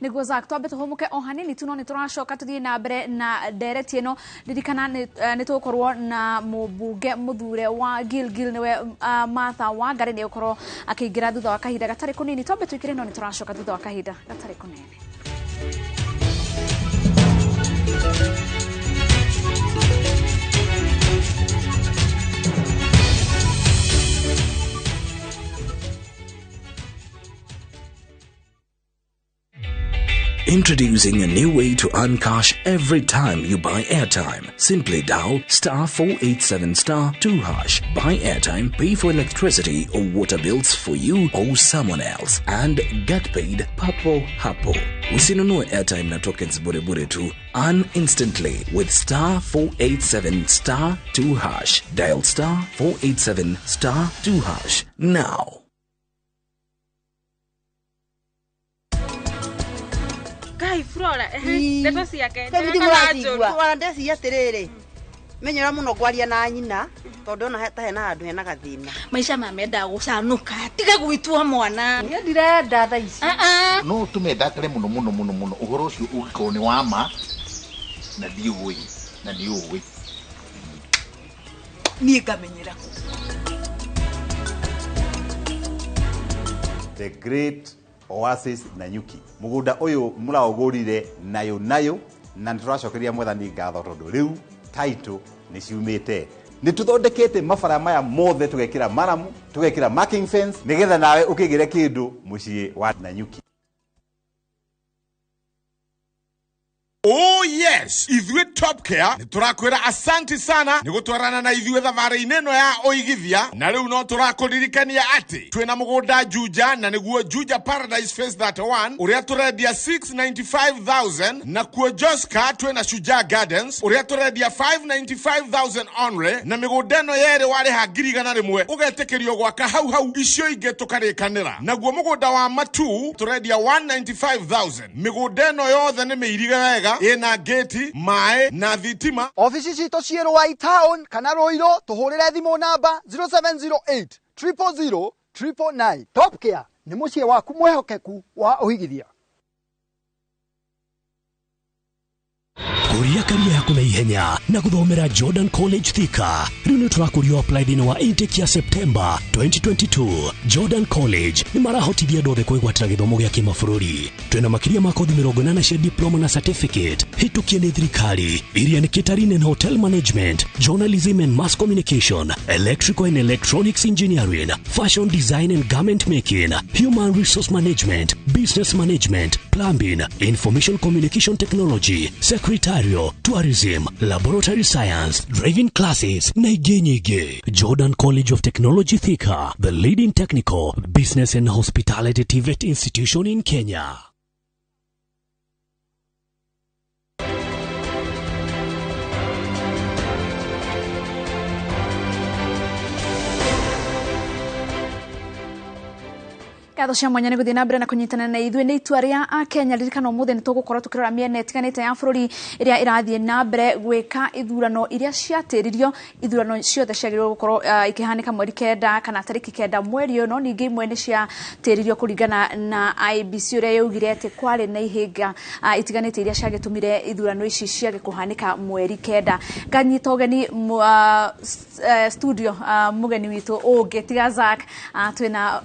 niguo Zak twambe tuhumuke o hanini tu no ni turacoka tuthie na mbere na ndereti ino ndirikana ni tukorwo na mubunge muthure wa Gilgil niwe Martha Wangari ni ukorwo akiingira thutha wa kahinda gatari kunini twambe twikire no ni turacoka thutha wa kahinda gatari kunini. Introducing a new way to earn cash every time you buy airtime. Simply dial *487*2#. Buy airtime, pay for electricity or water bills for you or someone else, and get paid papo hapo. Usinunue airtime na tokens bure bure tu. Earn instantly with *487*2#. Dial *487*2# now. Ai Flora, ndeto ciake. Ndi mũratigua. Wana ndeci atiriri. Menyera muno gwaria na nyina, tondu na ta hena handu hena gathina. Maisha mamenda gucanuka. Tiga gwitua mwana. Ni ndirenda tha ici. No tumendakare muno uhoro ucio ugikorwo ni wa ma na ndiuwi na ndiuwi. Ni ngamenyera. The Great Oasis Nanyuki. Mugunda uyu muraugurire nayo na nituracokeria mwathani ngatho tondu riu title ni ciumite. Ni tuthondekete mabara maya mothe tugekira maramu, tugekira marking fence nigetha nawe ukigire kindu mucii wa Nanyuki. Oh yes, ithuĩ Top Care nĩ tũrakwĩra asanti sana nĩ gũtwarana na ithuĩ thabarĩ-inĩ ĩno ya ũigithia, na rĩu no tũrakũririkania atĩ twĩna mũgũnda Juja, na nĩguo Juja Paradise Phase 31 ũrĩa tũrendia 695,000, na kuo Joska twĩna Shujaa Gardens ũrĩa tũrendia 595,000 only, na mĩgũnda ĩno yerĩ warĩha 100,000 ũgetĩkĩrio gwaka hau icio ingĩ tũkarĩkanĩra. Naguo mũgũnda wa Matu tũrendia 195,000. Mĩgũnda ĩno yothe nĩ mĩirige wega, ina gate, mae na thitima. Ofisi cito ciĩ Rũai Town kana Rũirũ, tũhũrĩre thimũ namba 0708 000 999. Top Care nĩ mũciĩ waku mwehokeku wa ũhigithia. Kuria karia yaku na ihenya na guthomera Jordan College Thika. Rĩu tũrakũria apply thĩinĩ wa intake ya September 2022. Jordan College nĩ marahotithia andũ othe kwĩgwatĩra gĩthomo gĩa kĩmabũrũri. Twĩna makĩria ma kothi 80 cia diploma na certificate hĩtũkie nĩ thirikari iria nĩ catering and hotel management, journalism and mass communication, electrical and electronics engineering, fashion design and garment making, human resource management, business management, plumbing, information communication technology, secretarial, tourism, laboratory science, driving classes na ingĩ nyingĩ. Jordan College of Technology Thika, the leading technical, business and hospitality TVET institution in Kenya. Gatho cia mwanya nĩ gũthiĩ na mbere na kũnyitana na ithuĩ nĩ itua rĩa Akenya. Ririkana ũmũthĩ nĩ tũgũkorwo tũkĩrora mĩena ĩtiganĩte ya bũrũri ĩrĩa ĩrathiĩ na mbere gwĩka ithurano iria ciatĩririo. Ithurano ciothe ciagĩrĩirwo gũkorwo ikĩhanĩka mweri 9 kana tarĩki 9 mweri ũyũ, no ningĩ imwe nĩ ciatĩririo kũringana na IEBC ũrĩa yaugire atĩ kwarĩ na ihĩnga itiganĩte iria ciagĩtũmire ithurano ici ciage kũhanĩka mweri 9. Nganyita ũgeni studio mũgeni witũ ũngĩ tiga Zack, twĩna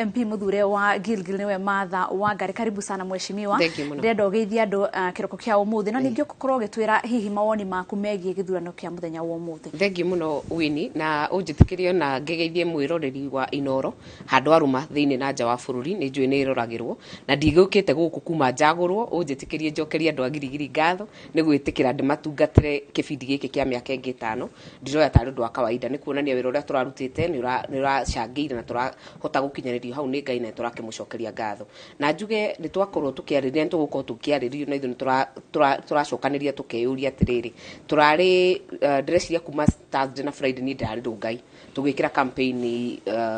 MP mũthure wa Gilgil niwe Martha Wangari. Karibu sana mheshimiwa. Ndenda ũgeithia andũ kĩroko kĩa ũmũthĩ, no ningĩ ũkorwo ũgĩtwĩra hihi mawoni maku megiĩ gĩthurano kĩa mũthenya wa ũmũthĩ. Thengiũ mũno Winnie, na ũnjĩtĩkĩrie na ngĩgeithie mwĩroreri wa Inoro handũ aruma thĩinĩ na nja wa bũrũri. Nĩ njũĩ nĩ ĩroragĩrwo na ndigũkĩte gũkũ kuma njagũrwo. Ũnjĩtĩkĩrie njokerie andũ a Girigiri ngatho nĩ gwĩtĩkĩra ndĩmatungatĩre kĩbindi gĩkĩ kĩa mĩaka ĩngĩ 5. Ndiroya tarĩ ũndũ wa kawaida, nĩ kuonania wĩra ũrĩa tũrarutĩte nĩ ũracangĩire na tũrahota gũkinyanĩrio hau nĩ Ngai na tũrakĩmũcokeria ngatho. Na njuge nĩ twakorwo tũkĩarĩrĩria, nĩ tũgũkorwo tũkĩarĩrĩrio na ithuĩ tũracokanĩria tũkeyũria atĩrĩrĩ, tũrarĩ ndĩreciria kuma Thursday na Friday nĩ ndarĩ Rũngai tũgĩkĩra campaign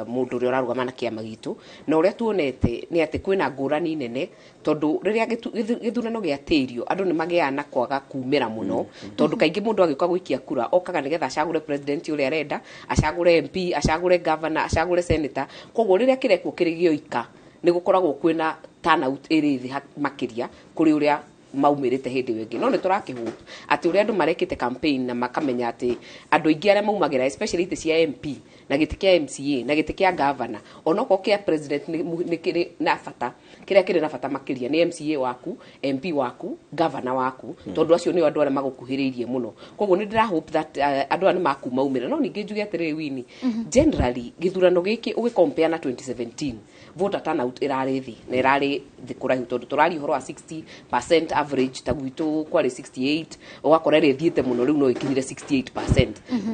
mũndũ ũrĩa ũrarũgama na kĩama gitũ, na ũrĩa tuonete nĩ atĩ kwĩna ngũrani nene, tondũ rĩrĩa gĩthurano gĩatĩrio andũ nĩ magĩaga na kwaga kumĩra mũno, tondũ kaingĩ mũndũ agĩũka gũikia kura okaga nĩgetha acagũre president ũrĩa arenda, acagũre MP, acagũre governor, acagũre senator. Koguo rĩrĩa kĩrekwo kĩrĩ gĩoika nĩ gũkoragwo kwĩna turnout ĩrĩ thĩ makĩria kũrĩ ũrĩa maumĩrĩte hĩndĩ ĩyo ĩngĩ. No nĩ tũrakĩhope atĩ ũrĩa andũ marekĩte campaign na makamenya atĩ andũ aingĩ arĩa maumagĩra especially itĩ cia MP na gĩtĩ kĩa MCA na gĩtĩ kĩa governor, onokorwo kĩa president nĩ kĩrĩ na bata, kĩrĩa kĩrĩ na bata makĩria nĩ MCA waku, MP waku, governor waku, tondũ acio nĩo andũ arĩa magũkuhĩrĩirie mũno. Koguo nĩ ndĩrahope that andũ arĩa makuma umĩra. No ningĩ njuge atĩrĩrĩ Winnie, generally gĩthurano gĩkĩ ũgĩcompare na 2017 voter turnout ĩrarĩ thĩ na ĩrarĩ thĩ kũraihu, tondũ tũrari ũhoro wa 60% average, ta gwitũ kwarĩ 68, ũgakora ĩrĩa ĩthiĩte mũno rĩu no ĩkinyire 68%.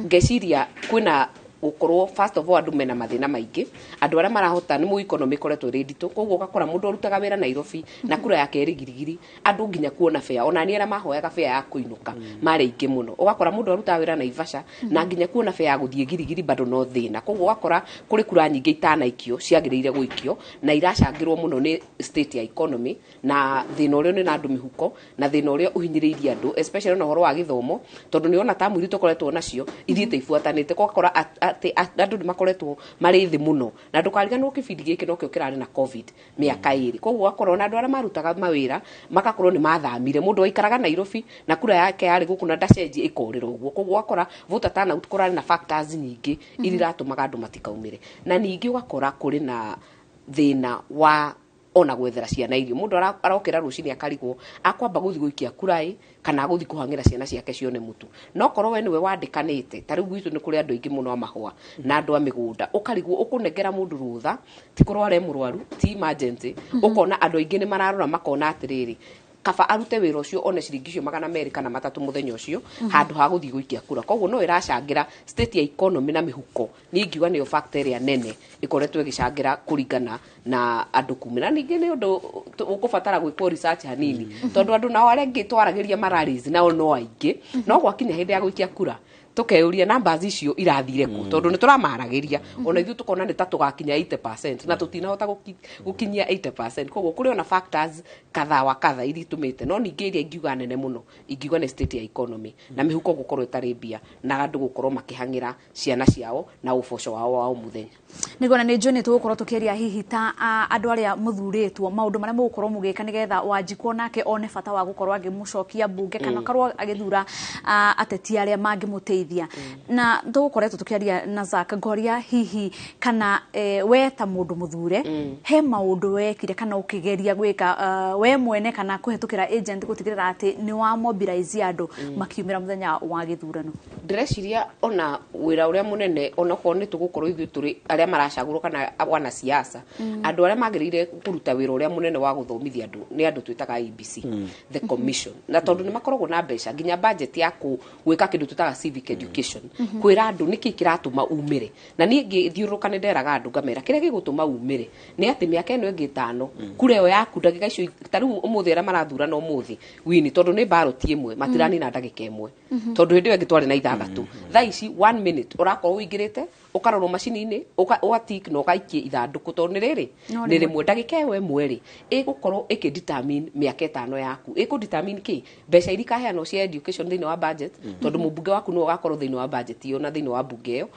Ngeciria kwĩna gukorwo first of all andu mena mathina maingi andu aria marahota ni mu economy koretwo renditu koguo gakora mundu arutaga wira Nairobi na kura yake rigirigiri andu nginya kuona fare ona ni aria mahoyaga fare ya kuinuka mari ingi muno ugakora mundu arutaga wira Naivasha na nginya kuona fare ya guthie girigiri bado no thina koguo ugakora kuri kura nyingi itanaikio ciagiriire guikio na iracangirwo muno ni state ya economy na thina uria ni na andu mihuko na thina uria uhinyiriirie andu especially na horo wa githomo tondu ni ona tamu iritu koretwo nacio ithiete ifuatanite gakora ati andu ni makoretwo mari thi muno na ndukariganwo kibindi giki no kio kirari na covid miaka iri koguo gakora na andu aria marutaga mawira makakorwo ni mathamire mundu aikaraga Nairobi na kura yake yari guku na ndacenji ikorira uguo koguo gakora voter turnout kurari na factors nyingi iratumaga andu matikaumire na ningi ugakora kuri na thina wa ona gwethera ciana irio mundu arokera rucini akarigwo akwamba guthi guikia kurai kana guthi kuhangira ciana ciake cione mutu no korwo we niwe wandikanite tari gwitu ni kuri andu ingi muno amahwa na andu amigunda ukarigwo ukunengera mundu rutha ti kurware murwaru ti emergency ukona andu ingi ni mararora makona atiriri kaba arute wira ucio one ciringi cio 200 kana 3 muthenya ucio handu ha guthi guikia kura koguo no iracangira state ya economy na mihuko ni ngiuga ni factor ya nene ikoretwo igicangira kuringana na andu kumira ningi ni undu ukubatara gwikwo research hanini tondu andu nao arengi twaragiria mararizi nao no aingi no gwakinya hindi ya guikia kura tukeuria numbers icio irathire ku tondu ni turamaragiria ona ithu tukona ni tatugakinya 80% na tutinahota gukinyia 80% koguo kuri ona factors kadha wa kadha iritumite no ningi iria ingiuga nene muno ingiuga ni state ya economy na mihuko gukorwo itari mbia na andu gukorwo makihangira ciana ciao na uboco wao wa muthenya nigona ni njoni tugukorwo tukiria hihi ta andu aria muthuritwo maundu maria mugukorwo mugika nigetha Wanjikũ nake one bata wa gukorwo agimucokia bunge kana karwo agithura ateti aria mangimuteithia na tugukoretwo tukiaria na Zaka ngoria hihi kana we ta mundu muthure he maundu wekire kana ukigeria gwika we mwene kana kuhetukira agent gutigirira ati ni wa mobilize andu makiumira muthenya wa githurano ndreciria ona wira uria munene ona ko ni tugukorwo ithu turi aria maracagurwo kana wana siasa andu aria magirire kuruta wira uria munene wa guthomithia andu ni andu twitaga IBC the commission na tondu ni makoragwo na mbeca nginya budget ya gwika kindu twitaga civic education kwira andu niki kiratuma umire na ni ngithiuruka ni nderaga andu ngamera kiria gigutuma umire ni ati miaka eno ingi 5 kure yo yaku ndagika icio tariu umuthi aria marathura no muthi wini tondu ni ballot imwe matirani na ndagika imwe tondu hindi wengi twari na ithathatu thaa ici 1 minute urakorwo wingirite ukarorwo macini-ini ugatik no gaikie ithanduku tondu ni riri ni rimwe ndagika ĩmwe ri igukorwo ikidetermine miaka 5 yaku ikudetermine ki mbeca iria kaheanwo cia education thini wa budget tondu mubunge waku no ugakorwo thini wa budget iyo na thini wa bunge iyo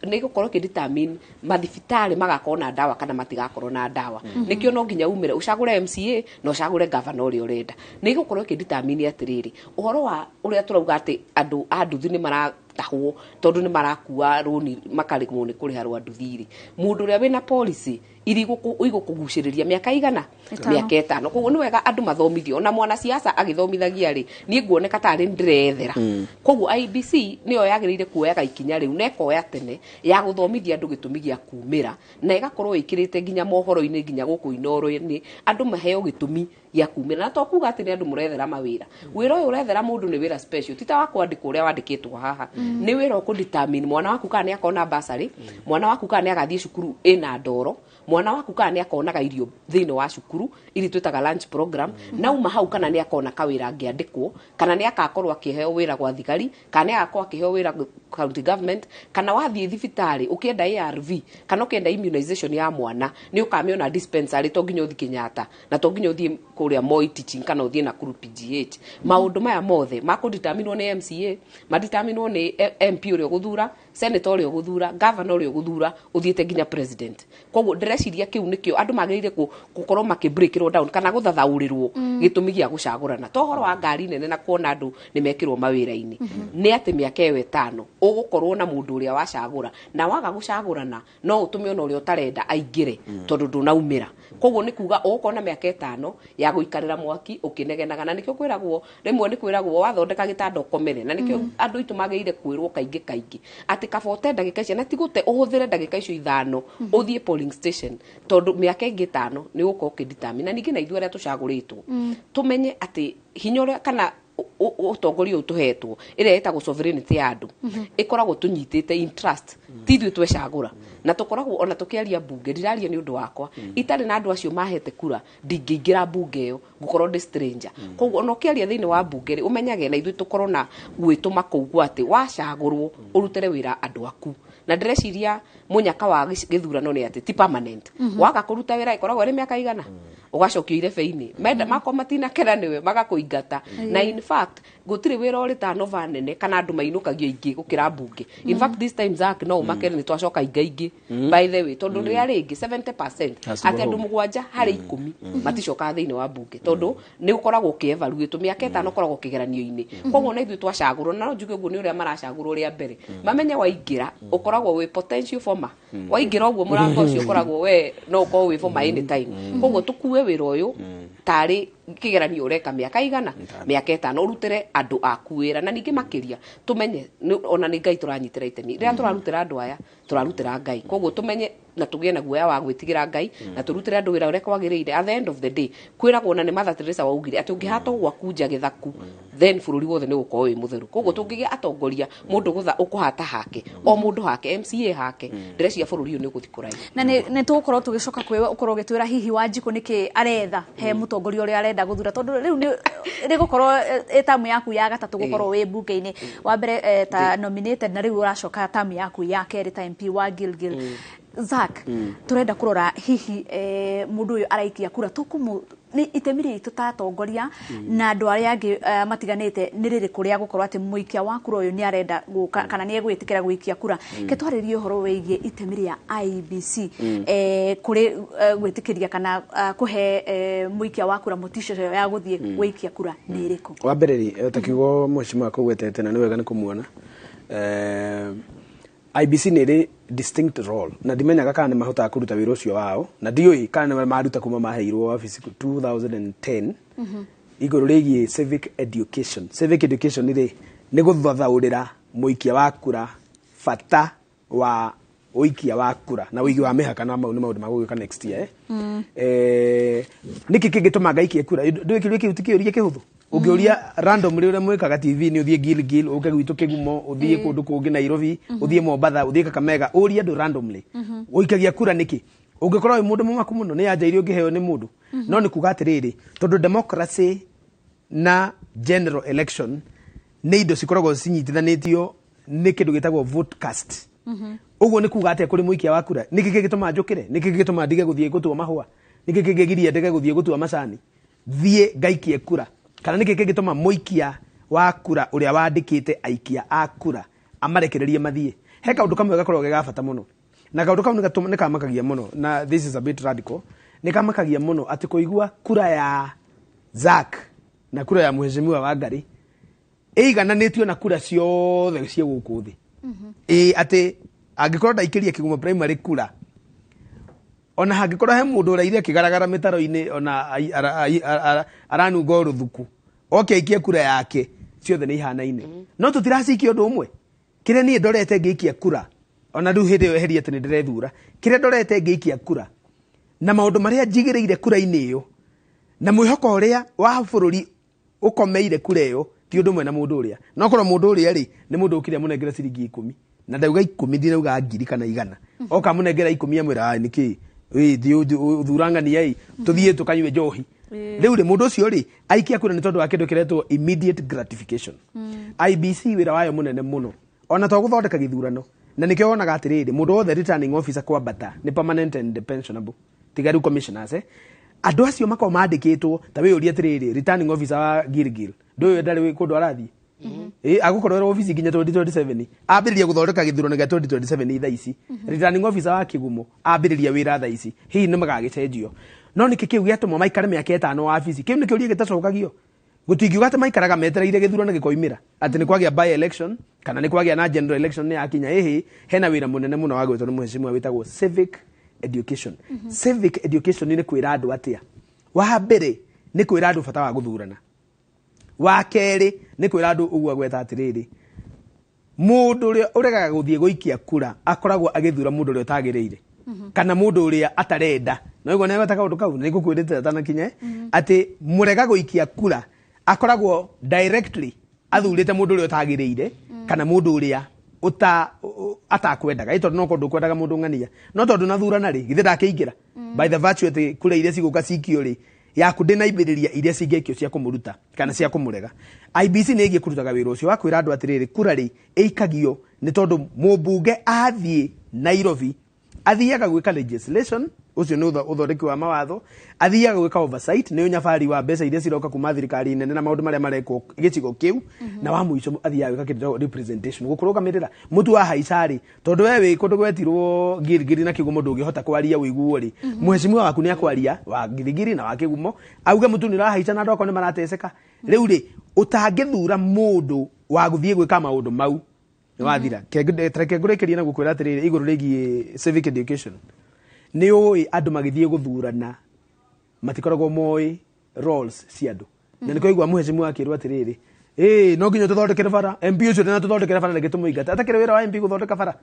ni igukorwo ikidetermine mathibitari magakorwo na dawa kana matigakorwo na dawa nikio no nginya umire ucagure MCA no ucagure governor uria urenda ni igukorwo ikidetermine atiriri uhoro wa uria turauga ati andu a nduthi ni mara tahwo tondu ni marakua roni makarigwo ni kuriha andu thiri mundu uria wina policy igukuguciriria miaka igana miaka 5 koguo ni wega andu mathomithio na mwana siasa agithomithagia ri ni nguoneka tari ndirethera koguo IBC niyo yagirire kuoyaga ikinya riu nekoya tene ya guthomithia andu gitumi gia kumira na igakorwo ikirite nginya mohoro-ini nginya guku inoro-ini andu maheo gitumi ya kumira na to kuga ati ni andu murethera mawira wira uyu urethera mundu ni wira special tita wa kwandika uria wandikitwo haha ni wira ukudetermine mwana waku kana akona basari mwana waku kana agathie cukuru ina ndoro mwana waku kana ni akonaga irio thini wa cukuru iri twitaga lunch program na uma hau kana ni akona kawira ngiandikwo kana ni akakorwo akiheo wira gwa thigari kana ni akakorwo akiheo wira county government kana wathie thibitari ukienda ARV kana ukienda immunization ya mwana ni ukamiona dispensary to nginya uthi Kenyatta na to nginya uthi kuria Moi teaching kana uthi na kuru PGH maundu maya mothe makudeterminwo ni MCA madeterminwo ni MP uria guthura senator uria guthura governor uria guthura uthiete nginya president koguo ndreciria kiu nikio andu magirire gukorwo makibreakirwo down kana guthathaurirwo gitumi gia gucagurana to horo wa ngari nene na kuona andu ni mekirwo mawira-ini ni ati miaka 5 ugukorwo na mundu uria wacagura na waga gucagurana no utume ona uria utarenda aingire tondu ndunaumira koguo ni kuga ukona miaka 5 ya guikarira mwaki ukinegenaga na nikio kwiragwo rimwe ni kwiragwo wathondeka gitanda ukomere na nikio andu itu magirire kwirwo kaingi ati kabote ndagika icio na tigute uhuthire ndagika icio 5 uthie polling station tondu miaka ingi 5 ni uko ukidetermine na ningi na ithu aria tucaguritwo tumenye ati hinya uria kana utongoria utuhetwo ire etagwo sovereignty ya andu ikoragwo tunyitite interest tithwe twecagura na tukoragwo ona tukiaria bunge ndiraria ni undu wakwa itari na andu acio mahete kura ndingiingira bunge yo gukorwo ndi stranger koguo ona ukiaria thiini wa bunge ri umenyage na ithu tukorwo na gwituma kougwa ati wacagurwo urutere wira andu aku na ndireciria munyaka wa githurano ni ati ti permanent waka kuruta wira ikoragwo ri miaka igana ugacokio irebe-ini menda mako matina kera niwe magakuingata na in fact gutire wira uri ta nova nene kana andu mainukagio ingi gukira bunge in fact this time Zach no makere ni twacoka ingi by the way tondu ria ringi 70% ati andu mugwanja hari 10 maticoka thiini wa bunge tondu ni ukoragwo ukievaluate miaka itano ukoragwo kigeranio-ini koguo na ithu twacagurwo na njuge uguo ni uria maracagurwo ria mbere mamenye waingira ukoragwo wi potential former waingira uguo murango ucio ukoragwo we no ukorwo wi former any time koguo tukue wira uyu tari kigeranio ureka miaka igana miaka itano urutire andu akuira na ningi makiria tumenye ona ni Ngai turanyitira itemi ria turarutira andu aya turarutira Ngai koguo tumenye na tugie na guoya wa gwitigira Ngai na turutire andu wira ureka wagirire at the end of the day kwiragwo na ni Mother Teresa waugire ati ungihato gwakunja githaku then bururi wothe ni gukorwo wi mutheru koguo tungigia atongoria mundu gutha ukuhata hake o mundu hake MCA hake ndĩreciria bururi uyu ni guthikura na ni tukorwo tugicoka kwewe ukorwo gitwira hihi Wanjiku niki aretha he mutongoria uri arenda guthura tondu riu ni gukorwo etamu yaku ya gatatu gukorwo wi bunge-ini wa mbere ta nominated na riu uracoka tamu yaku ya keri ta MP wa Gilgil Zach turenda kurora hihi mundu uyu araikia kura tukumu ni itemiri tutatongoria na andu aria angi matiganite ni riri kuria gukorwo ati muikia wa kura uyu ni arenda kana ni egwitikira gwikia kura ke twaririe uhoro wigie itemiri ya IBC kuri gwitikiria kana kuhe muikia wa kura motisha ya guthie gwikia kura ni iriku wa mbere takigo mheshimiwa kugwetete na ni wega ni kumuona IBC ni ri distinct role na dimenyaga kana ni mahota kuruta wira ucio wao na ndioi kana maruta kuma maheirwo office 2010 iguru rigie civic education ni guthothaurira muikia wa kura fata wa uikia wa kura na wigi wa mihaka na maundu magugika next year niki kingituma ngaikie kura ndwikirwe kiutikio kihuthu ungiuria random ri mwikaga TV ni uthie Gilgil uke gwitu Kigumo uthie kundu kungi Nairobi uthie Mombasa uthie Kakamega uria andu randomly uikagia kura niki ungikorwo wi mundu mumaku muno ni anjairi ungiheo ni mundu no ni kuga atiriri tondu democracy na general election ni indo cikoragwo cinyitithanitio ni kindu gitagwo vote cast uguo ni kuga ati kuri muikia wa kura niki kigituma njukire niki kigituma ndige guthie gutua mahua niki kigigiria ndige guthie gutua macani thie ngaikie kura kana niki kigituma muikia wa kura uria wandikite aikia a kura amarekererie mathie he kaundu kamwe gakorwo gagabata muno na kaundu kamwe ni kamakagia muno na this is a bit radical ni kamakagia muno ati kuigua kura ya Zach na kura ya mheshimiwa Wangari eigananitio na kura ciothe cia guku thi ati angikorwo ndaikiria Kigumo primary kura ona hangikorwo he mundu uraire kigaragara mitaro-ini ona aranunga ruthuku ikie kura yake ciothe ni ihanaine no tutiracikia undu umwe kire nie ndorete ngiikia kura ona riu hindi yo heri ati ni ndirethura kire ndorete ngiikia kura na maundu maria njigireire kura-ini iyo na mwihoko uria wa bururi ukomeire kura iyo ti undu mwe na mundu uria no korwo mundu uria ri ni mundu ukire munengera ciringi 10 na ndauga 10 ndirauga ngiri kana igana oka munengera 10 amwira niki thurangania i tuthie tukanywe njohi riu ri mundu ucio ri aikia kura ni tondu wa kindu kiretwo immediate gratification IBC wira wayo munene muno ona to guthondeka githurano na nikio wonaga atiriri mundu wothe returning officer kwa bata ni permanent and pensionable tigaru commissioners andu acio mako mandikitwo ta we uria atiriri returning officer wa Gilgil ndoyo ndari kundu arathi agukorwo office nginya 2027 ambiriria guthondeka githurano gya 2027 itha ici returning officer wa Kigumo ambiriria wira tha ici hihi ni magagicenjio no niki kiu giatuma maikare miaka 5 wa office kiu niki uria gitacokagio gutingiuga ati maikaraga metereire githurano gikoimira ati ni kwagia by election kana ni kwagia na general election ni akinya hihi hena wira munene muno wa gwetwo ni mheshimiwa witagwo civic education civic education ni kwira andu atia wa mbere ni kwira andu bata wa guthurana wa keri ni kwira andu ugwa gweta atiriri mundu uria uregaga guthie guikia kura akoragwo agithura mundu uria utagireire kana mundu uria atarenda no igwa negweta kaundu kau ni gukwirite atana kinye ati murega guikia kura akoragwo directly athurite mundu uria utagiriire kana mundu uria atakwendaga ito no kondu kwendaga mundu ngania no tondu nathurana ri githe ndakiingira by the virtue ati kura iria ciguka cikio ri yaku ndina ibiriria iria cingekio cia kumuruta kana cia kumurega IBC ni igie kurutaga wira ucio wakwira andu atiriri kura ri ikagio ni tondu mubunge athie Nairobi athiaga gwika legislation ucio ni uthondeki wa mawatho athiaga gwika oversight ni unyabari wa mbeca iria ciroka kuma thirikari nene na maundu maria marekwo gicigo kiu na wa muico athiaga gwika kindu representation gukurugamirira mutu wa haicari tondu we wi kundu gwetirwo girigiri na kigumo ndungihota kwaria wiguo ri muheshimiwa waku ni akwaria wa girigiri na wa kigumo auga mutu ni rahaica na ndoko ni marateseka riu ri utangithura mundu wa guthie gwika maundu mau wathira kengure na gukwira atiriri iguru rigi civic education ni oi andu magithie guthurana matikoragwo moi roles cia andu na niko igwa muheshimiwa akirwa atiriri no nginya tuthondekere bara MP ucio na tuthondekere bara rege tumuingata atakire wira wa MP guthondeka bara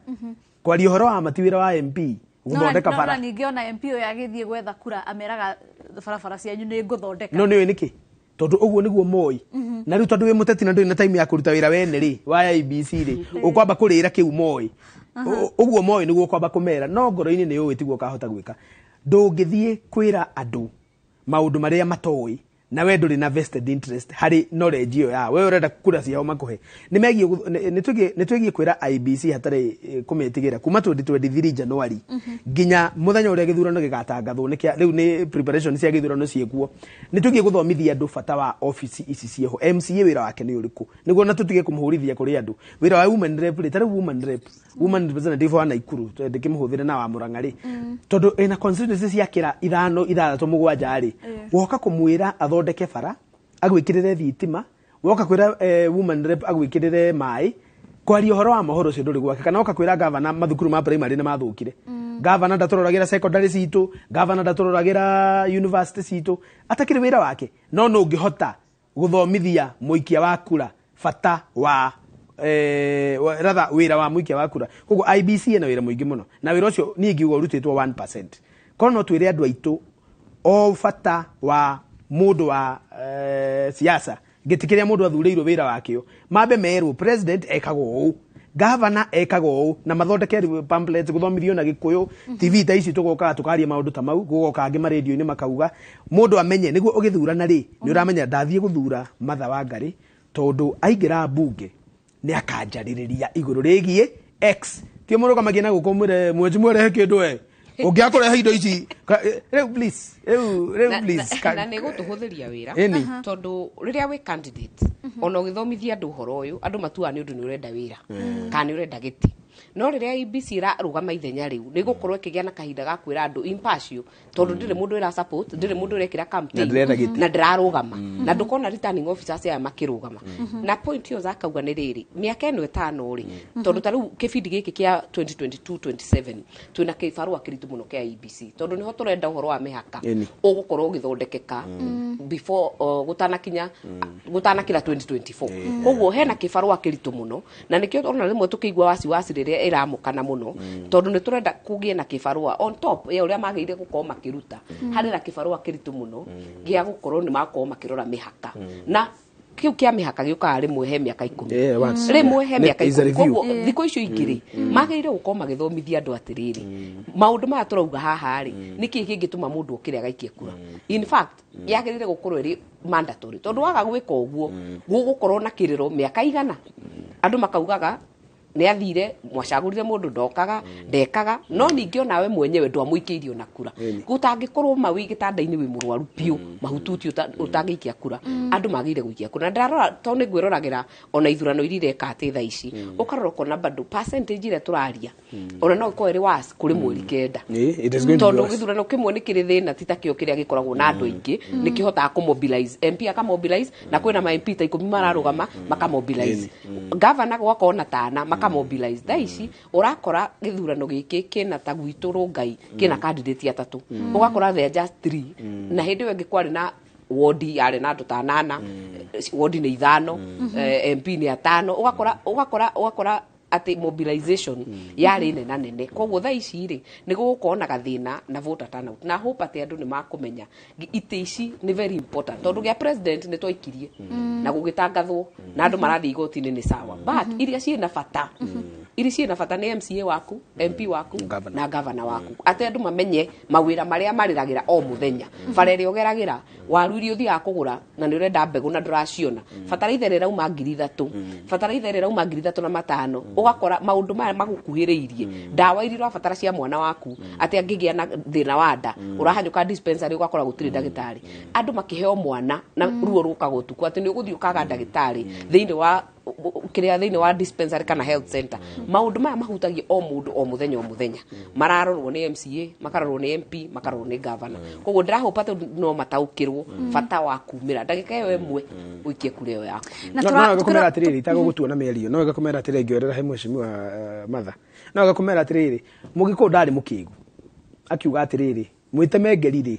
kwari uhoro wa matiwira wa MP guthondeka bara no ningiona MP uyo agithie gwetha kura ameraga barabara cianyu ni nguthondeka no ni niki tondu uguo niguo moi na riu tondu wi muteti na nduri na time ya kuruta wira wene ri wa IBC ri ukwamba kurira kiu moi uguo moi niguo kwamba kumera no ngoro-ini ni uwi tiguo kahota gwika ndungithie kwira andu maundu maria matoi na we nduri na vested interest hari knowledge iyo ya we urenda kura ciao makuhe nitwegie kwira IBC hatari kumetigira kuma 2023 January ginya muthenya uria githurano gigatangathwo riu ni preparation cia githurano ciekuo nitwegie guthomithia andu bata wa office ici cieho MCA wira wake ni uriku niguo na tutige kumuhurithia kuri andu wira wa women rep tari woman representative wa Naikuru ndikimuhuthire na wa Murang'ari tondu ina constituency ciakira ithano ithatatu mugwanja ri woka kumwira athondeke bara agwikirire thitima woka kwira woman rep agwikirire mai kwari uhoro wa mohoro cio nduri gwake kana woka kwira governor mathukuru ma primary ni mathukire governor ndaturoragira secondary citu governor ndaturoragira university citu atakire wira wake no ngihota guthomithia muikia wa kura bata wa rather wira wa muikia wa kura koguo IBC ena wira muingi muno na wira ucio ni ngiugo rutitwo 1% kono no twire andu aitu o bata wa mundu wa siasa gitikiria mundu athureirwo wira wakio mambe merwo president ekago governor ekago na mathondeke pamphlets guthomithio na gikuyu TV ta ici tugoka tukaria maundu ta mau gugoka angi ma radio-ini makauga mundu amenye niguo ugithurana ri ni uramenya ndathie guthura Martha Wangari tondu aingira bunge ni akanjaririria iguru rigie X ti mundu kamagia na gukomure mwejimu rehe kindu we ungiakoreha indo ici please na nä gå tå hå thä ria wä ra tondå rä rä a wä candidate ona å gä thomithia andå å horo å yå andå matuaga nä å ndå nä å renda wä ra kana nä å renda gä tä no rä rä a IBC ä rugama ithenya rä u nä gå korwo ä kä gä a na kahinda ga kwä ra andå impartial tondå ndä rä må ndå ä ra support ndä rä må ndå ä rekä ra campaign na ndä rarå gama na ndå kona returning officers aya makä rå gama na point ä yo zakauga nä rä rä mä aka ä no ä tano rä tondå ta rä u kä bindi gä kä kä a 2022-27 twä na kä barå kä ritå må no kä a IBC tondå nä ho tå renda å horo wa mä haka å gå korwo å gä thondekeka before gå tanakinya 2024 koguo hena kä barå kä ritå må no na nä kä o ona rä mwe tå kä igua wasiwasi rä rä a ä ramå kana må no tondå nä tå renda kå gä e na kä barå on top ya å rä a magä ire gå korwo makä ruta harä na kä barå kä ritå må no gä a gå korwo nä makorwo makä rora mä haka na kä u kä a mä haka gä å kaga rä mwe he mä aka 10 rä mwe he mä aka 10 koguo thikå icio ingä rä magä ire gå korwo magä thomithia andå atä rä rä maå ndå maya tå rauga haha rä nä kä kä ngä tå ma må ndå å kä rä a gaikie kura in fact yagä rä re gå korwo ä mandatory tondå waga gwä ka å guo gå gå korwo na kä rä ro mä aka igana andå makaugaga nä athire mwacagå må ndå ndokaga ndekaga no ningä onawe mwenyewe ndwamå ikä irio na kura gå tangä korwo ma wä gä tanda-inä wä må rwaru piå mahututi å tangä ikia kura andå magä ire gå ikia kura na ndarora to nä ngwä roragä ra ona ithurano iria ireka atä tha ici å karora kona bandå percentage ä rä a tå raria ona no ä korwo ä rä was kå rä mweri kenda tondå gä thurano kä mwe nä kä rä thä na ti ta kä o kä rä a gä koragwo na andå aingä nä kä hotaga kå mobilize MP akamobilize na kwä na ma MP ta 10 mararå gama makamobilize governor gwakorwo na tana mobilize tha ici urakora githurano giki kina ta gwitå rå ngai kina candidate atatå ugakora they just 3 na hindi yo ngikwari na wodi yari na andå ta 8 wodi nä 5 MP nä 5 ugakora ati mobilization yari nene koguo tha ici ri ni gukona gathina na voter turnout na hope ati andu ni makumenya ite ici ni very important tondu gya president ni twaikirie na gugitangathwo na andu marathi igoti-ini ni sawa but iria ci na bata iri ci na bata ni MCA waku MP waku na governor waku ati andu mamenye mawira maria mariragira o muthenya farere ogeragira waru irio thia kugura na ni urenda mbegu na nduraciona fataraitha rera uma 3,000 fataraitha rera uma 3,500 ugakora maundu maya magukuhiriirie ndawa iri rabatara cia mwana waku ati angigia na thina wa nda urahanyuka dispensary ugakora gutiri ndagitari andu makiheo mwana na ruo rukagutuku ati ni uguthii ukaga ndagitari thiini wa kiria thiini wa dispensary kana health center maundu maya mahutagia o mundu o muthenya mararorwo ni MCA makarorwo ni MP makarorwo ni governor koguo ndirahopa no mataukirwo bata wa kumira ndagika yo emwe uikie kure yo yako na turakumera atiriri itagugutua na merio no gakumera atiriri ngiorera he mheshimiwa Matha no gakumera atiriri mugiko ndari mukigu akiuga atiriri mwitemengerire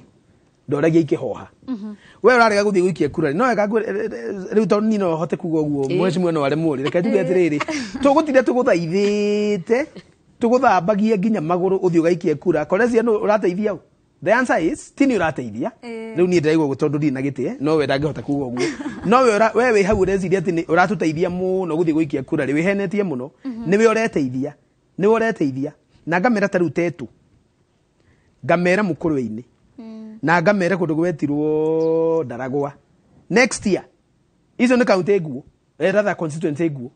ndoragia ikihoha we urarega guthii guikia kura no wega riu to nino hote kuga guo mheshimiwa no wale muri reke tuge atiriri tugutire tuguthaithite tuguthambagia nginya maguru uthii ugaikia kura korecia no urateithia the answer is tini urateithia riu ni ndiraigwa gutondu ndi na giti no we ndangihota kuga guo no we we hau ureciria ati uratuteithia muno guthii guikia kura ri wihenetie muno ni we ureteithia na ngamera ta riu tetu ngamera mukuru-ini na ngamera kundu gwetirwo Ndaragwa next year izo ni county nguo rather constituency nguo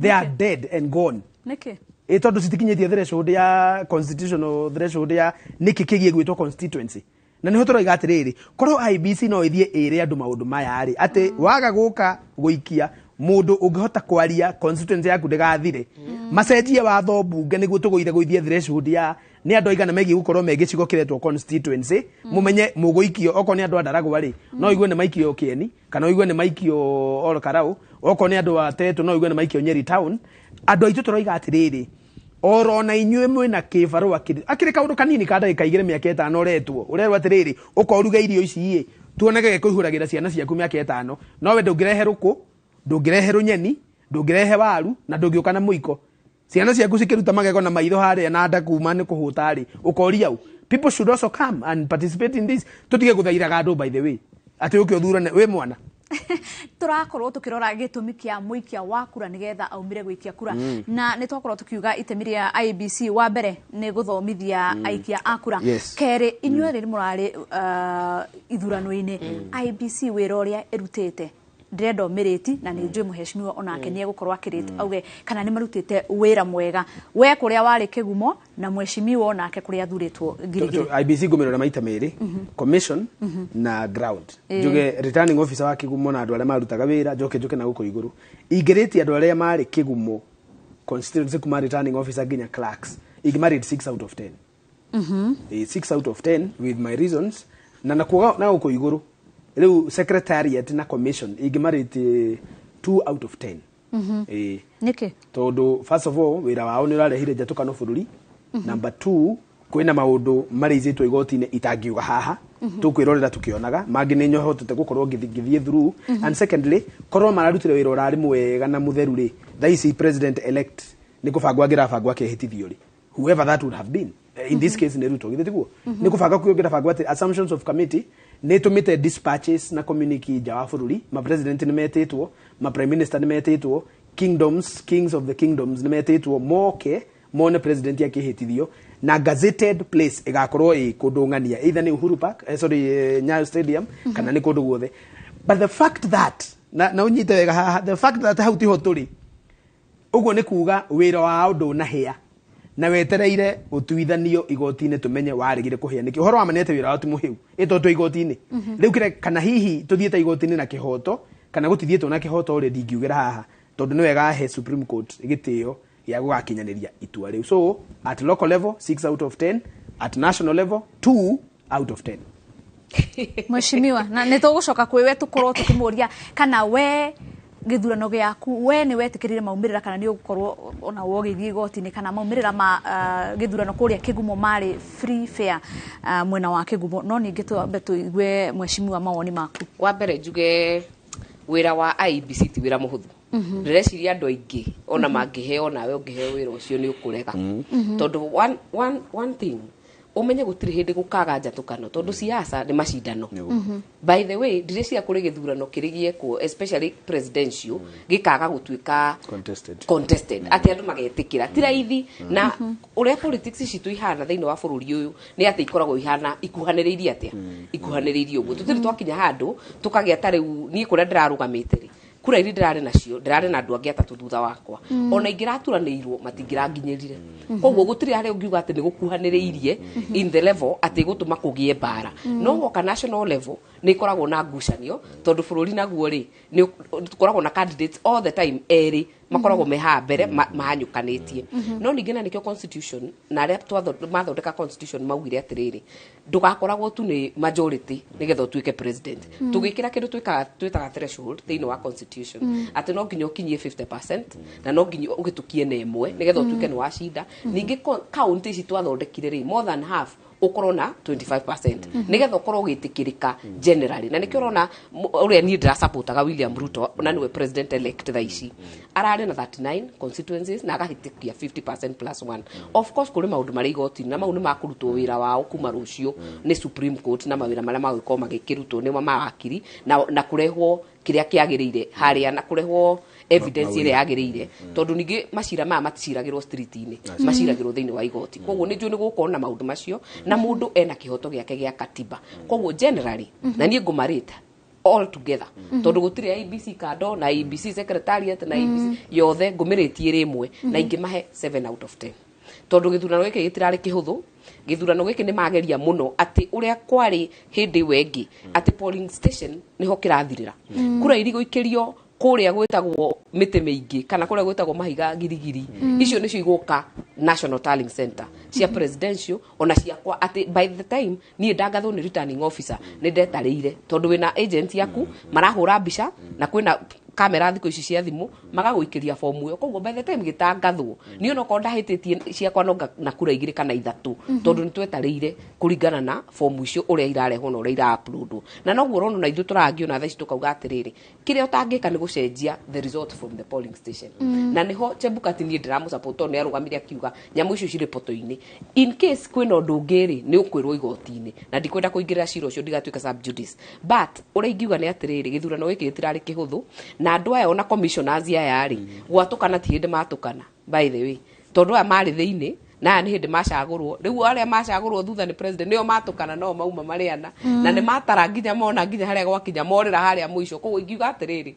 they are dead and gone niki tondu citikinyitie threshold ya constitutional threshold ya niki kigie gwitwo constituency na niho turoiga atiriri korwo IBC no ithie ire andu maundu maya ri ati waga guka guikia mundu ungihota kwaria constituency yaku ndigathire macenjie watho bunge niguo tuguire guithie threshold ya ni andu aigana megi gukorwo megicigo kiretwo constituency mumenye muguikio oko ni andu Ndaragwa ri no igwe ni maikio Kieni kana igwe ni maikio Ol Karau oko ni andu Ateto no igwe ni maikio Nyeri town andu aitu turoiga atiriri oro na inyue mwena kibaru akiri kaundu kanini ka ndagika 2 5 oretwo urerwa atiriri ukoruga irio ici tuonege kuihuragira ciana ciaku 5 no we ndungirehe ruku ndungirehe runyeni ndungirehe waru na ndungiuka na muiko ciana ciaku cikiruta magego na maitho haria na nda kuma ni kuhuta ri ukoria u people should also come and participate in this tutige guthairaga andu by the way ati uki uthurane we mwana turakorwo tukirora gitumi kia muikia wa kura nigetha aumire guikia kura na nitwakorwo tukiuga itemi ya IBC wa mbere ni guthomithia aikia akura kere inywe ri murari ithurano-ini IBC wira uria irutite ndrendo miriti na ni njui muheshimiwa onake ni gukorwo akirite auge kana ni marutite wira mwega we kuria wari kigumo na muheshimiwa onake kuria thuritwo ngirigiri IBC gumirora maita meri commission na ground njuge returning officer wa kigumo na andu aria marutaga wira njoke na guko iguru ingiriti andu aria mari kigumo constituency kuma returning officer nginya clerks igimarid 6 out of 10 6 out of 10 with my reasons na nakuga na guko iguru riu secretariat na commission igimarite 2 out of 10 niki tondu first of all wira wao ni urarehire njatukano bururi number 2 kwina maundu marizitwo igoti-ini itangiuga haha tukwirorera tukionaga mangi ni nyohotete gukorwo ngithie through and secondly korwo mararutire wira urari mwega na mutheru ri thaisi president elect ni kubangwa ngirabangwa kehitithio ri whoever that would have been in this case ni Ruto githitiguo ni kubanga kuongira bangwa assumptions of committee ni tumite dispatches na communique jawa bururi ma president ni metitwo ma prime minister ni metitwo kings of the kingdoms ni metitwo moke mone president yake hitithio na gazetted place igakorwo ikundungania either ni Uhuru Park Nyayo Stadium kana ni kundu guothe but the fact that na unyite wega the fact that how tiho turi uguo ni kuga wira wa undu na hia na wetereire utuithanio igoti-ini tumenye warigire kuhia niki horo amanete wira watu muhiu itoto igoti-ini riu kire kana hihi tuthiete igoti-ini na kihoto kana gutithietwo na kihoto already ngiugira haha tondu ni wega he Supreme Court igitio ya gugakinyaniria itua riu so at local level 6 out of 10 at national level 2 out of 10 Mheshimiwa na nitugucoka kwiwe tukorwo tukimuria kana we githurano giaku we ni wetikirire maumirira kana ni ugukorwo ona wogithie igoti-ini kana maumirira ma githurano kuria kigumo mari free fair mwena wa kigumo no ningi tuambe tuigwe mheshimiwa mawoni maku wa mbere njuge wira wa IEBC ti wira muhuthu ndireciria andu aingi ona mangiheo nawe ungiheo wira ucio ni ukurega tondu one thing umenye gutiri hindi gukaga njatukano tondu siasa ni macindano by the way ndireciria kuri githurano kirigie ko especially presidential gikaga gutuika contested ati andu magetikira ti raithi na uria politics citu ihana thiini wa bururi uyu ni ati ikoragwo ihana ikuhaniriirie atia ikuhaniriirie uguo tutiri twakinya handu tukagia ta riu ni kuria ndirarugamite ri kura iri ndirare nacio ndirare na andu angi atatu thutha wakwa ona ingiraturanirwo matingiranginyirire koguo gutiri hari ungiuga ati ni gukuhaniriirie in the level ati gutuma kugie bara no woka national level ni koragwo na ngucanio tondu bururi naguo ri ni koragwo na candidates all the time eri makoragwo meha mbere mahanyukanitie no ningena nikyo constitution na aria mathondeka constitution maugire atiriri ndugakoragwo tu ni majority nigetha utuike president tugikira kindu twitaga threshold thiini wa constitution ati no nginya ukinyie 50% na no nginya ugitukie na imwe nigetha utuike ni washinda ningi county ici twathondekire ri more than half ukorwo na 25% nigetha ukorwo gitikirika generally na nikyo rona uria ni ndira supportaga William Ruto na niwe president elect thaici arare na 39 constituencies na agahitikia 50% plus 1 of course kuri maundu mari igoti na maundu makurutwo wira wao kuma rucio ni Supreme Court na mawira maria magiko magikirutwo ni mawakiri na kurehwo kiria kiagirire haria na kurehwo evidence ile yagirire tondu ningi macira maya maticiragirwo street-ini maciragirwo thiini wa igoti koguo ni njui ni gukorwo na maundu macio na mundu ena kihoto giake gia katiba koguo generally na nie ngumarita all together tondu gutiri IEBC kando na IEBC secretariat na IEBC yothe ngumiritie rimwe na ingimahe 7 out of 10 tondu githurano giki gitirari kihuthu githurano giki ni mageria muno ati uria kwari hindi wengi ati polling station niho kirathirira kura iri guikirio kuria gwetagwo mite mingi kana kuria gwetagwo mahiga girigiri icio nicio iguka National Tallying Center cia presidential ona cia kwa ati by the time ni ndangathwo ni returning officer ni ndetarire tondu wina agent yaku marahura mbica na kwina kamera thiko ici cia thimu magagwikiria form yo koguo by the time gitangathwo ni ona ko ndahititie cia kwa no na kura igire kana ithatu tondu ni twetarire kuringana na form icio uria irarehwo na uria ira upload na noguo rono na ithu turangio na thaici tukauga atiriri kiria utangika ni gucenjia the result from the polling station na niho Chebukati ni ndiramu support ni arugamire akiuga nyamu icio ciri poto-ini in case kwina undu ngiri ni ukwirwo igoti-ini na ndikwenda kuingirira cira ucio ndigatuika sub judice but uria ingiuga ni atiriri githurano giki gitirari kihuthu na andu aya ona commissioners aya ri gwatukana ti hindi matukana by the way tondu aya mari thiini na ni hindi macagurwo riu aria macagurwo thutha ni president nio matukana no mauma mariana na ni matara nginya mona nginya haria gwakinya morira haria muico koguo ingiuga atiriri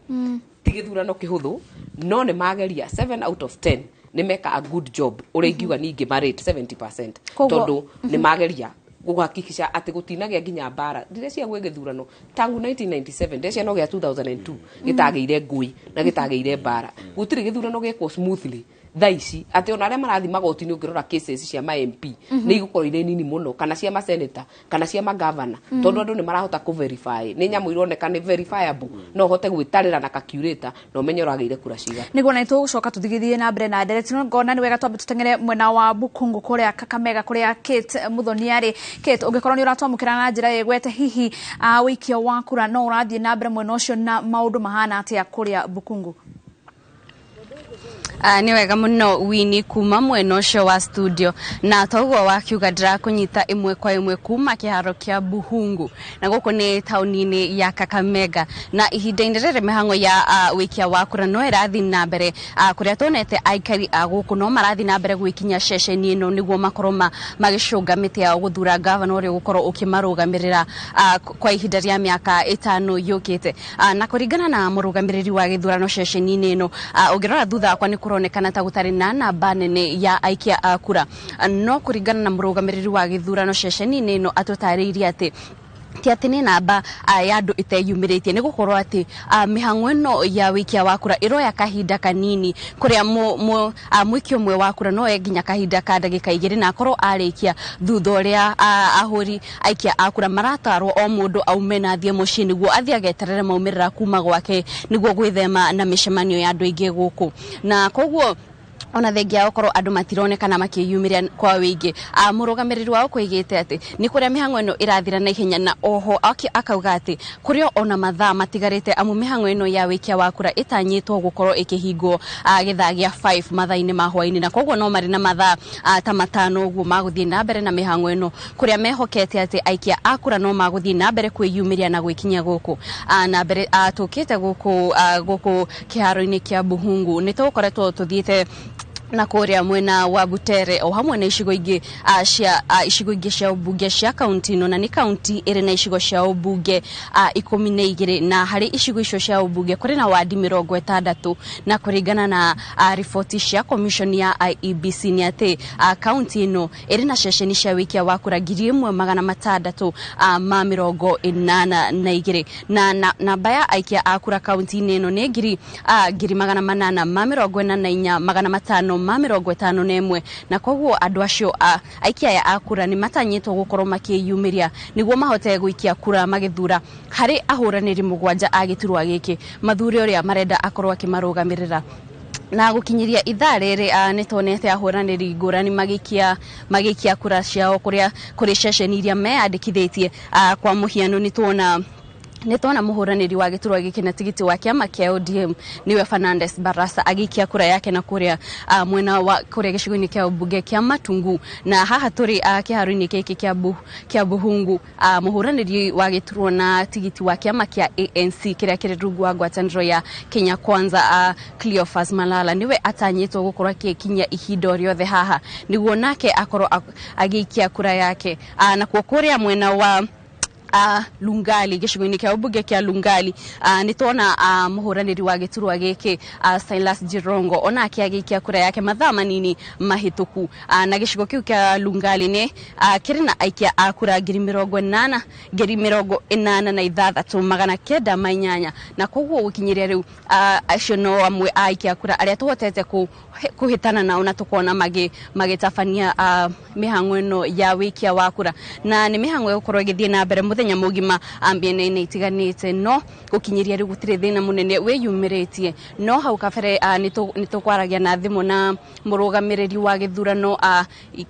ti githurano kihuthu no ni mageria 7 out of 10 ni meka a good job uria ingiuga ningi marate 70% tondu ni mageria guhakikisha ati gutinagia nginya bara ndirecia gwe githurano tangu 1997 ndirecia no gya 2002 gitageire ngui na gitageire bara gutiri githurano gekwo smoothly thaici ati ona aria marathi magoti-ini ungirora cases cia ma MP ni igukorwo ire nini muno kana cia ma senator kana cia ma governor tondu andu ni marahota ku verify ni nyamu ironeka ni verifiable no hote gwitarira na calculator no menye uragire kura ciga niguo na itugucoka tuthigithie na mbere na direct no ngona ni wega twambe tutengere mwena wa Bukungu kuria Kakamega kuria Kate Muthoni ari Kate ungikorwo ni uratwamukira na njira yegwete hihi wikia wa kura no urathie na mbere mwena ucio na maundu mahana atia kuria Bukungu ni wega muno Winnie kuma mwena ucio wa studio na toguo wakiuga ndirakunyita imwe kwa imwe kuma kiharo kia Buhungu na guku ni tauni-ini ya Kakamega na ihinda-ini riri mihango ya wikia wa kura no irathi na mbere kuria tonete aikari guku no marathi na mbere gwikinya ceceni ino niguo makorwo magicunga miti ya guthura governor uri gukorwo ukimarugamirira kwa ihinda ria miaka 5 yukite na kuringana na murugamiriri wa githurano ceceni ino ungirora thutha kwa ni kuronekana ta gutari na namba nene ya aikia akura no kuringana na murugamiriri wa githurano ceceni ino atutariirie ati ti ati ni namba ya andu iteyumiritie ni gukorwo ati mihango ino ya wikia wa kura iroya kahinda kanini kuria mwiki umwe wa kura no nginya kahinda ka ndagika 2 na akorwo arikia thutha uria ahuri aikia akura maratarwo o mundu aume na thie mucii niguo athie ageterere maumirira kuma gwake niguo gwithema na mishemanio ya andu aingi guku na koguo ona thengia okorwo andu matironekana makiyumiria kwa wingi murugamiriri wao kuigite ati ni kuria mihango ino irathira na ihenya na oho akauga ati kurio ona mathaa matigarite amu mihango ino ya wikia wa kura itanyitwo gukorwo ikihingo githagia 5 mathaa-ini ma hwaini na koguo no mari na mathaa ta matano uguo maguthie na mbere na mihango ino kuria mehokete ati aikia akura no maguthie na mbere kwiyumiria na gwikinya guku na mbere tukite guku kiharo-ini kia Buhungu ni tukoretwo tuthiite na kuria mwena wa Butere o hamwe na icigo ingi cia ubunge cia kaunti no na ni kaunti iri na icigo cia ubunge 12 na hari icigo icio cia ubunge kuri na wadi 60 na kuringana na ripoti cia commission ya IEBC ni ati kaunti ino iri na ceceni cia wikia wa kura 1682 na namba ya aikia akura kaunti ino ni 844,551 na koguo andu acio aikia ya akura ni matanyitwo gukorwo makiyumiria niguo mahote guikia kura magithura hari ahuraniri 7 agiturwa giki mathure uria marenda akorwo akimarugamirira na gukinyiria ithaa riri ni tonete ahuraniri ngurani magikia kura ciao kuria kuri ceceni iria meandikithitie kwa muhiano ni tuona muhuraniri wa giturwa giki na tigiti wa kiama kia ODM niwe Fernandes Barasa agikia kura yake na kuria mwena wa kuria gicigo-ini kia ubunge kia Matungu na haha turi kiharo-ini giki kia Buhungu muhuraniri wa giturwa na tigiti wa kiama kia ANC kiria kiri rungu wa ngwataniro ya Kenya Kwanza Cleophas Malala niwe atanyitwo gukorwo kikinya ihindo riothe haha niguo nake akorwo agikia kura yake na kuria mwena wa Lungali gicigo-ini kia ubunge kia Lungali ni tuona muhuraniri wa giturwa giki Silas Jirongo ona akiagikia kura yake mathaa manini mahituku na gicigo kiu kia Lungali ni kiri na aikia akura 80,86 na koguo gukinyiria riu acio no amwe aikia kura aria tuhotete kuhitana na ona tukona magitabania mihango ino ya wikia wa kura na ni mihango gukorwo igithie na mbere muthenya mugima ambiene itiganite no gukinyiria riu gutire thina munene weyumiritie no hau kabere nitukwaragia na thimu na murugamiriri wa githurano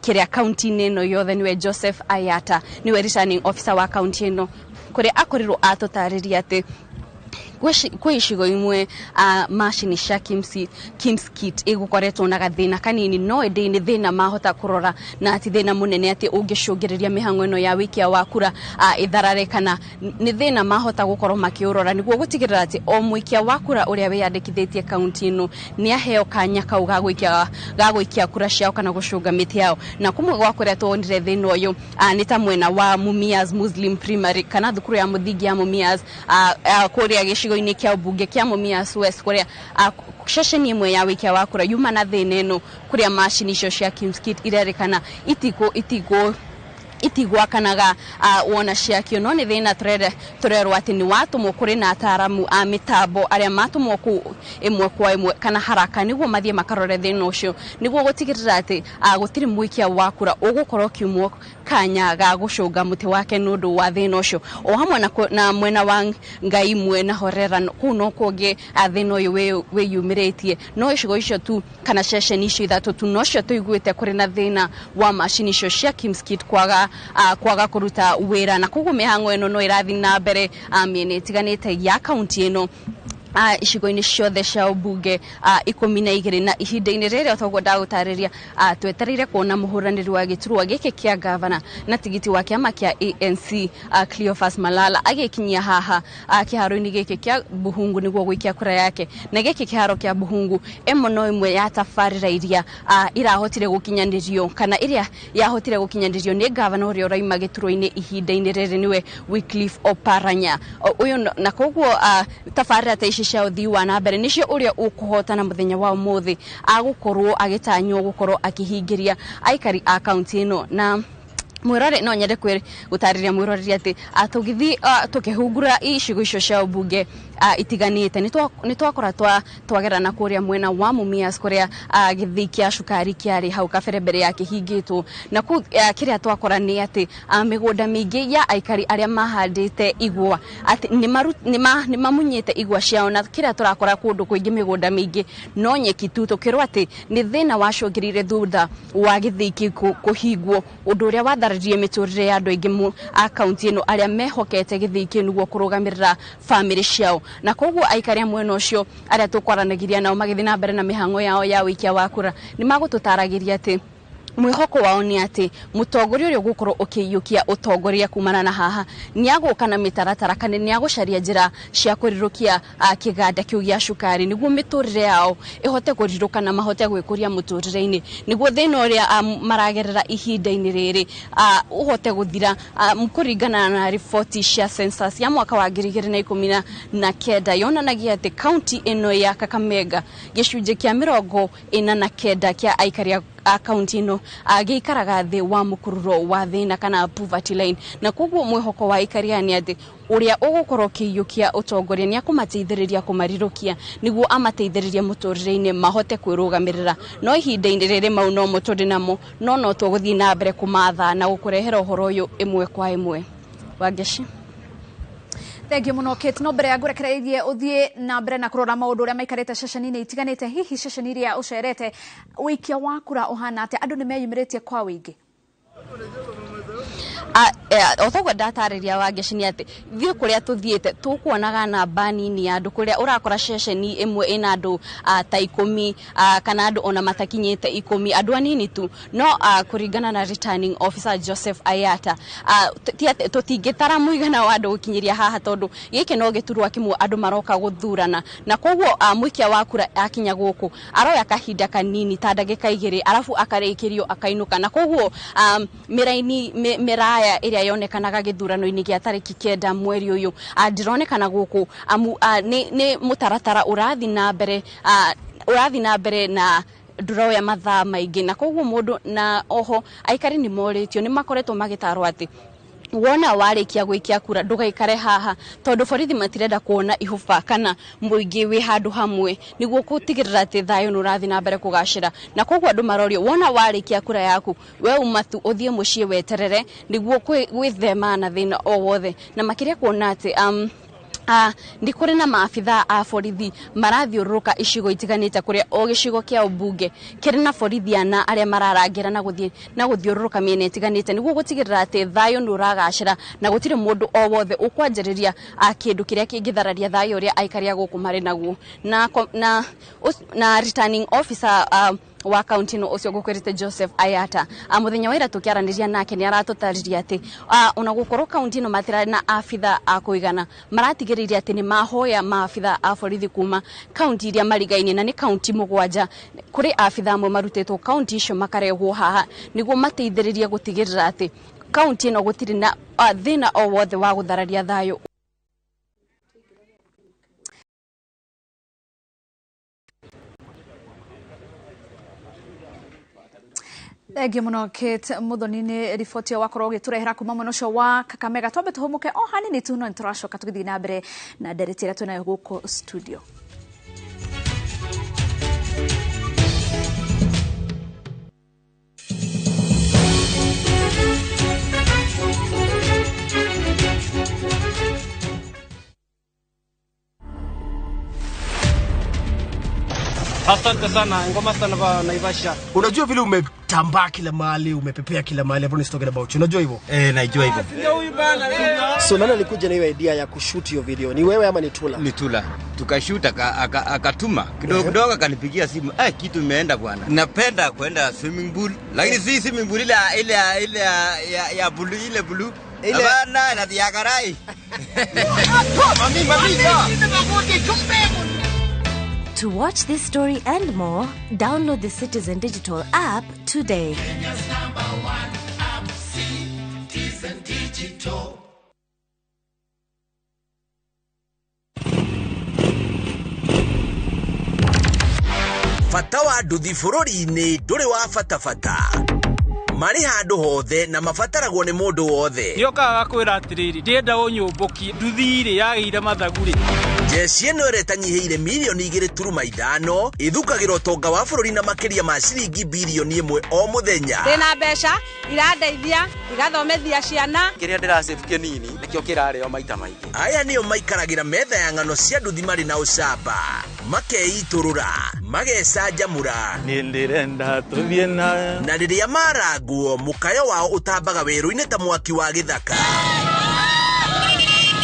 kiria county ino yothe niwe Joseph Ayata niwe returning officer wa county ino kuria akorirwo atutariria ati kwe icigo imwe machine cia Kims Kit igukoretwo na gathina kanini no ende ni thina mahota kurora na ati thina munene ati ungicungiriria mihango ino ya wikia wa kura itharare kana ni thina mahota gukorwo makiurora niguo gutigirira ati o mwikia wa kura uria weyandikithitie kaunti ino ni aheo kanya kau gagwikia kura ciao kana gucunga miti yao na kumwe gwakoretwo ndire thina uyu ni ta mwena wa Mumias Muslim Primary kana thukuru ya muthingi ya Mumias kuria gicigo-ini kia ubunge kia Mumias West kuria ceceni imwe ya wikia wa kura yuma na thina ino kuria machine icio cia Kims Kit irerikana itigwakanaga wona ciakio no ni thina turerwo ati ni watumwo kuri na ataramu a mitambo aria matumwo ku imwe kwa imwe kana haraka niguo mathie makarore thina ucio niguo gutigirira ati gutiri mwikia wa kura ugukorwo kiumwo kanya ga gucunga muti wake nundu wa thina ucio o hamwe na mwena wa Ngai mwena Horera kuno kungi thina uyu weyumiritie no icigo icio tu kana ceceni icio ithatu tu no cio tuiguite kuri na thina wa machine icio cia Kims Kit kwaga kuruta wira na koguo mihango ino no irathi na mbere miene itiganite ya kaunti ino icigo-ini ciothe cia ubunge 12 na ihinda-ini riri otogwo ndagutariria twetereire kuona muhuraniri wa giturwa giki kia governor na tigiti wa kiama kia ANC Cleophas Malala agikinyia haha kiharo-ini giki kia Buhungu niguo gwikia kura yake na giki kiharo kia Buhungu no imwe ya tafarira iria irahotire gukinyanirio kana iria yahotire gukinyanirio ni governor uria uraima giturwa-ini ihinda-ini riri niwe Wycliffe Oparanya uyu na koguo tafarira cia uthii wa na mbere nicio uria ukuhotana muthenya wa umuthi agukorwo agitanywo gukorwo akihingiria aikari a county ino na mwirore no nyende gutariria mwirore ati atugithi tukihungura icigo icio cia ubunge itiganite ni twakora twagerana kuria mwena wa Mumias kuria githii kia cukari kiari hau kabere mbere ya kihingitwo na ku kiria twakora ni ati migunda mingi ya aikari aria mahandite igwa ati ni mamunyite igwa ciao na kiria turakora kundu kuingi migunda mingi no nyeki tu tukirwa ati ni thina wacungirire thutha wa githii kuhingwo undu uria watharirie miturire ya andu aingi akaunti ino aria mehokete githii niguo kurugamirira family ciao na koguo aikari mwena ucio aria tukwaranagiria nao magithi na mbere na mihango yao ya wikia wa kura ni magututaragiria ati mwihoko wao ni ati mutongoria uria gukorwo ukiyukia utongoria kumana na haha ni aguka na mitaratara kana ni agucaria njira cia kurirukia kiganda kiu gia cukari niguo miturire yao ihote kuriruka na mahote gwikuria muturire-ini niguo thina uria maragerera ihinda-ini riri uhote guthira kuringana na ripoti cia census ya mwaka wa 2019 yonanagia ati county ino ya Kakamega gicunje kia 49 kia aikari akaunti ino giikaraga thi wa mukururo wa thina kana poverty line na koguo mwihoko wa aikari ni ati uria ugukorwo kiyukia utongoria ni akumateithiriria kumarirukia niguo amateithiriria muturire-ini mahote kwirugamirira no ihinda-ini riri mau no mutundi namo no tuguthii na mbere kumatha na gukurehera uhoro uyu imwe kwa imwe Wangeci. Thank you muno Kate no mbere ya ngurekereirie uthie na mbere na kurora maundu uria maikarite ceceni-ini itiganite hihi ceceni iria ucerete wikia wa kura uhana ati andu ni meyumiritie kwa wingi othogo datariria Wangeci ni ati thio kuria tuthiete tukuonaga namba nini ya andu kuria urakora ceceni imwe ina andu ta 10 kana andu ona matakinyite 10 andu anini tu no kuringana na returning officer Joseph Ayata tutingitara muigana wa andu gukinyiria haha tondu giki no giturwa kimwe andu maroka guthurana na koguo mwikia wa kura akinya guku aroya kahinda kanini ta ndagika 2 alafu akarikirio akainuka na koguo miraini miraya iria yonekanaga githurano-ini gia tariki 9 mweri uyu ndironekana guku ni mutaratara urathi na mbere na nduroya mathaa maingi na koguo mundu na oho aikari ni moritio ni makoretwo magitarwo ati wona warikia gwikia kura ndugaikare haha tondu borithi matirenda kuona ihuba kana muingi wi handu hamwe niguo gutigirira ati thayo nurathi na mbere kugacira na koguo andu marorio wona warikia kura yaku we umatu uthie mucii weterere niguo gwithema na thina o wothe na makiria kuona ati ndi kuri na maafitha a borithi marathiururuka icigo itiganite kuria o gicigo kia ubunge kiri na borithi ana aria mararangira na guthiururuka miena itiganite niguo gutigirira ati thayo nuragacira na gutire mundu o wothe ukwanjiriria kindu kiria kingithararia thayo uria aikaria guku mari naguo na returning officer wa county no ucio gukwirite Joseph Ayata muthenya wira tukiaraniria nake ni aratutariria ati ona gukorwo county no matira na afitha akuigana maratigiriria ati ni mahoya maafitha a borithi kuma county iria marigaine na ni county 7 kuri afitha amwe marutitwo county icio makarehwo haha niguo mateithiririe gutigirira ati county no gutiri na thina o wothe wa guthararia thayo. Thank muno Kate Muthoni riboti wakorwo ugiturehera kuma mwena ucio wa Kakamega twambe tuhumuke o hanini tu no nituracoka tugithi na mbere na ndereti ira tunayo guku studio. Asante sana ngoma sana ba Naivasha. Unajua vile umetambaa kila mahali, umepepea kila mahali, everyone is talking about you. Unajua hivyo? Najua hivyo. So nani alikuja na hiyo idea ya kushoot hiyo video? Ni wewe ama ni Tula? Ni Tula. Tukashoot akatuma. Kidogo akanipigia simu. Kitu imeenda bwana. Napenda kwenda swimming pool. Lakini si swimming pool ile ya blue ile blue. Ile bana na diagarai. Mami. To watch this story and more, download the Citizen Digital app today. Kenya's #1 app, Citizen Digital. Fata wa nduthi bururi-ini nduri wa fatafata mari handu hothe na mafataragwo ni mundu wothe niokaga kwira atiriri ndienda unyumbukie nduthi iri yagiire mathaguri Jeci ĩno ĩretanyiheire milioni 2.5 ithukagĩra ũtonga wa bũrũri na makĩria ma ciringi bilioni 1 o mũthenya. Ndĩna mbeca irandeithia igathomithia ciana. Kĩrĩa ndĩrasave kĩnini nĩkĩo kĩrarĩo maita maingĩ. Aya nĩo maikaragĩra metha ya ng'ano cia nduthi marĩ na ũcamba, makeitũrũra, magecanjamũra. Nĩ ndĩrenda tũthiĩ na rĩrĩa marangwo mũkayo wao ũtambaga werũ-inĩ ta mwaki wa gĩthaka.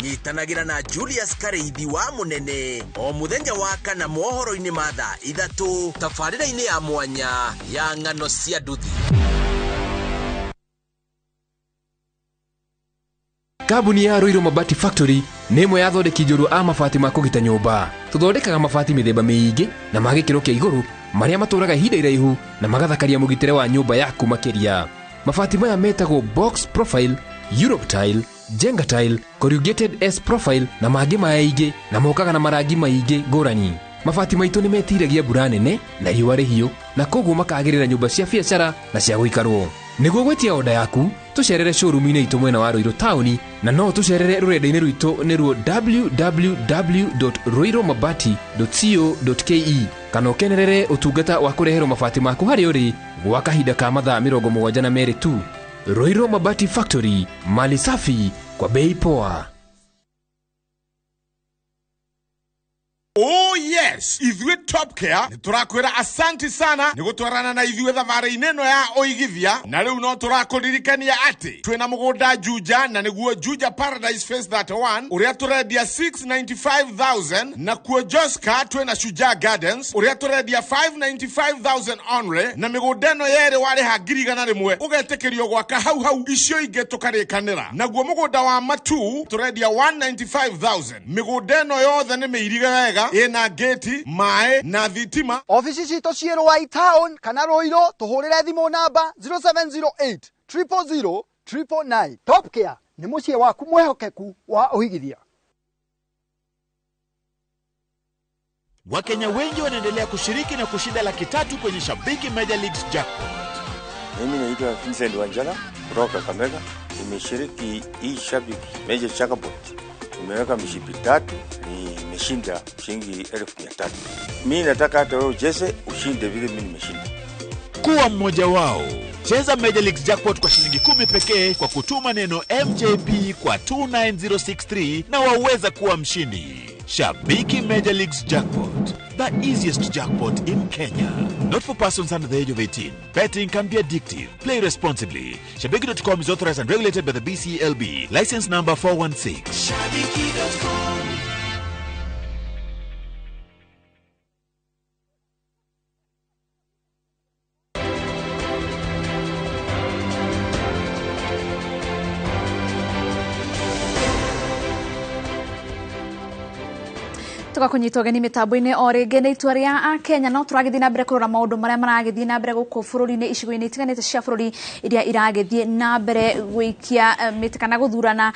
Nyitanagĩra na Julius Kareithi wa Mũnene o mũthenya wa kana mohoro-inĩ ma thaa 3 tabarĩra-inĩ ya mwanya ya ng'ano cia nduthi. Kambuni ya Roiro Mabati Factory nĩ ĩmwe ya thondeki njorua a mabati ma kũgita nyũmba. Tũthondekaga mabati mĩthemba mĩingĩ na ma gĩkĩro kĩa igũrũ marĩa matũraga ihinda iraihu na magathakaria mũgitĩre wa nyũmba yaku makĩria. Mabati maya metagwo box profile, Europe tile, Jenga tile, corrugated S profile na mangĩ maingĩ na mokaga na marangi maingĩ ngũrani. Mabati maitũ nĩ metiragia mbura nene na riũa rĩhiũ na koguo makagĩrĩra nyũmba cia biacara na cia gũikarwo. Nĩguo gwetia oda yaku, tũcerere showroom-inĩ itũ mwena wa Roiro Town na no tũcerere rũrenda-inĩ rwitũ nĩruo www.roiromabati.co.ke kana ũkenerere ũtungata wa kũreherwo mabati maku harĩ ũrĩ gwa kahinda ka mathaa 72 tu. Roiro Mabati Factory, mali safi kwa bei poa. Oh yes, ithuĩ Top Care nĩ tũrakwĩra asanti sana nĩ gũtwarana na ithuĩ thabarĩ-inĩ ĩno ya ũigithia, na rĩu no tũrakũririkania atĩ twĩna mũgũnda Juja, na nĩguo Juja Paradise Phase 31 ũrĩa tũrendia 695,000, na kuo Joska twĩna Shujaa Gardens ũrĩa tũrendia 595,000 only, na mĩgũnda ĩno yerĩ warĩha 100,000 ũgetĩkĩrio gwaka hau icio ingĩ tũkarĩkanĩra. Naguo mũgũnda wa Matu tũrendia 195,000. mĩgũnda ĩno yothe nĩ mĩirige wega, ina gate, mae na thitima. Ofisi citũ ciĩ Rũai Town kana Roiro, tũhũrĩre thimũ namba 0708 000 999. Top Care nĩ mũciĩ waku mwehokeku wa ũigithia. Wakenya wengi wanaendelea kushiriki na kushinda $300,000 kwenye Shabiki Major Leagues Jackpot. Mimi naitwa Vincent Wanjala kutoka Kakamega. Nimeshiriki hii Shabiki Major Jackpot. Nimeweka mishipi 3, nimeshinda shilingi 1,300. Mimi nataka hata wewe ucheze ushinde vile mimi nimeshinda. Kuwa mmoja wao. Cheza Major Leagues Jackpot kwa shilingi 10 pekee kwa kutuma neno MJP kwa 29063 na waweza kuwa mshindi. Shabiki Major Leagues Jackpot, the easiest jackpot in Kenya. Not for persons under the age of 18. Betting can be addictive. Play responsibly. Shabiki.com is authorized and regulated by the BCLB. License number 416. Shabiki.com. tugakunyitwo geni mitambo-inĩ o rĩngĩ nĩ itua rĩa Kenya, no tũragĩthiĩ na mbere kũrora maũndũ marĩa maragĩthiĩ na mbere gũkũ bũrũri-inĩ icigo-inĩ itiganĩte cia bũrũri iria iragĩthiĩ na mbere gũikia mĩtĩ kana gũthurana.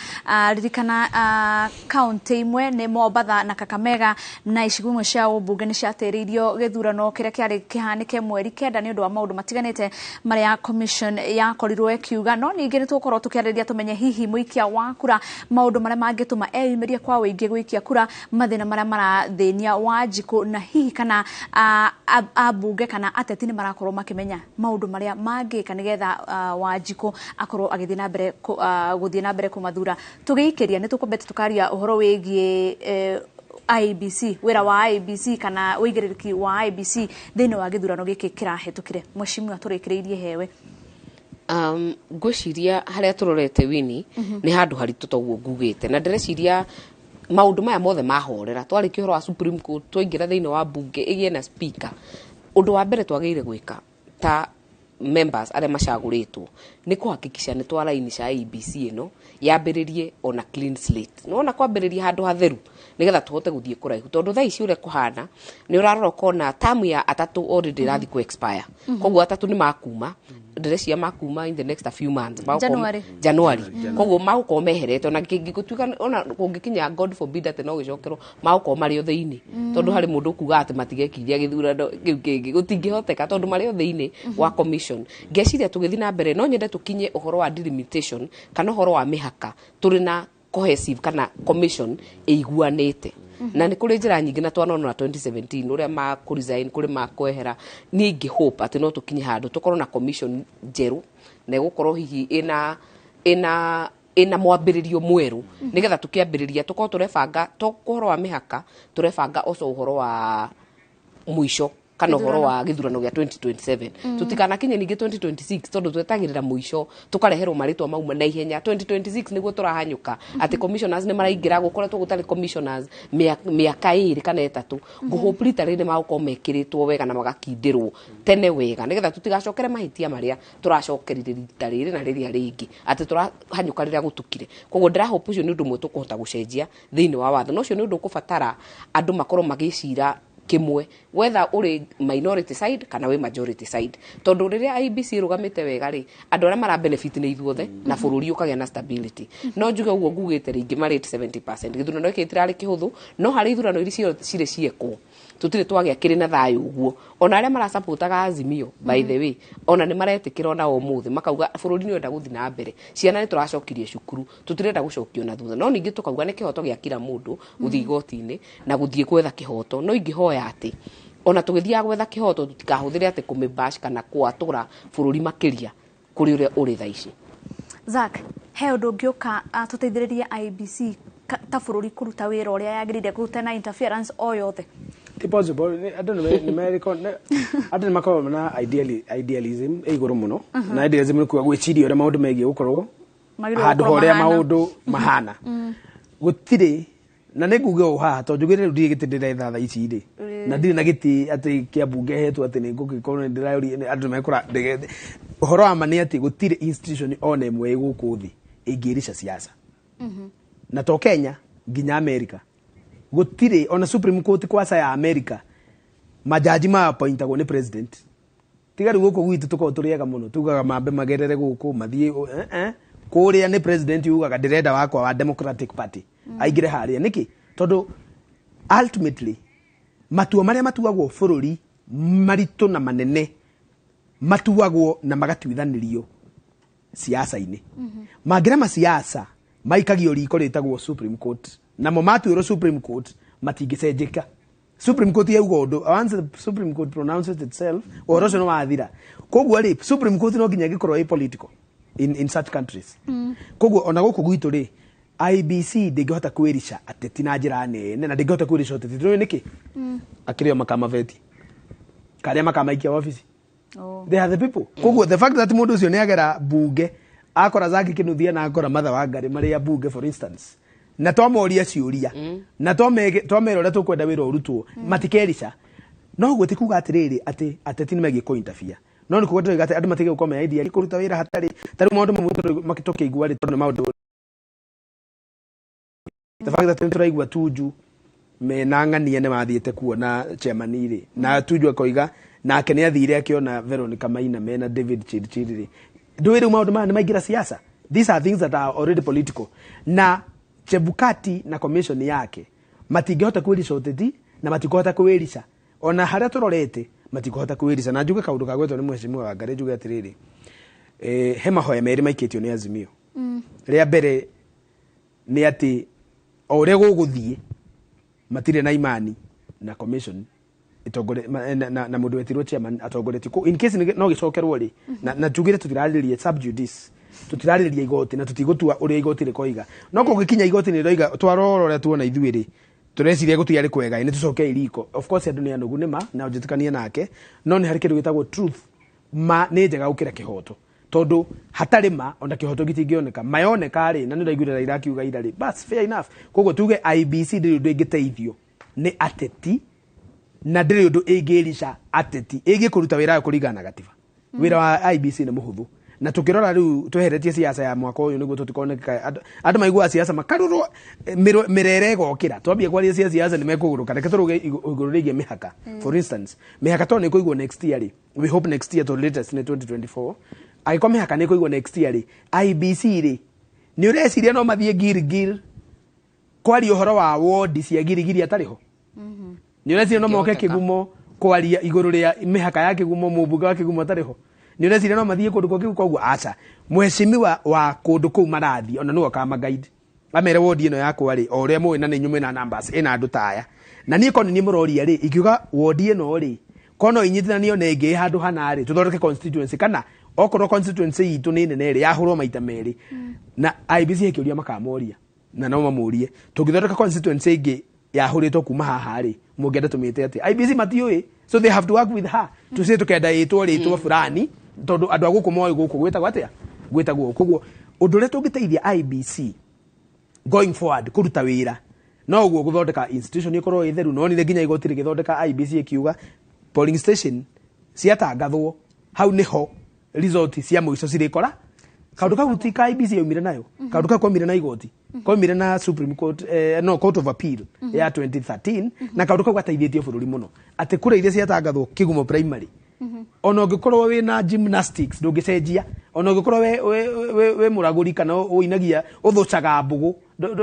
Ririkana kaunti imwe nĩ Mombatha na Kakamega, na icigo imwe cia ũmbunge nĩ ciatĩrĩirio gĩthurano kĩrĩa kĩarĩ kĩhanĩke mweri 9 nĩ ũndũ wa maũndũ matiganĩte marĩa commission yakorirwo ĩkiuga. No ningĩ nĩ tũgũkorwo tũkĩarĩrĩria tũmenye hihi mũikia wa kura maũndũ marĩa mangĩtũma eyumĩrie kwa wĩingĩ gũikia kura, mathĩna marĩa thĩnia Wanjiku, na hihi kana ambunge kana ateti nĩ marakorwo makĩmenya maũndũ marĩa mangĩka nĩgetha Wanjiku akorwo agĩthiĩ na mbere gũthiĩ na mbere kũmathura. Tũgĩikĩria nĩ tũkwambete tũkaria ũhoro wĩgiĩ IEBC, wĩra wa IEBC kana ũigĩrĩrĩki wa IEBC thĩinĩ wa gĩthurano gĩkĩ kĩrahĩtũkire. Mheshimiwa tũrĩkĩrĩirie hewe. Ngwĩciria harĩa tũrorete Winnie nĩ handũ haritũ toguo ngugĩte, na ndĩreciria maũndũ maya mothe mahorera. Twarĩkia ũhoro wa Supreme Court, twaingĩra thĩinĩ wa bunge ĩgĩe na speaker. Ũndũ wa mbere twagĩrĩire gwĩka ta members arĩa macagũrĩtwo nĩ kũhakikisha nĩ twarainisha IEBC ĩno yambĩrĩrie ona clean slate. Nona kwambĩrĩria handũ hatheru nĩgetha tũhote gũthiĩ kũraihu, tondũ thaa ici ũrĩa kũhana nĩ ũrarora kona tamu ya atatũ already ĩrathiĩ ku expire. Koguo atatũ nĩ makuma, ndĩreciria makuma in the next a few months, January. Koguo magũkorwo meherete, na gũtuĩka ona kũngĩkinya God forbid atĩ no gĩcokerwo magũkorwo marĩ o thĩinĩ, tondũ harĩ mũndũ kuga atĩ matigekiria gĩthurano kĩu kĩngĩ gũtingĩhoteka tondũ marĩ o thĩinĩ wa commission. Ngeciria tũgĩthiĩ na mbere no nyende tũkinye ũhoro wa delimitation kana ũhoro wa mĩhaka tũrĩ na cohesive kana commission ĩiguanĩte. na nä kå rä njä ra nyingä na twanona na 2017 å rä a makå kå rä makwehera nä ingä hope atä no tå kinye handå tå korwo na commission njerå na ä gå korwo hihi ina mwambĩrĩrio mwerũ nigetha tukiambĩrĩria tukorwo turebanga to horo wa mihaka turebanga oco uhoro wa mwisho kana uhoro wa githurano gya 2027 tutikana kinye ningi 2026 tondu twetagirira mwisho tukareherwo maritwa mauma na ihenya 2026 niguo turahanyuka ati commissioners ne maraingira gukoretwo gutari commissioners miaka iri kana etatu nguhope rita riri magukorwo mekiritwo wega na magakindirwo tene wega nigetha tutigacokere mahitia maria turacokerire rita riri na riria ringi ati turahanyuka riria gutukire koguo ndirahope ucio ni undu mwe tukuhota gucenjia thiini wa watho no ucio ni undu ukubatara andu makorwo magicira kimwe whether uri minority side kana we majority side tondu riria IBC rugamite wega ri andu ara mara benefit ni ithuothe na bururi ukagia na stability no njuge uguo ngugite ringi marate 70% githurano iki itirari kihuthu no hari ithurano iri cire cieko tutire twagia kiri na thayu uguo ona aria mara supportaga Azimio by the way ona ni maretikira ona umuthi makauga bururi ni wenda guthi na mbere ciana ni turacokirie cukuru tutirenda gucokio na thutha no ningi tukauga ni kihoto gia kila mundu guthi igoti-ini na guthie kwetha kihoto no ingihoya ati ona tugithia gwetha kihoto tutikahuthire ati kumibash kana kwatura bururi makiria kuri uria uri thaici Zack he undu ngioka tuteithiririe IBC ta bururi kuruta wira uria yagirire kuruta na interference o yothe It's possible. I don't know. America. I don't know. Makao na idealism. Igoro muno. Na idealism ni kuwa gwiciria ore maundu megie gukorwo. Handu horia maundu mahana. Gutire na neguge o haha to njugire rudi gitindira ithatha ici ri. Na ndiri na giti ati kia bunge hetwo ati ni ngugikorwo ndirauri andu mekora uhoro wa mani ati gutire institution ona imwe guku thi ingirisha siasa. Na to Kenya nginya America. Gutire ona Supreme Court kwasa ya America majaji ma appointagwo ni president tigari guko gwitu tuko turiega muno tugaga mambe magerere guku mathie kuria ni president yugaga ndirenda wakwa wa Democratic Party aigire haria niki tondu ultimately matua maria matuagwo bururi maritu na manene matuagwo na magatuithanirio siasa-ini magira ma siasa maikagio riko ritagwo Supreme Court na mo matuiro Supreme Court matingicenjika Supreme Court yauga undu once the Supreme Court pronounces itself oroco no wathira koguo ri Supreme Court no nginya gikorwo i political in such countries koguo ona guku gwitu ri IBC ndingihota kwirisha ateti na njira nene na ndingihota kwirisha ateti ndio niki akirio makamaveti karia makamaikia office they are the people koguo the fact that mundu ucio ni agera bunge akora Zaki kinuthia na akora matha wa ngari maria bunge for instance na twamoria ciuria na twamera uria tukwenda wira urutwo matikerisha no gwete kuga atiriri ati ateti ni megie ko interfere no ni kugote gate andu matige gukoma idea kuruta wira hatari tari maundu makitoke igwa ri tondu maundu the fact that turaigwa tuju me nang'ania ne mathiete kuona chairman iri na tuju akoiga nake ni athire akiona Veronica Maina mena David Chirchiri ndwire maundu ma maigira siasa these are things that are already political na Chebukati na commission yake matingihota kwirisha uteti na matikihota kwirisha ona haria turorete matikihota kwirisha na njuge kaundu kagwetwo ni mheshimiwa wa Ngare njuge atiriri he mahoya meri maikitio ni Azimio ria mbere ni ati ore guguthie matire na imani na commission itogore na mundu wetirwo chairman atogoreti in case no gicokerwo ri na njugire tutiraririe subjudice tutirariria igoti na tutigotua uri igoti rikoiga no kugikinya igoti ni roiga twarorore tuona ithuiri tureciria gutiari kwega ni tucoke iriko of course andu ni anugu nima na ujitikania nake no ni hari kindu gitagwo truth ma ni njega gukira kihoto tondu hatari ma ona kihoto gitingioneka mayoneka ri na ni ndaigurira Raila akiuga irari bas fair enough koguo tuge IBC ndiri ndu ingiteithio ni ateti na ndiri ndu ingirisha ateti ingikuruta wira kuringana na gatiba wira wa IBC ni muhuthu na tukirora riu tweheretie siasa ya mwaka uyu niguo tutikoneka andu maigua siasa makarurwo mirere gokira twambie kwaria siasa ni mekuguruka reke turuge iguru rigi mihaka for instance mihaka to ni kuigwo next year ri we hope next year to latest in 2024 aiko mihaka ni kuigwo next year ri IBC ri ni ureciria no mathie gir kwari uhoro wa ward cia girigiri atariho ni ureciria no moke kigumo kwaria iguru ria mihaka ya kigumo mumbuga wa kigumo atariho ni ureciria no mathie kundu kwa kiu koguo acha mheshimiwa wa kundu kuu marathi ona no kama guide amere wodi ino yakwa ri o ria mwe na nyume na numbers ina andu taya na ni ko ni muroria ri ikiuga wodi ino ri kono inyitithanio na ingi handu hana ri tuthondeke constituency kana okorwo constituency itu ni nene ri yahurwo maita meri na IBC ikiuria makamoria na no mamurie tugithondeka constituency ingi yahuritwo kuma haha ri mungenda tumite ati IBC matiui so they have to work with her to say tukenda itwo ritwo fulani tondu andu aguku moyo guku gwita gwatia gwita guku koguo undu ria tungiteithia IBC going forward kuruta wira no guo guthondeka institution ikorwo itheru no ni nginya igotiri githondeka IBC ikiuga polling station ciatangathwo hau niho result cia muico cirikora kaundu ka gutika IBC yumire nayo kaundu ka kwamire na igoti kwamire na Supreme Court no Court of Appeal ya 2013 na kaundu ka gataithietie bururi muno ati kura iria ciatangathwo Kigumo primary ono ngikorwo we na gymnastics ndungicenjia ono ngikorwo we muraguri kana uinagia uthucaga mbugu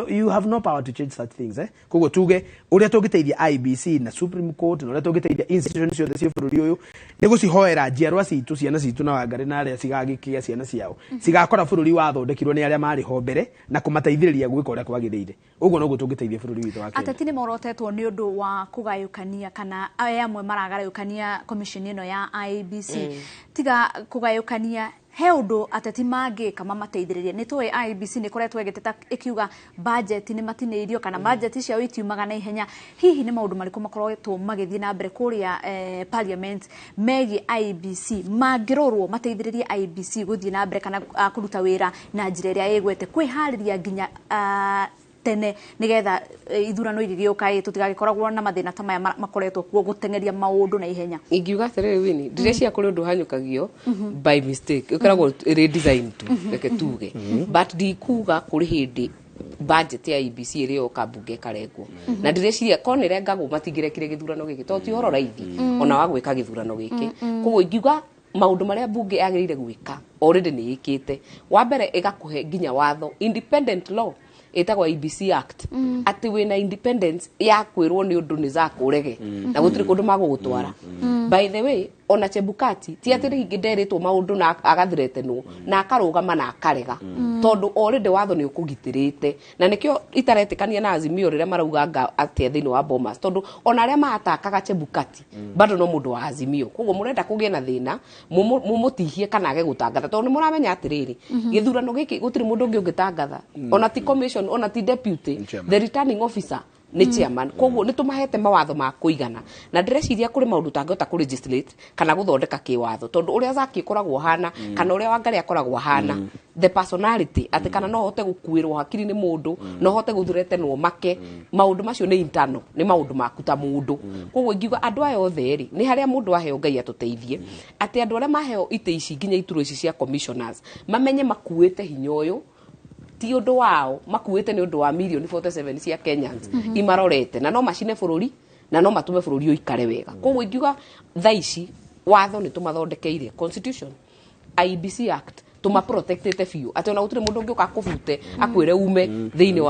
you have no power to change such things koguo tuge uria tungiteithia IBC na Supreme Court na uria tungiteithia institutions ciothe cia bururi uyu ni gucihoera njiarwa citu ciana citu na Wangari na aria cigagikia ciana ciao cigakora bururi wathondekirwo ni aria mari ho mbere na kumataithiriria gwika uria kwagiriire uguo no gutungiteithia bururi witu wa Kenya ateti ni morotetwo ni undu wa kugayukania kana amwe maragayukania commission ino ya IBC tiga kugayukania he undu ateti mangi kama mateithiriria ni tuwe IBC ni koretwo egiteta ikiuga budget ni matineirio kana budget cia itiumaga na ihenya hihi ni maundu mariku makoretwo magithii na mbere kuria parliament megi IBC mangirorwo mateithiririe IBC guthii na mbere kana kuruta wira na njira iria igwete kwihariria nginya tene nigetha ithurano iririo kai tutigagikoragwo na mathina ta maya makoretwo kuo gutengeria maundu na ihenya ingiuga atiriri wini ndirecia kuri undu hanyukagio by mistake ukoragwo redesign tu reke tuge but ndikuga kuri hindi budget ya IBC irio kabunge karengwo na ndireciria konere ngago matigirekire githurano giki to ti horo raithi ona wa gwika githurano giki koguo ingiuga maundu maria bunge agirire gwika already ni ikite wa mbere igakuhe nginya watho independent law etagwa IBC Act ati wina independence ya kwirwo ni undu ni za kurege na gutiri kundu magugutwara by the way ona Chebukati ti atiri ngideretwo maundu na agathiretenwo na akarugama na akarega tondu already watho ni ukugitirite na nikio itaretikania na Azimio riria marauga ati thini wa Bomas tondu ona aria maatakaga Chebukati bado no mundu wa Azimio koguo murenda kugia na thina mumutihie kana age gutangatha tondu muramenya atiriri githurano giki gutiri mundu ungi ungitangatha ona ti commission ona ti deputy the returning officer ni chairman koguo nitumahete mawatho ma kuigana na ndireciria kuri maundu tangota ku legislate kana guthondeka kiwatho tondu uria Zaki koragwo hana kana uria Wangari akoragwo hana the personality ati kana no hote gukuirwo hakiri ni mundu no hote guthuretenwo make maundu macio ni internal ni maundu makuta mundu koguo ngiuga andu ayo otheri ni haria mundu aheo Ngai atuteithie ati andu aria maheo ite ici nginya ituro ici cia commissioners mamenye makuite hinya uyu ti undu wao makuite ni undu wa million 47 cia Kenyans imarorete na no mashine bururi na no matume bururi uikare wega koguo ingiuga thaici watho ni tumathondekeire constitution IBC Act tuma protectete fiu ati ona utire mundu ngiuka kuvute akwire ume thiini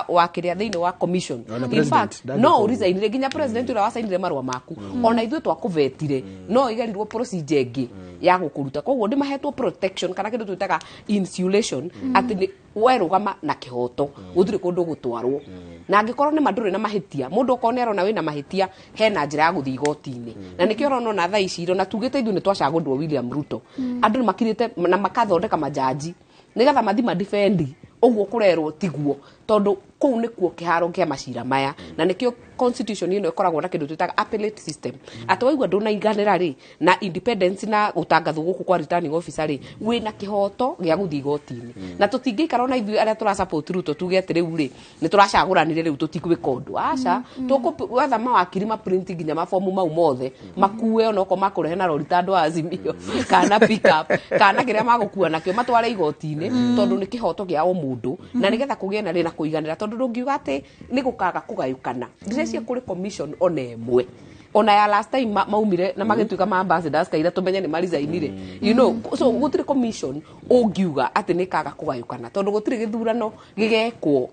wa kiria thiini wa commission in fact no resign nginya president ura wasainire marwa maku ona ithu twakuvetire no igerirwo procedure ingi ya gukuruta koguo ndi mahetwo protection kana kindu twitaga insulation ati werugama na kihoto gutire kundu gutwarwo na angikorwo ni manduri na mahitia mundu ukonero na wina mahitia hena njira ya guthii igoti-ini na nikio rono na thaa ici iro na tugite ithu ni twacagundwo William Ruto andu ni makirite na makathondeka majaji nigetha mathima defend uguo kurerwo tiguo tondu kuu nikuo kiharo kia macira maya na nikio constitution ino ikoragwo na kindu twitaga appellate system atwaigwa nduna iganira ri na independence na gutangatho guku kwa returning officer ri wina kihoto gia guthii igoti-ini na tutingikara na ithu aria tura support Ruto tuge atiriu ri ni turacaguranire riu tutigwika undu aca tukuwetha mawakiri ma print nginya mafomu mau mothe makuwe onoko makurehe na rori tandu Azimio kana pick up kana kiria magukua nakio matware igoti-ini tondu ni kihoto gia o mundu na nigetha kugie na ri na kuiganira tondu ndungiuga ati ni gukaga kugayukana ndirecia kuri commission ona emwe ona ya last time maumire na magituika ma ambassadors kaira tumenye ni marizainire you know so gutire commission ungiuga ati ni kaga kugayukana tondu gutire githurano gigekwo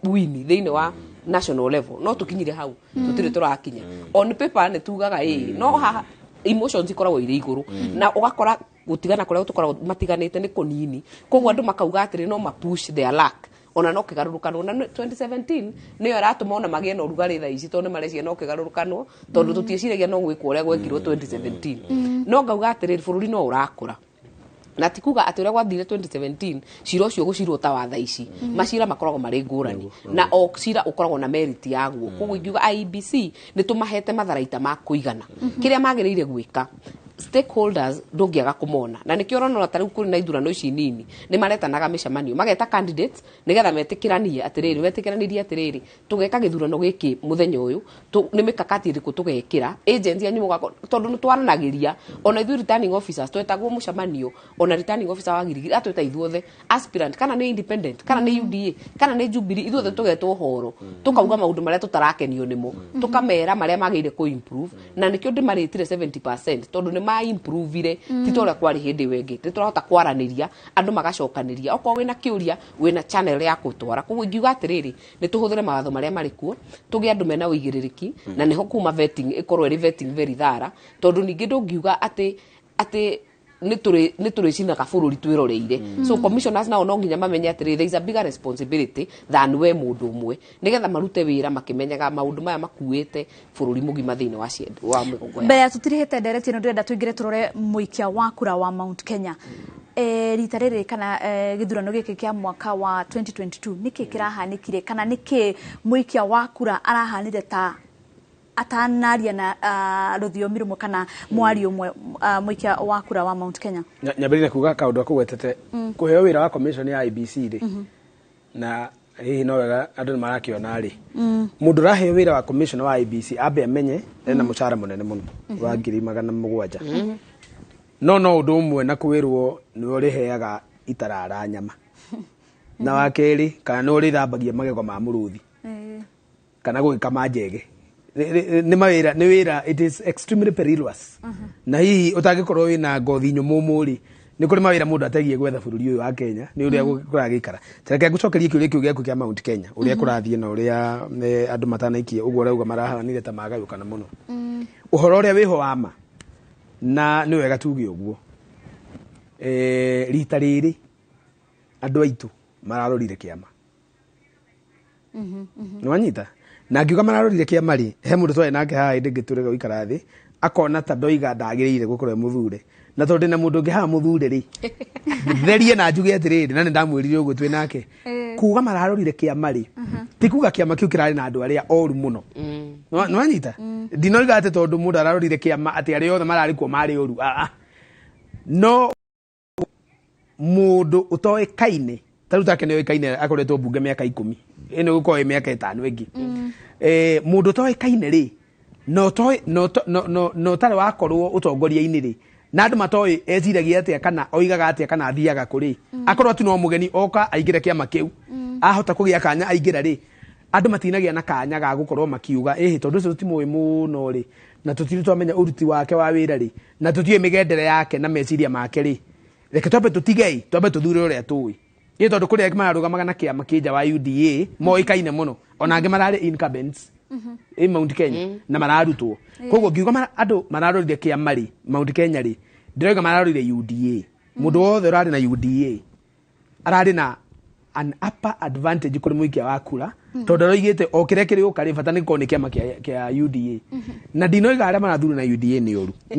wini thiini wa national level no tukinyire hau tutire turakinya on paper ni tugaga no haha emotions ikoragwo ire iguru na ugakora gutigana kuria tukoragwo matiganite ni kunini koguo andu makauga atiri no ma push their luck ona no kigarurukanwo na 2017 niyo aratuma ona magie na urugari tha ici tondu marecia no kigarurukanwo tondu tutieciragia no gwikwo uria gwekirwo 2017 no ngauga atiriri bururi no urakura na tikuga ati uria gwathire 2017 cira ucio gucirwo ta watha ici macira makoragwo mari ngurani na o cira ukoragwo na merit yaguo koguo ingiuga IEBC ni tumahete matharaita ma kuigana kiria magiriire gwika stakeholders ndungiaga kumona na nikio rona tariu kuri na ithurano ici nini ni maretanaga micemanio mageta candidates nigetha metikiranie atiriri wetikiranirie atiriri tugeka githurano giki muthenya uyu ni mikakati iriku tugekira agents ya nyumu gako tondu nitwaranagiria ona ithu returning officers twetagwo mucemanio ona returning officer wa girigiri atweta ithuothe aspirant kana ni independent kana ni UDA kana ni Jubilee ithuothe tugetwo horo tukauga maundu maria tutarakenio nimo tukamera maria magire ku improve na nikio ndimaritire 70% tondu ni ma improve titore kwari hindi wengi titurahota kwaraniria andu magacokaniria okwa wina kiuria wina channel ya kutwara koguo ingiuga atiriri ni tuhuthire mawatho maria mari kuo tugi andu mena uigiririki na niho kuma vetting ikorwo ri vetting very thara tondu ningi ndungiuga ati ni turi cina kabururi twiroreire so commissioners now no nginya mamenye atiri there is a bigger responsibility than we mundu umwe nigetha marute wira makimenyaga maundu maya makuite bururi mugima thiini wa migongo ya Bea tutirihete direct no ndenda tuingire turore muikia wa kura wa Mount Kenya rita riri kana githurano giki kia mwaka wa 2022 niki kirahanikire kana niki muikia wa kura arahanire ta atanaria na ruthiomi rumwe kana mwari umwe muikia wa kura wa Mount Kenya nyambirire kuga kaundu akugwetete kuheo wira wa commission ya IEBC ri na hihi no wega andu marakiona ri mundu raheo wira wa commission wa IEBC abe amenye ena mucara munene muno wa 700 no undu umwe na kwirwo ni uriheaga itarara nyama na wakeri kana no urithambagia magego ma muruthi kana gwikama njege ni wira it is extremely perilous na hihi utagikorwo wina ngothi nyumu muri ni kuri mawira mundu ategie gwetha bururi uyu wa Kenya ni uria kuragikara tereke gucokerie kiuria kiu giaku kia Mount Kenya uria kurathie na uria andu matanaikie uguo rauga marahanire ta magayukana muno uhoro uria wiho wama na ni wega tuge uguo rita riri andu aitu mararorire kiama nwanyita na ngiuga mararorire kiama ri he mundu twari nake haha indi ngiturega uikara thi akona ta ndoiga ndagirire gukorwo muthure na tondu na mundu ngi haha muthure ri therie na njuge atiriri na ndamwirire uguo twi nake kuga mararorire kiama ri ti kuga kiama kiu kirari na andu aria oru muno nwanyita ndinoiga ati tondu mundu ararorire kiama ati aria othe marari kuo mari oru no mundu utoe kaine taruta kene kaine akoretwo bunge miaka 10 ino guko miaka 5 ingi mundu toy kaine ri no tare wakorwo utongoria-ini ri na andu matoy eciragia atia kana oigaga atia kana athiaga kuri akorwo tu no mugeni oka aigire kiama kiu ahota kugia kanya aigira ri andu matinagia na kanya ga gukorwo makiuga tondu ucio timoe muno ri na tutiri twamenya uruti wake wa wira ri na tutie migendere yake na meciria make ri reke twambe tutigei twambe tuthure uria tui ni tondu kuria mararugamaga na kiama kija wa UDA moikaine muno ona ange marari incumbents Mount Kenya na mararutwo koguo ngiuga andu mararorire kiama ri Mount Kenya ri ndiroiga mararorire UDA mundu wothe urari na UDA arari na an upper advantage kuri muikia wa kura tondu roigite o kiria kiri ukari bata ni kone kiama kia UDA na ndinoiga aria marathuru na UDA ni oru